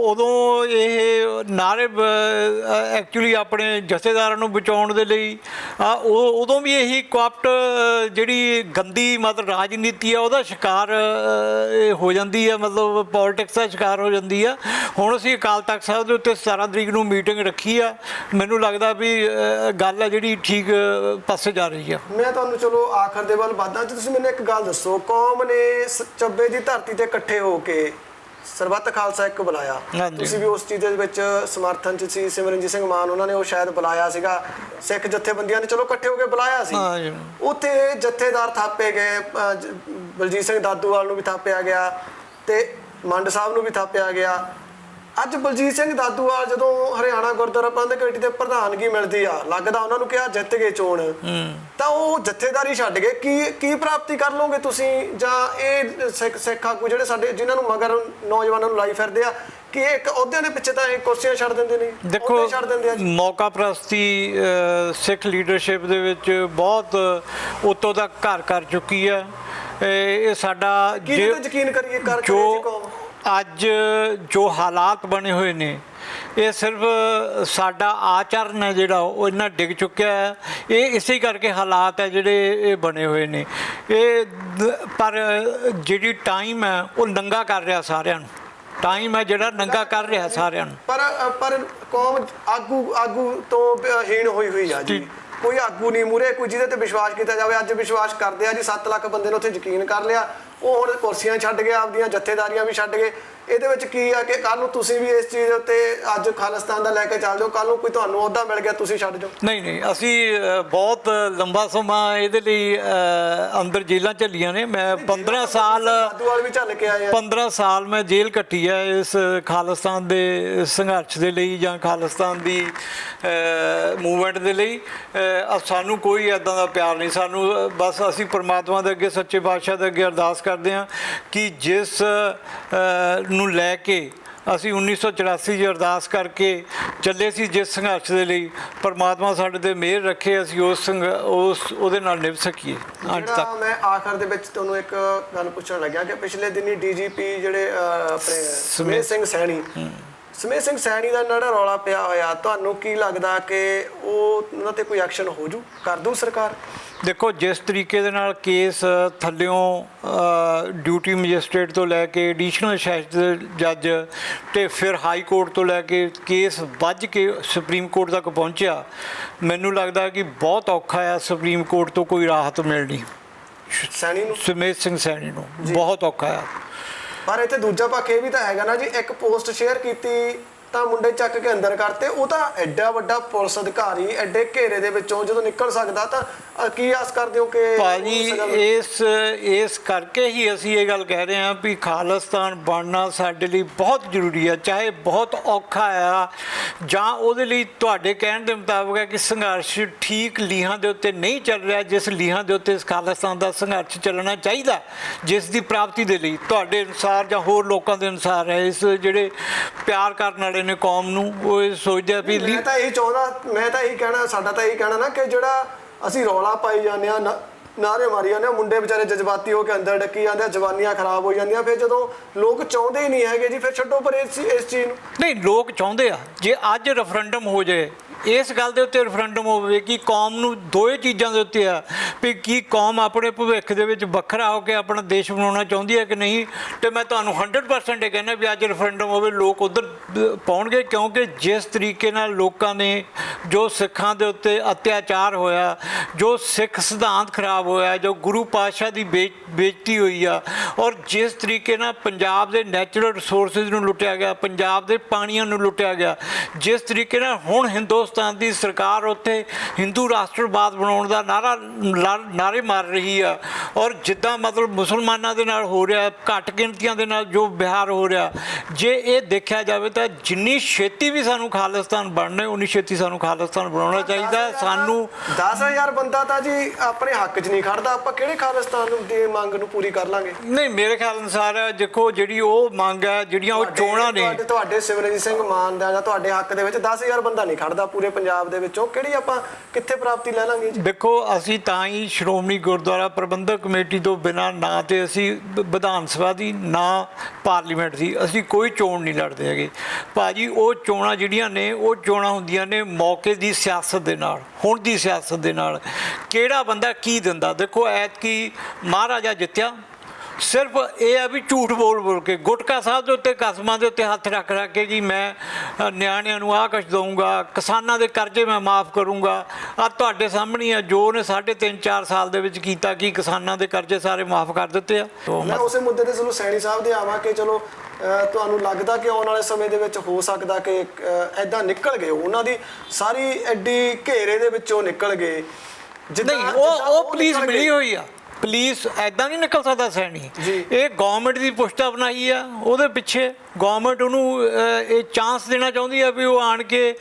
ਉਦੋਂ ਇਹ ਨਾਰੇ ਐਕਚੁਅਲੀ ਆਪਣੇ ਜਥੇਦਾਰਾਂ ਨੂੰ ਬਚਾਉਣ ਦੇ ਲਈ ਉਦੋਂ ਵੀ ਇਹੀ ਕੁਆਪਟ ਜਿਹੜੀ ਗੰਦੀ ਮਤਲਬ ਰਾਜਨੀਤੀ ਆ ਉਹਦਾ ਸ਼ਿਕਾਰ ਹੋ ਜਾਂਦੀ ਆ, ਮਤਲਬ ਪੋਲਿਟਿਕਸ ਦਾ ਸ਼ਿਕਾਰ ਹੋ ਜਾਂਦੀ ਆ। ਹੁਣ ਅਸੀਂ ਅਕਾਲ ਤਖਤ ਸਾਹਿਬ ਦੇ ਉੱਤੇ 17 ਤਰੀਕ ਨੂੰ ਮੀਟਿੰਗ ਰੱਖੀ ਆ, ਮੈਨੂੰ ਲੱਗਦਾ ਵੀ ਗੱਲ ਆ ਜਿਹੜੀ ਠੀਕ ਪਾਸੇ ਜਾ ਰਹੀ ਆ। ਮੈਂ ਤੁਹਾਨੂੰ ਚਲੋ ਆਖਰ ਦੇ ਵੱਲ ਵਧਦਾ, ਤੁਸੀਂ ਮੈਨੂੰ ਇੱਕ ਗੱਲ ਦੱਸੋ, ਕੌਮ ਨੇ ਚੱਬੇ ਦੀ ਧਰਤੀ ਤੇ ਇਕੱਠੇ ਹੋ ਕੇ ਸਰਬੱਤ ਖਾਲਸਾ ਇੱਕ ਬੁਲਾਇਆ, ਤੁਸੀਂ ਵੀ ਉਸ ਚੀਜ਼ ਦੇ ਵਿੱਚ ਸਮਰਥਨ ਚ ਸੀ, ਸਿਮਰਨਜੀਤ ਸਿੰਘ ਮਾਨ ਉਹਨਾਂ ਨੇ ਉਹ ਸ਼ਾਇਦ ਬੁਲਾਇਆ ਸੀਗਾ, ਸਿੱਖ ਜਥੇਬੰਦੀਆਂ ਨੇ ਚਲੋ ਇਕੱਠੇ ਹੋ ਕੇ ਬੁਲਾਇਆ ਸੀ, ਉੱਥੇ ਜਥੇਦਾਰ ਥਾਪੇ ਗਏ, ਬਲਜੀਤ ਸਿੰਘ ਦਾਦੂਵਾਲ ਨੂੰ ਵੀ ਥਾਪਿਆ ਗਿਆ ਤੇ ਮੰਡ ਸਾਹਿਬ ਨੂੰ ਵੀ ਥਾਪਿਆ ਗਿਆ। ਅੱਜ ਬਲਜੀਤ ਸਿੰਘ ਦਾਦੂਵਾਲ ਜਦੋਂ ਹਰਿਆਣਾ ਗੁਰਦੁਆਰਾ ਪ੍ਰਬੰਧਕ ਕਮੇਟੀ ਦੇ ਪ੍ਰਧਾਨਗੀ ਮਿਲਦੀ ਆ, ਲੱਗਦਾ ਉਹਨਾਂ ਨੂੰ ਕਿਹਾ ਜਿੱਤ ਗਏ ਚੋਣ, ਤਾਂ ਉਹ ਜਥੇਦਾਰੀ ਛੱਡ ਗਏ, ਕੀ ਪ੍ਰਾਪਤੀ ਕਰ ਲਓਗੇ ਤੁਸੀਂ? ਜਾਂ ਇਹ ਸਿੱਖ ਆਗੂ ਜਿਹੜੇ ਸਾਡੇ ਜਿਨ੍ਹਾਂ ਨੂੰ ਮਗਰ ਨੌਜਵਾਨਾਂ ਨੂੰ ਲਾਈ ਫਿਰਦੇ ਆ, ਕਿ ਇੱਕ ਅਹੁਦਿਆਂ ਦੇ ਪਿੱਛੇ ਤਾਂ ਇਹ ਕੁਰਸੀਆਂ ਛੱਡ ਦਿੰਦੇ ਨੇ? ਦੇਖੋ, ਮੌਕਾ ਪ੍ਰਸਤੀ ਸਿੱਖ ਲੀਡਰਸ਼ਿਪ ਦੇ ਵਿੱਚ ਬਹੁਤ ਉੱਤੋਂ ਤੱਕ ਘਰ ਕਰ ਚੁੱਕੀ ਹੈ। ਇਹ ਸਾਡਾ ਯਕੀਨ ਕਰੀਏ ਜੋ ਅੱਜ ਜੋ ਹਾਲਾਤ ਬਣੇ ਹੋਏ ਨੇ, ਇਹ ਸਿਰਫ ਸਾਡਾ ਆਚਰਨ ਹੈ ਜਿਹੜਾ ਉਹ ਇੰਨਾ ਡਿੱਗ ਚੁੱਕਿਆ ਹੈ। ਇਹ ਇਸੇ ਕਰਕੇ ਹਾਲਾਤ ਹੈ ਜਿਹੜੇ ਇਹ ਬਣੇ ਹੋਏ ਨੇ। ਇਹ ਪਰ ਜਿਹੜੀ ਟਾਈਮ ਹੈ ਉਹ ਨੰਗਾ ਕਰ ਰਿਹਾ ਸਾਰਿਆਂ ਨੂੰ, ਟਾਈਮ ਹੈ ਜਿਹੜਾ ਨੰਗਾ ਕਰ ਰਿਹਾ ਸਾਰਿਆਂ ਨੂੰ। ਪਰ ਕੌਮ ਆਗੂ ਤੋਂ ਹੀਣ ਹੋਈ ਆ ਜੀ, ਕੋਈ ਆਗੂ ਨਹੀਂ ਮੂਰੇ, ਕੋਈ ਜਿਹਦੇ ਤੇ ਵਿਸ਼ਵਾਸ ਕੀਤਾ ਜਾਵੇ। ਅੱਜ ਵਿਸ਼ਵਾਸ ਕਰਦੇ ਆ ਜੀ, 7 ਲੱਖ ਬੰਦੇ ਨੇ ਉੱਥੇ ਯਕੀਨ ਕਰ ਲਿਆ, ਉਹ ਹੁਣ ਕੁਰਸੀਆਂ ਛੱਡ ਗਏ, ਆਪਦੀਆਂ ਜਥੇਦਾਰੀਆਂ ਵੀ ਛੱਡ ਗਏ। ਇਹਦੇ ਵਿੱਚ ਕੀ ਆ ਕਿ ਕੱਲ ਨੂੰ ਤੁਸੀਂ ਵੀ ਇਸ ਚੀਜ਼ ਉੱਤੇ ਅੱਜ ਖਾਲਿਸਤਾਨ ਦਾ ਲੈ ਕੇ ਚੱਲ ਜਾਓ, ਕੱਲ ਨੂੰ ਕੋਈ ਤੁਹਾਨੂੰ ਅਹੁਦਾ ਮਿਲ ਗਿਆ ਤੁਸੀਂ ਛੱਡ ਜਾਓ। ਨਹੀਂ, ਅਸੀਂ ਬਹੁਤ ਲੰਬਾ ਸਮਾਂ ਇਹਦੇ ਲਈ ਅੰਦਰ ਜੇਲ੍ਹਾਂ ਝੱਲੀਆਂ ਨੇ। ਮੈਂ 15 ਸਾਲ ਵੀ ਝੱਲ ਕੇ ਆਏ ਆ, 15 ਸਾਲ ਮੈਂ ਜੇਲ੍ਹ ਕੱਟੀ ਹੈ ਇਸ ਖਾਲਿਸਤਾਨ ਦੇ ਸੰਘਰਸ਼ ਦੇ ਲਈ ਜਾਂ ਖਾਲਿਸਤਾਨ ਦੀ ਮੂਵਮੈਂਟ ਦੇ ਲਈ। ਸਾਨੂੰ ਕੋਈ ਇੱਦਾਂ ਦਾ ਪਿਆਰ ਨਹੀਂ, ਸਾਨੂੰ ਬਸ ਅਸੀਂ ਪਰਮਾਤਮਾ ਦੇ ਅੱਗੇ, ਸੱਚੇ ਪਾਤਸ਼ਾਹ ਦੇ ਅੱਗੇ ਅਰਦਾਸ ਕਰਦੇ ਹਾਂ ਕਿ ਜਿਸ ਨੂੰ ਲੈ ਕੇ ਅਸੀਂ 1984 'ਚ ਅਰਦਾਸ ਕਰਕੇ ਚੱਲੇ ਸੀ, ਜਿਸ ਸੰਘਰਸ਼ ਦੇ ਲਈ, ਪਰਮਾਤਮਾ ਸਾਡੇ ਤੇ ਮਿਹਰ ਰੱਖੇ, ਅਸੀਂ ਉਹਦੇ ਨਾਲ ਨਿਭ ਸਕੀਏ ਅੱਜ ਤੱਕ। ਮੈਂ ਆਖਰ ਦੇ ਵਿੱਚ ਤੁਹਾਨੂੰ ਇੱਕ ਗੱਲ ਪੁੱਛਣ ਲੱਗਿਆ ਕਿ ਪਿਛਲੇ ਦਿਨੀ DGP ਜਿਹੜੇ ਆਪਣੇ ਸਮੇਤ ਸਿੰਘ ਸੈਣੀ ਦਾ ਜਿਹੜਾ ਰੌਲਾ ਪਿਆ ਹੋਇਆ, ਤੁਹਾਨੂੰ ਕੀ ਲੱਗਦਾ ਕਿ ਉਹਨਾਂ ਤੇ ਕੋਈ ਐਕਸ਼ਨ ਹੋ ਜੂ, ਕਰ ਦੂ ਸਰਕਾਰ? ਦੇਖੋ, ਜਿਸ ਤਰੀਕੇ ਦੇ ਨਾਲ ਕੇਸ ਥੱਲਿਓਂ ਡਿਊਟੀ ਮੈਜਿਸਟ੍ਰੇਟ ਤੋਂ ਲੈ ਕੇ ਐਡੀਸ਼ਨਲ ਸੈਸ਼ਨ ਜੱਜ ਤੇ ਫਿਰ ਹਾਈ ਕੋਰਟ ਤੋਂ ਲੈ ਕੇ ਕੇਸ ਵੱਜ ਕੇ ਸੁਪਰੀਮ ਕੋਰਟ ਤੱਕ ਪਹੁੰਚਿਆ, ਮੈਨੂੰ ਲੱਗਦਾ ਕਿ ਬਹੁਤ ਔਖਾ ਆ ਸੁਪਰੀਮ ਕੋਰਟ ਤੋਂ ਕੋਈ ਰਾਹਤ ਮਿਲਣੀ ਸੈਣੀ ਨੂੰ, ਸਮੇਤ ਸਿੰਘ ਸੈਣੀ ਨੂੰ, ਬਹੁਤ ਔਖਾ ਆ। ਪਰ ਇੱਥੇ ਦੂਜਾ ਪੱਖ ਇਹ ਵੀ ਤਾਂ ਹੈਗਾ ਨਾ ਜੀ, ਇੱਕ ਪੋਸਟ ਸ਼ੇਅਰ ਕੀਤੀ ਤਾਂ ਮੁੰਡੇ ਚੱਕ ਕੇ ਅੰਦਰ ਕਰਤੇ, ਉਹ ਤਾਂ ਐਡਾ ਵੱਡਾ ਪੁਲਿਸ ਅਧਿਕਾਰੀ ਐਡੇ ਘੇਰੇ ਦੇ ਵਿੱਚੋਂ ਜਦੋਂ ਨਿਕਲ ਸਕਦਾ, ਤਾਂ ਕੀ ਆਸ ਕਰਦੇ ਹੋ ਕਿ ਭਾਜੀ ਇਸ ਕਰਕੇ ਹੀ ਅਸੀਂ ਇਹ ਗੱਲ ਕਹਿ ਰਹੇ ਹਾਂ ਵੀ ਖਾਲਿਸਤਾਨ ਬਣਨਾ ਸਾਡੇ ਲਈ ਬਹੁਤ ਜ਼ਰੂਰੀ ਹੈ, ਚਾਹੇ ਬਹੁਤ ਔਖਾ ਆ ਜਾਂ ਉਹਦੇ ਲਈ ਤੁਹਾਡੇ ਕਹਿਣ ਦੇ ਮੁਤਾਬਕ ਹੈ ਕਿ ਸੰਘਰਸ਼ ਠੀਕ ਲੀਹਾਂ ਦੇ ਉੱਤੇ ਨਹੀਂ ਚੱਲ ਰਿਹਾ, ਜਿਸ ਲੀਹਾਂ ਦੇ ਉੱਤੇ ਇਸ ਖਾਲਿਸਤਾਨ ਦਾ ਸੰਘਰਸ਼ ਚੱਲਣਾ ਚਾਹੀਦਾ, ਜਿਸ ਦੀ ਪ੍ਰਾਪਤੀ ਦੇ ਲਈ ਤੁਹਾਡੇ ਅਨੁਸਾਰ ਜਾਂ ਹੋਰ ਲੋਕਾਂ ਦੇ ਅਨੁਸਾਰ ਹੈ, ਇਸ ਜਿਹੜੇ ਪਿਆਰ ਕਰਨ ਵਾਲੇ ਨੇ ਕੌਮ ਨੂੰ, ਉਹ ਸੋਚਦੇ ਆ ਵੀ ਮੈਂ ਤਾਂ ਇਹੀ ਚਾਹੁੰਦਾ, ਮੈਂ ਤਾਂ ਇਹੀ ਕਹਿਣਾ, ਸਾਡਾ ਤਾਂ ਇਹੀ ਕਹਿਣਾ ਨਾ ਕਿ ਜਿਹੜਾ ਅਸੀਂ ਰੌਲਾ ਪਾਈ ਜਾਂਦੇ ਆ, ਨਾਰੇ ਮਾਰੀ ਜਾਂਦੇ ਆ, ਮੁੰਡੇ ਵਿਚਾਰੇ ਜਜ਼ਬਾਤੀ ਹੋ ਕੇ ਅੰਦਰ ਡੱਕੀ ਜਾਂਦੇ ਆ, ਜਵਾਨੀਆਂ ਖਰਾਬ ਹੋ ਜਾਂਦੀਆਂ, ਫਿਰ ਜਦੋਂ ਲੋਕ ਚਾਹੁੰਦੇ ਹੀ ਨਹੀਂ ਹੈਗੇ ਜੀ, ਫਿਰ ਛੱਡੋ ਪਰ ਇਸ ਚੀਜ਼ ਨੂੰ। ਨਹੀਂ, ਲੋਕ ਚਾਹੁੰਦੇ ਆ, ਜੇ ਅੱਜ ਰੈਫਰੈਂਡਮ ਹੋ ਜਾਏ ਇਸ ਗੱਲ ਦੇ ਉੱਤੇ ਰੈਫਰੈਂਡਮ ਹੋਵੇ ਕਿ ਕੌਮ ਨੂੰ ਦੋਏ ਚੀਜ਼ਾਂ ਦੇ ਉੱਤੇ ਆ ਵੀ ਕੀ ਕੌਮ ਆਪਣੇ ਭਵਿੱਖ ਦੇ ਵਿੱਚ ਵੱਖਰਾ ਹੋ ਕੇ ਆਪਣਾ ਦੇਸ਼ ਬਣਾਉਣਾ ਚਾਹੁੰਦੀ ਹੈ ਕਿ ਨਹੀਂ। ਤੇ ਮੈਂ ਤੁਹਾਨੂੰ 100% ਇਹ ਕਹਿੰਦਾ ਵੀ ਅੱਜ ਰੈਫਰੈਂਡਮ ਹੋਵੇ, ਲੋਕ ਉੱਧਰ ਪਾਉਣਗੇ, ਕਿਉਂਕਿ ਜਿਸ ਤਰੀਕੇ ਨਾਲ ਲੋਕਾਂ ਨੇ ਜੋ ਸਿੱਖਾਂ ਦੇ ਉੱਤੇ ਅਤਿਆਚਾਰ ਹੋਇਆ, ਜੋ ਸਿੱਖ ਸਿਧਾਂਤ ਖਰਾਬ ਹੋਇਆ, ਜੋ ਗੁਰੂ ਪਾਤਸ਼ਾਹ ਦੀ ਬੇਇੱਜ਼ਤੀ ਹੋਈ ਆ, ਔਰ ਜਿਸ ਤਰੀਕੇ ਨਾਲ ਪੰਜਾਬ ਦੇ ਨੈਚੁਰਲ ਰਿਸੋਰਸਿਸ ਨੂੰ ਲੁੱਟਿਆ ਗਿਆ, ਪੰਜਾਬ ਦੇ ਪਾਣੀਆਂ ਨੂੰ ਲੁੱਟਿਆ ਗਿਆ, ਜਿਸ ਤਰੀਕੇ ਨਾਲ ਹੁਣ ਹਿੰਦੁਸਤਾਨ ਦੀ ਸਰਕਾਰ ਉੱਥੇ ਹਿੰਦੂ ਰਾਸ਼ਟਰਵਾਦ ਬਣਾਉਣ ਦਾ ਨਾਰੇ ਮਾਰ ਰਹੀ ਆ, ਔਰ ਜਿੱਦਾਂ ਮਤਲਬ ਮੁਸਲਮਾਨਾਂ ਦੇ ਨਾਲ ਹੋ ਰਿਹਾ, ਘੱਟ ਗਿਣਤੀਆਂ ਦੇ ਨਾਲ ਜੋ ਵਿਹਾਰ ਹੋ ਰਿਹਾ, ਜੇ ਇਹ ਦੇਖਿਆ ਜਾਵੇ ਤਾਂ ਜਿੰਨੀ ਛੇਤੀ ਵੀ ਸਾਨੂੰ ਖਾਲਿਸਤਾਨ ਬਣਨਾ ਉਨੀ ਛੇਤੀ ਸਾਨੂੰ ਖਾਲਿਸਤਾਨ ਬਣਾਉਣਾ ਚਾਹੀਦਾ। ਸਾਨੂੰ 10,000 ਬੰਦਾ ਤਾਂ ਜੀ ਆਪਣੇ ਹੱਕ 'ਚ ਨਹੀਂ ਖੜਦਾ, ਆਪਾਂ ਕਿਹੜੇ ਖਾਲਿਸਤਾਨ ਦੀ ਮੰਗ ਨੂੰ ਪੂਰੀ ਕਰ ਲਾਂਗੇ? ਨਹੀਂ, ਮੇਰੇ ਖਿਆਲ ਅਨੁਸਾਰ ਦੇਖੋ ਜਿਹੜੀ ਉਹ ਮੰਗ ਹੈ, ਜਿਹੜੀਆਂ ਉਹ ਚੋਣਾਂ ਨੇ, ਤੁਹਾਡੇ ਸਿਮਰਨਜੀਤ ਸਿੰਘ ਮਾਨ ਦਾ ਜਾਂ ਤੁਹਾਡੇ ਹੱਕ ਦੇ ਵਿੱਚ 10,000 ਬੰਦਾ ਨਹੀਂ ਖੜਦਾ ਪੂਰੇ ਪੰਜਾਬ ਦੇ ਵਿੱਚੋਂ, ਕਿਹੜੀ ਆਪਾਂ ਕਿੱਥੇ ਪ੍ਰਾਪਤੀ ਲੈ ਲਾਂਗੇ ਜੀ? ਦੇਖੋ ਅਸੀਂ ਤਾਂ ਹੀ ਸ਼੍ਰੋਮਣੀ ਗੁਰਦੁਆਰਾ ਪ੍ਰਬੰਧਕ ਕਮੇਟੀ ਤੋਂ ਬਿਨਾਂ ਨਾ ਤੇ ਅਸੀਂ ਵਿਧਾਨ ਸਭਾ ਦੀ ਨਾ ਪਾਰਲੀਮੈਂਟ ਦੀ ਅਸੀਂ ਕੋਈ ਚੋਣ ਨਹੀਂ ਲੜਦੇ ਹੈਗੇ ਭਾਜੀ। ਉਹ ਚੋਣਾਂ ਜਿਹੜੀਆਂ ਨੇ ਉਹ ਚੋਣਾਂ ਹੁੰਦੀਆਂ ਨੇ ਮੌਕੇ ਦੀ ਸਿਆਸਤ ਦੇ ਨਾਲ, ਹੁਣ ਦੀ ਸਿਆਸਤ ਦੇ ਨਾਲ, ਕਿਹੜਾ ਬੰਦਾ ਕੀ ਦਿੰਦਾ। ਦੇਖੋ ਐਤਕੀ ਮਹਾਰਾਜਾ ਜਿੱਤਿਆ, ਸਿਰਫ ਇਹ ਆ ਵੀ ਝੂਠ ਬੋਲ ਬੋਲ ਕੇ, ਗੁਟਕਾ ਸਾਹਿਬ ਦੇ ਉੱਤੇ ਕਸਮਾਂ ਦੇ ਉੱਤੇ ਹੱਥ ਰੱਖ ਰੱਖ ਕੇ ਜੀ ਮੈਂ ਨਿਆਣਿਆਂ ਨੂੰ ਆਹ ਕੁਛ ਦਊਂਗਾ, ਕਿਸਾਨਾਂ ਦੇ ਕਰਜ਼ੇ ਮੈਂ ਮਾਫ਼ ਕਰੂੰਗਾ। ਆ ਤੁਹਾਡੇ ਸਾਹਮਣੇ ਆ ਜੋ ਉਹਨੇ 3.5-4 ਸਾਲ ਦੇ ਵਿੱਚ ਕੀਤਾ, ਕਿ ਕਿਸਾਨਾਂ ਦੇ ਕਰਜ਼ੇ ਸਾਰੇ ਮਾਫ਼ ਕਰ ਦਿੱਤੇ ਆ। ਮੈਂ ਉਸੇ ਮੁੱਦੇ ਤੇ ਚਲੋ ਸੈਣੀ ਸਾਹਿਬ ਦੇ ਆਵਾਂ ਕਿ ਚਲੋ ਤੁਹਾਨੂੰ ਲੱਗਦਾ ਕਿ ਆਉਣ ਵਾਲੇ ਸਮੇਂ ਦੇ ਵਿੱਚ ਹੋ ਸਕਦਾ ਕਿ ਐਦਾਂ ਨਿਕਲ ਗਏ, ਉਹਨਾਂ ਦੀ ਸਾਰੀ ਐਡੀ ਘੇਰੇ ਦੇ ਵਿੱਚੋਂ ਨਿਕਲ ਗਏ? ਨਹੀਂ, ਉਹ ਪੁਲਿਸ ਮਿਲੀ ਹੋਈ ਆ, ਪੁਲਿਸ ਐਦਾਂ ਨਹੀਂ ਨਿਕਲ ਸਕਦਾ ਸੈਣੀ। ਇਹ ਗਵਰਨਮੈਂਟ ਦੀ ਪੁਸ਼ਤਾ ਬਣਾਈ ਆ, ਉਹਦੇ ਪਿੱਛੇ ਗਵਰਨਮੈਂਟ ਉਹਨੂੰ ਇਹ ਚਾਂਸ ਦੇਣਾ ਚਾਹੁੰਦੀ ਆ ਵੀ ਉਹ ਆਣ ਕੇ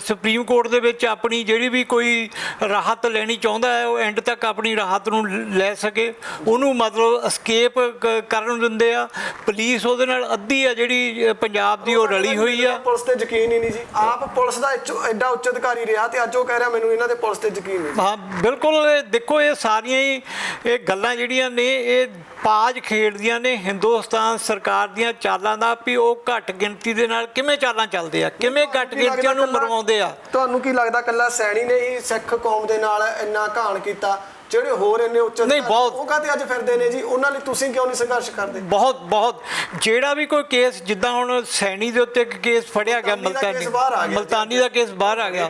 ਸੁਪਰੀਮ ਕੋਰਟ ਦੇ ਵਿੱਚ ਆਪਣੀ ਜਿਹੜੀ ਵੀ ਕੋਈ ਰਾਹਤ ਲੈਣੀ ਚਾਹੁੰਦਾ ਹੈ ਉਹ ਐਂਡ ਤੱਕ ਆਪਣੀ ਰਾਹਤ ਨੂੰ ਲੈ ਸਕੇ, ਉਹਨੂੰ ਮਤਲਬ ਅਸਕੇਪ ਕਰਨ ਦਿੰਦੇ ਆ। ਪੁਲਿਸ ਉਹਦੇ ਨਾਲ ਅੱਧੀ ਆ ਜਿਹੜੀ ਪੰਜਾਬ ਦੀ ਉਹ ਰਲੀ ਹੋਈ ਆ। ਪੁਲਿਸ ਤੇ ਯਕੀਨ ਹੀ ਨਹੀਂ ਜੀ, ਆਪ ਪੁਲਿਸ ਦਾ ਐਡਾ ਉੱਚ ਅਧਿਕਾਰੀ ਰਿਹਾ ਤੇ ਅੱਜ ਉਹ ਕਹਿ ਰਿਹਾ ਮੈਨੂੰ ਇਹਨਾਂ ਦੇ ਪੁਲਿਸ ਤੇ ਯਕੀਨ ਨਹੀਂ। ਹਾਂ ਬਿਲਕੁਲ, ਦੇਖੋ ਇਹ ਸਾਰੀਆਂ ਹੀ ਇਹ ਗੱਲਾਂ ਜਿਹੜੀਆਂ ਨੇ ਇਹ ਪਾਜ ਖੇਡਦੀਆਂ ਨੇ ਹਿੰਦੁਸਤਾਨ ਸਰਕਾਰ ਦੀਆਂ ਚਾਲਾਂ ਦਾ, ਵੀ ਉਹ ਘੱਟ ਗਿਣਤੀ ਦੇ ਨਾਲ ਕਿਵੇਂ ਚਾਲਾਂ ਚੱਲਦੇ ਆ, ਕਿਵੇਂ ਘੱਟ ਗਿਣਤੀਆਂ ਨੂੰ ਮਰਵਾਉਂਦੇ ਆ। ਤੁਹਾਨੂੰ ਕੀ ਲੱਗਦਾ ਇਕੱਲਾ ਸੈਣੀ ਨੇ ਹੀ ਸਿੱਖ ਕੌਮ ਦੇ ਨਾਲ ਇੰਨਾ ਘਾਣ ਕੀਤਾ? ਜਿਹੜੇ ਹੋਰ ਇੰਨੇ ਉੱਚ ਨਹੀਂ, ਬਹੁਤ ਉਹ ਕਾਹਤੇ ਅੱਜ ਫਿਰਦੇ ਨੇ ਜੀ, ਉਹਨਾਂ ਲਈ ਤੁਸੀਂ ਕਿਉਂ ਨਹੀਂ ਸੰਘਰਸ਼ ਕਰਦੇ? ਬਹੁਤ ਜਿਹੜਾ ਵੀ ਕੋਈ ਕੇਸ, ਜਿੱਦਾਂ ਹੁਣ ਸੈਣੀ ਦੇ ਉੱਤੇ ਇੱਕ ਕੇਸ ਫੜਿਆ ਗਿਆ, ਮਲਤਾਨੀ ਦਾ ਕੇਸ ਬਾਹਰ ਆ ਗਿਆ,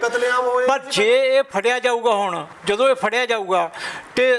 ਪਰ ਜੇ ਇਹ ਫੜਿਆ ਜਾਊਗਾ, ਹੁਣ ਜਦੋਂ ਇਹ ਫੜਿਆ ਜਾਊਗਾ ਤੇ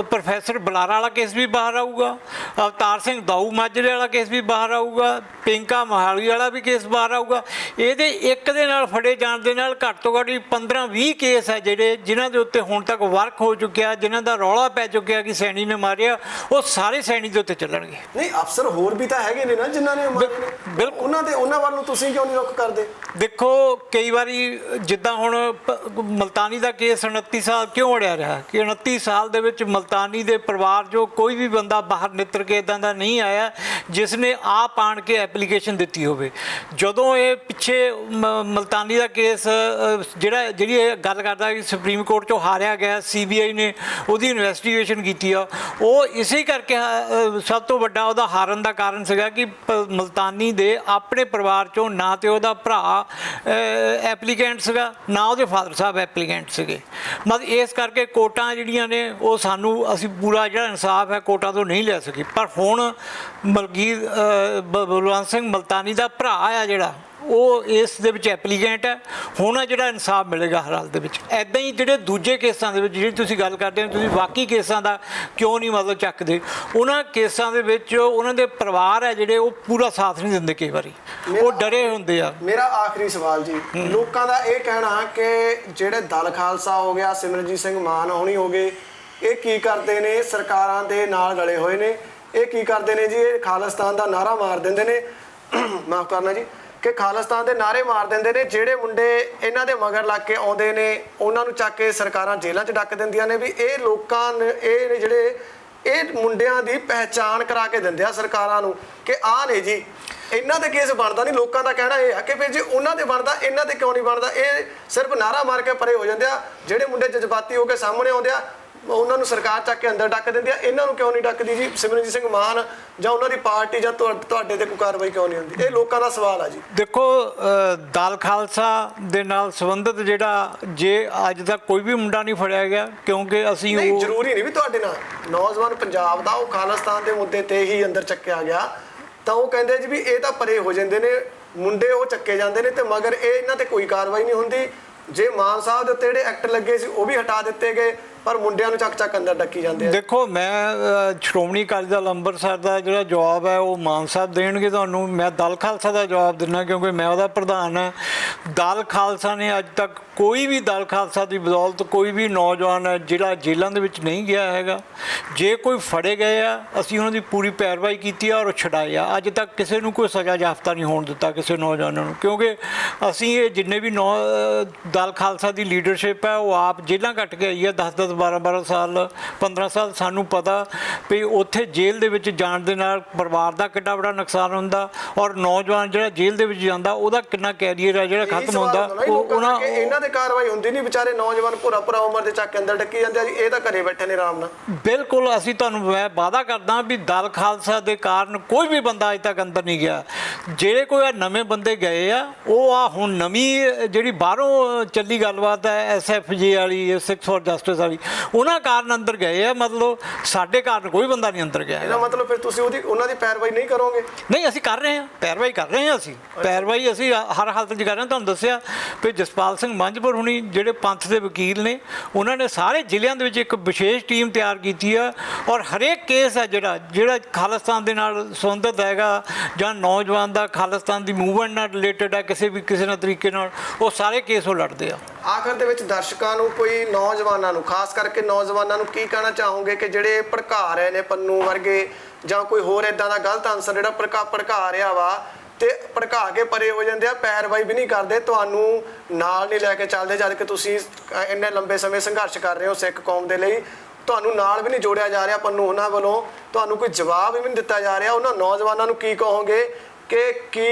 ਪ੍ਰੋਫੈਸਰ ਬੁਲਾਰਾ ਵਾਲਾ ਕੇਸ ਵੀ ਬਾਹਰ ਆਊਗਾ, ਅਵਤਾਰ ਸਿੰਘ ਦਾਊ ਮਾਜਰੇ ਵਾਲਾ ਕੇਸ ਵੀ ਬਾਹਰ ਆਊਗਾ, ਪਿੰਕਾ ਮੋਹਾਲੀ ਵਾਲਾ ਵੀ ਕੇਸ ਬਾਹਰ ਆਊਗਾ। ਇਹਦੇ ਇੱਕ ਦੇ ਨਾਲ ਫੜੇ ਜਾਣ ਦੇ ਨਾਲ ਘੱਟ ਤੋਂ ਘੱਟ 15-20 ਕੇਸ ਹੈ ਜਿਹੜੇ ਜਿਨ੍ਹਾਂ ਦੇ ਉੱਤੇ ਹੁਣ ਤੱਕ ਵਰਕ ਹੋ ਚੁੱਕਿਆ, ਜਿਨ੍ਹਾਂ ਦਾ ਰੌਲਾ ਪੈ ਚੁੱਕਿਆ ਕਿ ਸੈਣੀ ਨੇ ਮਾਰਿਆ, ਉਹ ਸਾਰੇ ਸੈਣੀ ਦੇ ਉੱਤੇ ਚੱਲਣਗੇ। ਨਹੀਂ, ਅਫਸਰ ਹੋਰ ਵੀ ਤਾਂ ਹੈਗੇ ਨੇ ਨਾ ਜਿਨ੍ਹਾਂ ਨੇ ਮਾਰੇ ਨੇ, ਬਿਲਕੁਲ ਉਹਨਾਂ ਵੱਲ ਨੂੰ ਤੁਸੀਂ ਕਿਉਂ ਨਹੀਂ ਰੁਖ ਕਰਦੇ? ਦੇਖੋ ਕਈ ਵਾਰੀ ਜਿੱਦਾਂ ਹੁਣ ਮਲਤਾਨੀ ਦਾ ਕੇਸ 29 ਸਾਲ ਕਿਉਂ ਅੜਿਆ ਰਿਹਾ ਕਿ 29 ਸਾਲ ਦੇ ਵਿੱਚ ਮਲਤਾਨੀ ਦੇ ਪਰਿਵਾਰ ਜੋ ਕੋਈ ਵੀ ਬੰਦਾ ਬਾਹਰ ਨਿੱਤਰ ਕੇ ਇੱਦਾਂ ਦਾ ਨਹੀਂ ਆਇਆ ਜਿਸ ਨੇ ਆਪ ਆਣ ਕੇ ਐਪਲੀਕੇਸ਼ਨ ਦਿੱਤੀ ਹੋਵੇ। ਜਦੋਂ ਇਹ ਪਿੱਛੇ ਮਲਤਾਨੀ ਦਾ ਕੇਸ ਜਿਹੜੀ ਇਹ ਗੱਲ ਕਰਦਾ ਕਿ ਸੁਪਰੀਮ ਕੋਰਟ 'ਚੋਂ ਹਾਰਿਆ ਗਿਆ, CBI ਨੇ ਉਹਦੀ ਇਨਵੈਸਟੀਗੇਸ਼ਨ ਕੀਤੀ ਆ, ਉਹ ਇਸੇ ਕਰਕੇ ਸਭ ਤੋਂ ਵੱਡਾ ਉਹਦਾ ਹਾਰਨ ਦਾ ਕਾਰਨ ਸੀਗਾ ਕਿ ਮਲਤਾਨੀ ਦੇ ਆਪਣੇ ਪਰਿਵਾਰ 'ਚੋਂ ਨਾ ਤੇ ਉਹਦਾ ਭਰਾ ਐਪਲੀਕੈਂਟ ਸੀਗਾ, ਨਾ ਉਹਦੇ ਫਾਦਰ ਸਾਹਿਬ ਐਪਲੀਕੈਂਟ ਸੀਗੇ। ਮਤਲਬ ਇਸ ਕਰਕੇ ਕੋਰਟਾਂ ਜਿਹੜੀਆਂ ਨੇ ਉਹ ਸਾਨੂੰ ਅਸੀਂ ਪੂਰਾ ਜਿਹੜਾ ਇਨਸਾਫ ਹੈ ਕੋਰਟਾਂ ਤੋਂ ਨਹੀਂ ਲੈ ਸਕੇ। ਪਰ ਹੁਣ ਬਲਵੰਤ ਸਿੰਘ ਮਲਤਾਨੀ ਦਾ ਭਰਾ ਆ ਜਿਹੜਾ ਉਹ ਇਸ ਦੇ ਵਿੱਚ ਐਪਲੀਕੈਂਟ ਹੈ, ਹੁਣ ਜਿਹੜਾ ਇਨਸਾਫ ਮਿਲੇਗਾ ਹਰ ਹਾਲ ਦੇ ਵਿੱਚ। ਇੱਦਾਂ ਹੀ ਜਿਹੜੇ ਦੂਜੇ ਕੇਸਾਂ ਦੇ ਵਿੱਚ ਜਿਹੜੀ ਤੁਸੀਂ ਗੱਲ ਕਰਦੇ ਹੋ, ਤੁਸੀਂ ਬਾਕੀ ਕੇਸਾਂ ਦਾ ਕਿਉਂ ਨਹੀਂ ਮਤਲਬ ਚੱਕਦੇ? ਉਹਨਾਂ ਕੇਸਾਂ ਦੇ ਵਿੱਚ ਉਹਨਾਂ ਦੇ ਪਰਿਵਾਰ ਹੈ ਜਿਹੜੇ ਉਹ ਪੂਰਾ ਸਾਥ ਨਹੀਂ ਦਿੰਦੇ, ਕਈ ਵਾਰੀ ਉਹ ਡਰੇ ਹੁੰਦੇ ਆ। ਮੇਰਾ ਆਖਰੀ ਸਵਾਲ ਜੀ, ਲੋਕਾਂ ਦਾ ਇਹ ਕਹਿਣਾ ਕਿ ਜਿਹੜੇ ਦਲ ਖਾਲਸਾ ਹੋ ਗਿਆ, ਸਿਮਰਨਜੀਤ ਸਿੰਘ ਮਾਨ ਹੋਣੀ ਹੋ ਗਏ, ਇਹ ਕੀ ਕਰਦੇ ਨੇ? ਸਰਕਾਰਾਂ ਦੇ ਨਾਲ ਗਲੇ ਹੋਏ ਨੇ, ਇਹ ਕੀ ਕਰਦੇ ਨੇ ਜੀ? ਇਹ ਖਾਲਿਸਤਾਨ ਦਾ ਨਾਰਾ ਮਾਰ ਦਿੰਦੇ ਨੇ, ਮਾਫ ਕਰਨਾ ਜੀ, ਕਿ ਖਾਲਿਸਤਾਨ ਦੇ ਨਾਰੇ ਮਾਰ ਦਿੰਦੇ ਨੇ। ਜਿਹੜੇ ਮੁੰਡੇ ਇਹਨਾਂ ਦੇ ਮਗਰ ਲੱਗ ਕੇ ਆਉਂਦੇ ਨੇ ਉਹਨਾਂ ਨੂੰ ਚੱਕ ਕੇ ਸਰਕਾਰਾਂ ਜੇਲ੍ਹਾਂ 'ਚ ਡੱਕ ਦਿੰਦੀਆਂ ਨੇ। ਵੀ ਇਹ ਲੋਕਾਂ ਨੇ ਇਹ ਨੇ ਜਿਹੜੇ ਇਹ ਮੁੰਡਿਆਂ ਦੀ ਪਹਿਚਾਣ ਕਰਾ ਕੇ ਦਿੰਦੇ ਆ ਸਰਕਾਰਾਂ ਨੂੰ ਕਿ ਆਹ ਨੇ ਜੀ, ਇਹਨਾਂ ਦੇ ਕੇਸ ਬਣਦਾ ਨਹੀਂ। ਲੋਕਾਂ ਦਾ ਕਹਿਣਾ ਇਹ ਆ ਕਿ ਫਿਰ ਜੇ ਉਹਨਾਂ ਦੇ ਬਣਦਾ ਇਹਨਾਂ ਦੇ ਕਿਉਂ ਨਹੀਂ ਬਣਦਾ? ਇਹ ਸਿਰਫ ਨਾਰਾ ਮਾਰ ਕੇ ਪਰੇ ਹੋ ਜਾਂਦੇ ਆ। ਜਿਹੜੇ ਮੁੰਡੇ ਜਜ਼ਬਾਤੀ ਹੋ ਕੇ ਸਾਹਮਣੇ ਆਉਂਦੇ ਆ ਉਹਨਾਂ ਨੂੰ ਸਰਕਾਰ ਚੱਕ ਕੇ ਅੰਦਰ ਡੱਕ ਦਿੰਦੀ ਆ, ਇਹਨਾਂ ਨੂੰ ਕਿਉਂ ਨਹੀਂ ਡੱਕਦੀ ਜੀ ਸਿਮਰਨਜੀਤ ਸਿੰਘ ਮਾਨ ਜਾਂ ਉਹਨਾਂ ਦੀ ਪਾਰਟੀ ਜਾਂ ਤੁਹਾਡੇ ਤੇ ਕੋਈ ਕਾਰਵਾਈ ਕਿਉਂ ਨਹੀਂ ਹੁੰਦੀ? ਇਹ ਲੋਕਾਂ ਦਾ ਸਵਾਲ ਆ ਜੀ। ਦੇਖੋ ਦਲ ਖਾਲਸਾ ਦੇ ਨਾਲ ਸੰਬੰਧਿਤ ਜਿਹੜਾ ਜੇ ਅੱਜ ਤੱਕ ਕੋਈ ਵੀ ਮੁੰਡਾ ਨਹੀਂ ਫੜਿਆ ਗਿਆ, ਕਿਉਂਕਿ ਅਸੀਂ ਨਹੀਂ ਉਹ ਜ਼ਰੂਰੀ ਨਹੀਂ ਵੀ ਤੁਹਾਡੇ ਨਾਲ ਨੌਜਵਾਨ ਪੰਜਾਬ ਦਾ ਉਹ ਖਾਲਿਸਤਾਨ ਦੇ ਮੁੱਦੇ ਤੇ ਹੀ ਅੰਦਰ ਚੱਕਿਆ ਗਿਆ, ਤਾਂ ਉਹ ਕਹਿੰਦੇ ਜੀ ਵੀ ਇਹ ਤਾਂ ਪਰੇ ਹੋ ਜਾਂਦੇ ਨੇ ਮੁੰਡੇ, ਉਹ ਚੱਕੇ ਜਾਂਦੇ ਨੇ ਤੇ ਮਗਰ ਇਹਨਾਂ ਤੇ ਕੋਈ ਕਾਰਵਾਈ ਨਹੀਂ ਹੁੰਦੀ। ਜੇ ਮਾਨ ਸਾਹਿਬ ਦੇ ਉੱਤੇ ਜਿਹੜੇ ਐਕਟ ਲੱਗੇ ਸੀ ਉਹ ਵੀ ਹਟਾ ਦਿੱਤੇ ਗਏ, ਪਰ ਮੁੰਡਿਆਂ ਨੂੰ ਚੱਕ ਅੰਦਰ ਡੱਕੀ ਜਾਂਦੇ ਆ। ਦੇਖੋ ਮੈਂ ਸ਼੍ਰੋਮਣੀ ਅਕਾਲੀ ਦਲ ਅੰਮ੍ਰਿਤਸਰ ਦਾ ਜਿਹੜਾ ਜਵਾਬ ਹੈ ਉਹ ਮਾਨ ਸਾਹਿਬ ਦੇਣਗੇ ਤੁਹਾਨੂੰ, ਮੈਂ ਦਲ ਖਾਲਸਾ ਦਾ ਜਵਾਬ ਦਿੰਦਾ ਕਿਉਂਕਿ ਮੈਂ ਉਹਦਾ ਪ੍ਰਧਾਨ ਹਾਂ। ਦਲ ਖਾਲਸਾ ਨੇ ਅੱਜ ਤੱਕ ਕੋਈ ਵੀ ਦਲ ਖਾਲਸਾ ਦੀ ਬਦੌਲਤ ਕੋਈ ਵੀ ਨੌਜਵਾਨ ਹੈ ਜਿਹੜਾ ਜੇਲ੍ਹਾਂ ਦੇ ਵਿੱਚ ਨਹੀਂ ਗਿਆ ਹੈਗਾ। ਜੇ ਕੋਈ ਫੜੇ ਗਏ ਆ ਅਸੀਂ ਉਹਨਾਂ ਦੀ ਪੂਰੀ ਪੈਰਵਾਈ ਕੀਤੀ ਆ ਔਰ ਛਡਾਏ ਆ। ਅੱਜ ਤੱਕ ਕਿਸੇ ਨੂੰ ਕੋਈ ਸਜ਼ਾ ਜਾਫਤਾ ਨਹੀਂ ਹੋਣ ਦਿੱਤਾ ਕਿਸੇ ਨੌਜਵਾਨਾਂ ਨੂੰ, ਕਿਉਂਕਿ ਅਸੀਂ ਇਹ ਜਿੰਨੇ ਵੀ ਦਲ ਖਾਲਸਾ ਦੀ ਲੀਡਰਸ਼ਿਪ ਹੈ ਉਹ ਆਪ ਜੇਲ੍ਹਾਂ ਕੱਟ ਕੇ ਆਈ ਹੈ 10-10 12-12 ਸਾਲ 15 ਸਾਲ। ਸਾਨੂੰ ਪਤਾ ਵੀ ਉੱਥੇ ਜੇਲ੍ਹ ਦੇ ਵਿੱਚ ਜਾਣ ਦੇ ਨਾਲ ਪਰਿਵਾਰ ਦਾ ਕਿੰਨਾ ਬੜਾ ਨੁਕਸਾਨ ਹੁੰਦਾ ਔਰ ਨੌਜਵਾਨ ਜਿਹੜਾ ਜੇਲ੍ਹ ਦੇ ਵਿੱਚ ਜਾਂਦਾ ਉਹਦਾ ਕਿੰਨਾ ਕੈਰੀਅਰ ਹੈ ਜਿਹੜਾ ਖਤਮ ਹੁੰਦਾ। ਉਹਨਾਂ ਇਹਨਾਂ ਤੇ ਕਾਰਵਾਈ ਹੁੰਦੀ ਨਹੀਂ, ਵਿਚਾਰੇ ਨੌਜਵਾਨ ਭੁਰਾ ਉਮਰ ਦੇ ਚੱਕ ਅੰਦਰ ਡੱਕੀ ਜਾਂਦੇ ਆ ਜੀ, ਇਹ ਤਾਂ ਘਰੇ ਬੈਠੇ ਨੇ ਆਰਾਮ ਨਾਲ। ਬਿਲਕੁਲ ਅਸੀਂ ਤੁਹਾਨੂੰ ਮੈਂ ਵਾਅਦਾ ਕਰਦਾ ਵੀ ਦਲ ਖਾਲਸਾ ਦੇ ਕਾਰਨ ਕੋਈ ਵੀ ਬੰਦਾ ਅਜੇ ਤੱਕ ਅੰਦਰ ਨਹੀਂ ਗਿਆ। ਜਿਹੜੇ ਕੋਈ ਨਵੇਂ ਬੰਦੇ ਗਏ ਆ ਉਹ ਆ ਹੁਣ ਨਵੀਂ ਜਿਹੜੀ ਬਾਹਰੋਂ ਚੱਲੀ ਗੱਲਬਾਤ ਹੈ SFJ ਵਾਲੀ ਸਿੱਖਸ ਫॉर ਜਸਟਿਸ ਵਾਲੀ, ਉਹਨਾਂ ਕਾਰਨ ਅੰਦਰ ਗਏ ਆ। ਮਤਲਬ ਸਾਡੇ ਕਾਰਨ ਕੋਈ ਬੰਦਾ ਨਹੀਂ ਅੰਦਰ ਗਿਆ। ਇਹਦਾ ਮਤਲਬ ਫਿਰ ਤੁਸੀਂ ਉਹਨਾਂ ਦੀ ਪੈਰਵਾਈ ਨਹੀਂ ਕਰੋਗੇ? ਨਹੀਂ, ਅਸੀਂ ਕਰ ਰਹੇ ਹਾਂ, ਪੈਰਵਾਈ ਕਰ ਰਹੇ ਹਾਂ। ਅਸੀਂ ਪੈਰਵਾਈ ਅਸੀਂ ਹਰ ਹਾਲਤ 'ਚ ਕਰ ਰਹੇ ਹਾਂ। ਤੁਹਾਨੂੰ ਦੱਸਿਆ ਵੀ ਜਸਪਾਲ ਸਿੰਘ ਮੰਝਪੁਰ ਹੁਣੀ ਜਿਹੜੇ ਪੰਥ ਦੇ ਵਕੀਲ ਨੇ ਉਹਨਾਂ ਨੇ ਸਾਰੇ ਜ਼ਿਲ੍ਹਿਆਂ ਦੇ ਵਿੱਚ ਇੱਕ ਵਿਸ਼ੇਸ਼ ਟੀਮ ਤਿਆਰ ਕੀਤੀ ਆ ਔਰ ਹਰੇਕ ਕੇਸ ਹੈ ਜਿਹੜਾ ਖਾਲਿਸਤਾਨ ਦੇ ਨਾਲ ਸੰਬੰਧਿਤ ਹੈਗਾ ਜਾਂ ਨੌਜਵਾਨ ਦਾ ਖਾਲਿਸਤਾਨ ਦੀ ਮੂਵਮੈਂਟ ਨਾਲ ਰਿਲੇਟਡ ਹੈ ਕਿਸੇ ਨਾ ਤਰੀਕੇ ਨਾਲ, ਉਹ ਸਾਰੇ ਕੇਸ ਉਹ ਲੜਦੇ ਆ। ਆਖਰ ਦੇ ਵਿੱਚ ਦਰਸ਼ਕਾਂ ਨੂੰ ਕੋਈ ਨੌਜਵਾਨਾਂ ਨੂੰ ਖਾਸ ਕਰਕੇ ਨੌਜਵਾਨਾਂ ਨੂੰ ਕੀ ਕਹਿਣਾ ਚਾਹੋਗੇ ਕਿ ਜਿਹੜੇ ਭੜਕਾ ਰਹੇ ਨੇ ਪੰਨੂ ਵਰਗੇ ਜਾਂ ਕੋਈ ਹੋਰ ਇਦਾਂ ਦਾ ਗਲਤ ਆਨਸਰ ਜਿਹੜਾ ਭੜਕਾ ਰਿਹਾ ਵਾ ਤੇ ਭੜਕਾ ਕੇ ਪਰੇ ਹੋ ਜਾਂਦੇ ਆ, ਪੈਰਵਾਈ ਵੀ ਨਹੀਂ ਕਰਦੇ, ਤੁਹਾਨੂੰ ਨਾਲ ਨਹੀਂ ਲੈ ਕੇ ਚੱਲਦੇ ਜਦ ਕਿ ਤੁਸੀਂ ਇੰਨੇ ਲੰਬੇ ਸਮੇਂ ਸੰਘਰਸ਼ ਕਰ ਰਹੇ ਹੋ ਸਿੱਖ ਕੌਮ ਦੇ ਲਈ, ਤੁਹਾਨੂੰ ਨਾਲ ਵੀ ਨਹੀਂ ਜੋੜਿਆ ਜਾ ਰਿਹਾ ਪੰਨੂ ਉਹਨਾਂ ਵੱਲੋਂ, ਤੁਹਾਨੂੰ ਕੋਈ ਜਵਾਬ ਵੀ ਨਹੀਂ ਦਿੱਤਾ ਜਾ ਰਿਹਾ। ਉਹਨਾਂ ਨੌਜਵਾਨਾਂ ਨੂੰ ਕੀ ਕਹੋਗੇ ਕਿ ਕੀ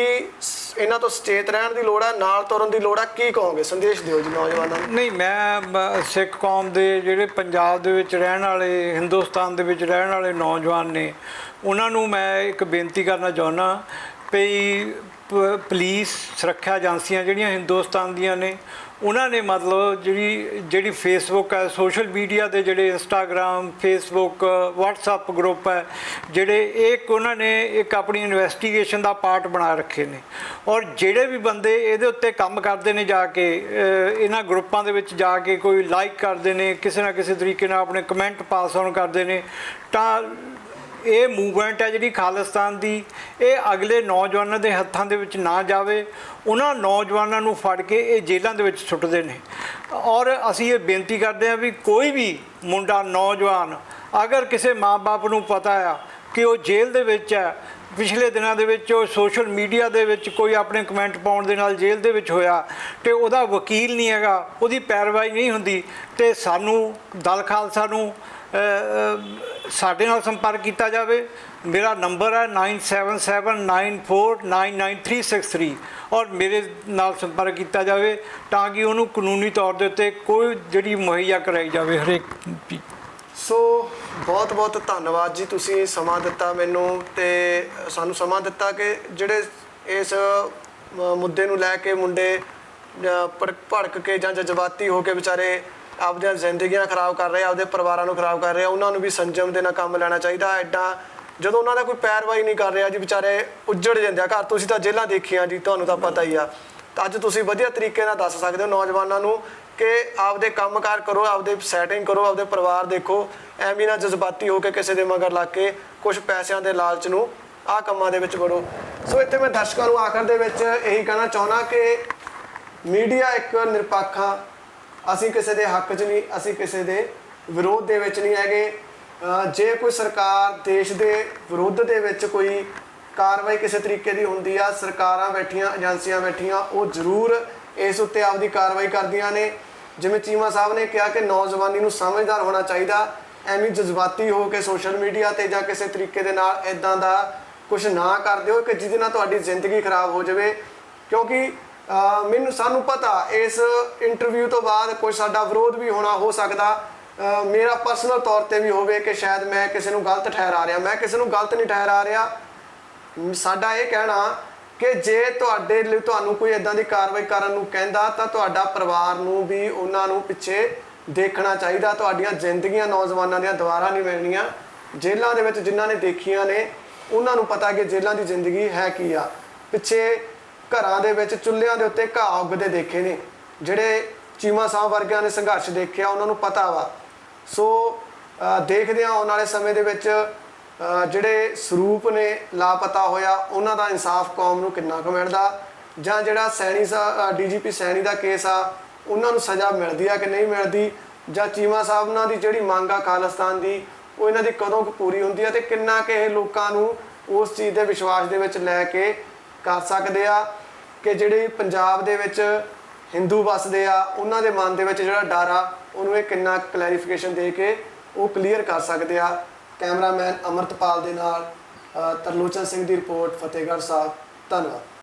ਇਹਨਾਂ ਤੋਂ ਸਚੇਤ ਰਹਿਣ ਦੀ ਲੋੜ ਹੈ, ਨਾਲ ਤੁਰਨ ਦੀ ਲੋੜ ਹੈ, ਕੀ ਕਹੋਗੇ? ਸੰਦੇਸ਼ ਦਿਓ ਜੀ ਨੌਜਵਾਨਾਂ ਨੂੰ। ਨਹੀਂ, ਮੈਂ ਸਿੱਖ ਕੌਮ ਦੇ ਜਿਹੜੇ ਪੰਜਾਬ ਦੇ ਵਿੱਚ ਰਹਿਣ ਵਾਲੇ ਹਿੰਦੁਸਤਾਨ ਦੇ ਵਿੱਚ ਰਹਿਣ ਵਾਲੇ ਨੌਜਵਾਨ ਨੇ ਉਹਨਾਂ ਨੂੰ ਮੈਂ ਇੱਕ ਬੇਨਤੀ ਕਰਨਾ ਚਾਹੁੰਦਾ ਵੀ ਪੁਲਿਸ ਸੁਰੱਖਿਆ ਏਜੰਸੀਆਂ ਜਿਹੜੀਆਂ ਹਿੰਦੁਸਤਾਨ ਦੀਆਂ ਨੇ ਉਹਨਾਂ ਨੇ ਮਤਲਬ ਜਿਹੜੀ ਫੇਸਬੁੱਕ ਹੈ, ਸੋਸ਼ਲ ਮੀਡੀਆ ਦੇ ਜਿਹੜੇ ਇੰਸਟਾਗ੍ਰਾਮ, ਫੇਸਬੁੱਕ, WhatsApp ਗਰੁੱਪ ਹੈ ਜਿਹੜੇ ਉਹਨਾਂ ਨੇ ਇੱਕ ਆਪਣੀ ਇਨਵੈਸਟੀਗੇਸ਼ਨ ਦਾ ਪਾਰਟ ਬਣਾ ਰੱਖੇ ਨੇ ਔਰ ਜਿਹੜੇ ਵੀ ਬੰਦੇ ਇਹਦੇ ਉੱਤੇ ਕੰਮ ਕਰਦੇ ਨੇ ਜਾ ਕੇ ਇਹਨਾਂ ਗਰੁੱਪਾਂ ਦੇ ਵਿੱਚ ਜਾ ਕੇ ਕੋਈ ਲਾਈਕ ਕਰਦੇ ਨੇ, ਕਿਸੇ ਨਾ ਕਿਸੇ ਤਰੀਕੇ ਨਾਲ ਆਪਣੇ ਕਮੈਂਟ ਪਾਸ ਆਨ ਕਰਦੇ ਨੇ, ਤਾਂ ਇਹ ਮੂਵਮੈਂਟ ਹੈ ਜਿਹੜੀ ਖਾਲਿਸਤਾਨ ਦੀ ਇਹ ਅਗਲੇ ਨੌਜਵਾਨਾਂ ਦੇ ਹੱਥਾਂ ਦੇ ਵਿੱਚ ਨਾ ਜਾਵੇ। ਉਹਨਾਂ ਨੌਜਵਾਨਾਂ ਨੂੰ ਫੜ ਕੇ ਇਹ ਜੇਲ੍ਹਾਂ ਦੇ ਵਿੱਚ ਸੁੱਟਦੇ ਨੇ ਔਰ ਅਸੀਂ ਇਹ ਬੇਨਤੀ ਕਰਦੇ ਹਾਂ ਵੀ ਕੋਈ ਵੀ ਮੁੰਡਾ ਨੌਜਵਾਨ ਅਗਰ ਕਿਸੇ ਮਾਂ-ਬਾਪ ਨੂੰ ਪਤਾ ਆ ਕਿ ਉਹ ਜੇਲ੍ਹ ਦੇ ਵਿੱਚ ਹੈ, ਪਿਛਲੇ ਦਿਨਾਂ ਦੇ ਵਿੱਚ ਉਹ ਸੋਸ਼ਲ ਮੀਡੀਆ ਦੇ ਵਿੱਚ ਕੋਈ ਆਪਣੇ ਕਮੈਂਟ ਪਾਉਣ ਦੇ ਨਾਲ ਜੇਲ੍ਹ ਦੇ ਵਿੱਚ ਹੋਇਆ ਅਤੇ ਉਹਦਾ ਵਕੀਲ ਨਹੀਂ ਹੈਗਾ, ਉਹਦੀ ਪੈਰਵਾਈ ਨਹੀਂ ਹੁੰਦੀ, ਅਤੇ ਸਾਨੂੰ ਦਲ ਖਾਲਸਾ ਨੂੰ ਸਾਡੇ ਨਾਲ ਸੰਪਰਕ ਕੀਤਾ ਜਾਵੇ। ਮੇਰਾ ਨੰਬਰ ਹੈ 9779499363 ਔਰ ਮੇਰੇ ਨਾਲ ਸੰਪਰਕ ਕੀਤਾ ਜਾਵੇ ਤਾਂ ਕਿ ਉਹਨੂੰ ਕਾਨੂੰਨੀ ਤੌਰ ਦੇ ਉੱਤੇ ਕੋਈ ਜਿਹੜੀ ਮੁਹੱਈਆ ਕਰਾਈ ਜਾਵੇ ਹਰੇਕ। ਸੋ ਬਹੁਤ ਬਹੁਤ ਧੰਨਵਾਦ ਜੀ, ਤੁਸੀਂ ਸਮਾਂ ਦਿੱਤਾ ਮੈਨੂੰ ਤੇ ਸਾਨੂੰ ਸਮਾਂ ਦਿੱਤਾ ਕਿ ਜਿਹੜੇ ਇਸ ਮੁੱਦੇ ਨੂੰ ਲੈ ਕੇ ਮੁੰਡੇ ਭੜਕ ਕੇ ਜਾਂ ਜਜ਼ਬਾਤੀ ਹੋ ਕੇ ਵਿਚਾਰੇ ਆਪਦੀਆਂ ਜ਼ਿੰਦਗੀਆਂ ਖਰਾਬ ਕਰ ਰਹੇ, ਆਪਦੇ ਪਰਿਵਾਰਾਂ ਨੂੰ ਖਰਾਬ ਕਰ ਰਹੇ, ਉਹਨਾਂ ਨੂੰ ਵੀ ਸੰਜਮ ਦੇ ਨਾਲ ਕੰਮ ਲੈਣਾ ਚਾਹੀਦਾ। ਐਡਾ ਜਦੋਂ ਉਹਨਾਂ ਦਾ ਕੋਈ ਪੈਰਵਾਈ ਨਹੀਂ ਕਰ ਰਿਹਾ ਜੀ ਵਿਚਾਰੇ ਉੱਜੜ ਜਾਂਦੇ ਆ ਘਰ। ਤੁਸੀਂ ਤਾਂ ਜੇਲ੍ਹਾਂ ਦੇਖੀਆਂ ਜੀ, ਤੁਹਾਨੂੰ ਤਾਂ ਪਤਾ ਹੀ ਆ। ਤਾਂ ਅੱਜ ਤੁਸੀਂ ਵਧੀਆ ਤਰੀਕੇ ਨਾਲ ਦੱਸ ਸਕਦੇ ਹੋ ਨੌਜਵਾਨਾਂ ਨੂੰ ਕਿ ਆਪਦੇ ਕੰਮਕਾਰ ਕਰੋ, ਆਪਦੇ ਸੈਟਿੰਗ ਕਰੋ, ਆਪਦੇ ਪਰਿਵਾਰ ਦੇਖੋ, ਐਵੇਂ ਨਾ ਜਜ਼ਬਾਤੀ ਹੋ ਕੇ ਕਿਸੇ ਦੇ ਮਗਰ ਲੱਗ ਕੇ ਕੁਝ ਪੈਸਿਆਂ ਦੇ ਲਾਲਚ ਨੂੰ ਆਹ ਕੰਮਾਂ ਦੇ ਵਿੱਚ ਵੜੋ। ਸੋ ਇੱਥੇ ਮੈਂ ਦਰਸ਼ਕਾਂ ਨੂੰ ਆਖਰ ਦੇ ਵਿੱਚ ਇਹੀ ਕਹਿਣਾ ਚਾਹੁੰਦਾ ਕਿ ਮੀਡੀਆ ਇੱਕ ਨਿਰਪੱਖ ਆ, ਅਸੀਂ ਕਿਸੇ ਦੇ ਹੱਕ 'ਚ ਨਹੀਂ, ਅਸੀਂ ਕਿਸੇ ਦੇ ਵਿਰੋਧ ਦੇ ਵਿੱਚ ਨਹੀਂ ਹੈਗੇ। ਜੇ ਕੋਈ ਸਰਕਾਰ ਦੇਸ਼ ਦੇ ਵਿਰੁੱਧ ਦੇ ਵਿੱਚ ਕੋਈ ਕਾਰਵਾਈ ਕਿਸੇ ਤਰੀਕੇ ਦੀ ਹੁੰਦੀ ਆ, ਸਰਕਾਰਾਂ ਬੈਠੀਆਂ, ਏਜੰਸੀਆਂ ਬੈਠੀਆਂ, ਉਹ ਜ਼ਰੂਰ ਇਸ ਉੱਤੇ ਆਪਦੀ ਕਾਰਵਾਈ ਕਰਦੀਆਂ ਨੇ। ਜਿਵੇਂ ਚੀਮਾ ਸਾਹਿਬ ਨੇ ਕਿਹਾ ਕਿ ਨੌਜਵਾਨੀ ਨੂੰ ਸਮਝਦਾਰ ਹੋਣਾ ਚਾਹੀਦਾ, ਐਵੇਂ ਜਜ਼ਬਾਤੀ ਹੋ ਕੇ ਸੋਸ਼ਲ ਮੀਡੀਆ 'ਤੇ ਜਾਂ ਕਿਸੇ ਤਰੀਕੇ ਦੇ ਨਾਲ ਇੱਦਾਂ ਦਾ ਕੁਝ ਨਾ ਕਰ ਦਿਓ ਕਿ ਜਿਹਦੇ ਨਾਲ ਤੁਹਾਡੀ ਜ਼ਿੰਦਗੀ ਖਰਾਬ ਹੋ ਜਾਵੇ। ਕਿਉਂਕਿ ਸਾਨੂੰ ਪਤਾ ਇਸ ਇੰਟਰਵਿਊ ਤੋਂ ਬਾਅਦ ਕੋਈ ਸਾਡਾ ਵਿਰੋਧ ਵੀ ਹੋਣਾ ਹੋ ਸਕਦਾ, ਮੇਰਾ ਪਰਸਨਲ ਤੌਰ ਤੇ ਵੀ ਹੋਵੇ ਕਿ ਸ਼ਾਇਦ ਮੈਂ ਕਿਸੇ ਨੂੰ ਗਲਤ ਠਹਿਰਾ ਰਿਹਾ, ਮੈਂ ਕਿਸੇ ਨੂੰ ਗਲਤ ਨਹੀਂ ਠਹਿਰਾ ਰਿਹਾ। ਸਾਡਾ ਇਹ ਕਹਿਣਾ ਕਿ ਜੇ ਤੁਹਾਡੇ ਲਈ ਤੁਹਾਨੂੰ ਕੋਈ ਇਦਾਂ ਦੀ ਕਾਰਵਾਈ ਕਰਨ ਨੂੰ ਕਹਿੰਦਾ ਤਾਂ ਤੁਹਾਡਾ ਪਰਿਵਾਰ ਨੂੰ ਵੀ ਉਹਨਾਂ ਨੂੰ ਪਿੱਛੇ ਦੇਖਣਾ ਚਾਹੀਦਾ। ਤੁਹਾਡੀਆਂ ਜ਼ਿੰਦਗੀਆਂ ਨੌਜਵਾਨਾਂ ਦੀਆਂ ਦੁਬਾਰਾ ਨਹੀਂ ਮਿਲਣੀਆਂ। ਜੇਲ੍ਹਾਂ ਦੇ ਵਿੱਚ ਜਿਨ੍ਹਾਂ ਨੇ ਦੇਖੀਆਂ ਨੇ ਉਹਨਾਂ ਨੂੰ ਪਤਾ ਕਿ ਜੇਲ੍ਹਾਂ ਦੀ ਜ਼ਿੰਦਗੀ ਹੈ ਕੀ ਆ। ਪਿੱਛੇ ਘਰਾਂ ਦੇ ਵਿੱਚ ਚੁੱਲ੍ਹਿਆਂ ਦੇ ਉੱਤੇ ਘਾਹ ਉੱਗਦੇ ਦੇਖੇ ਨੇ, ਜਿਹੜੇ ਚੀਮਾ ਸਾਹਿਬ ਵਰਗਿਆਂ ਨੇ ਸੰਘਰਸ਼ ਦੇਖਿਆ ਉਹਨਾਂ ਨੂੰ ਪਤਾ ਵਾ। ਸੋ ਦੇਖਦੇ ਹਾਂ ਆਉਣ ਵਾਲੇ ਸਮੇਂ ਦੇ ਵਿੱਚ ਜਿਹੜੇ ਸਰੂਪ ਨੇ ਲਾਪਤਾ ਹੋਇਆ ਉਹਨਾਂ ਦਾ ਇਨਸਾਫ ਕੌਮ ਨੂੰ ਕਿੰਨਾ ਕੁ ਮਿਲਦਾ, ਜਾਂ ਜਿਹੜਾ ਸੈਣੀ DGP ਸੈਣੀ ਦਾ ਕੇਸ ਆ ਉਹਨਾਂ ਨੂੰ ਸਜ਼ਾ ਮਿਲਦੀ ਆ ਕਿ ਨਹੀਂ ਮਿਲਦੀ, ਜਾਂ ਚੀਮਾ ਸਾਹਿਬ ਨਾਲ ਦੀ ਜਿਹੜੀ ਮੰਗ ਆ ਖਾਲਿਸਤਾਨ ਦੀ ਉਹ ਇਹਨਾਂ ਦੀ ਕਦੋਂ ਕੁ ਪੂਰੀ ਹੁੰਦੀ ਆ, ਤੇ ਕਿੰਨਾ ਕਿ ਇਹ ਲੋਕਾਂ ਨੂੰ ਉਸ ਚੀਜ਼ ਦੇ ਵਿਸ਼ਵਾਸ ਦੇ ਵਿੱਚ ਲੈ ਕੇ ਕਰ ਸਕਦੇ ਆ ਕਿ ਜਿਹੜੇ ਪੰਜਾਬ ਦੇ ਵਿੱਚ ਹਿੰਦੂ ਵਸਦੇ ਆ ਉਹਨਾਂ ਦੇ ਮਨ ਦੇ ਵਿੱਚ ਜਿਹੜਾ ਡਰ ਆ ਉਹਨੂੰ ਇਹ ਕਿੰਨਾ ਕਲੈਰੀਫਿਕੇਸ਼ਨ ਦੇ ਕੇ ਉਹ ਕਲੀਅਰ ਕਰ ਸਕਦੇ ਆ। ਕੈਮਰਾਮੈਨ ਅਮਰਤਪਾਲ ਦੇ ਨਾਲ ਤਰਲੋਚਨ ਸਿੰਘ ਦੀ ਰਿਪੋਰਟ, ਫਤਿਹਗੜ੍ਹ ਸਾਹਿਬ। ਧੰਨਵਾਦ।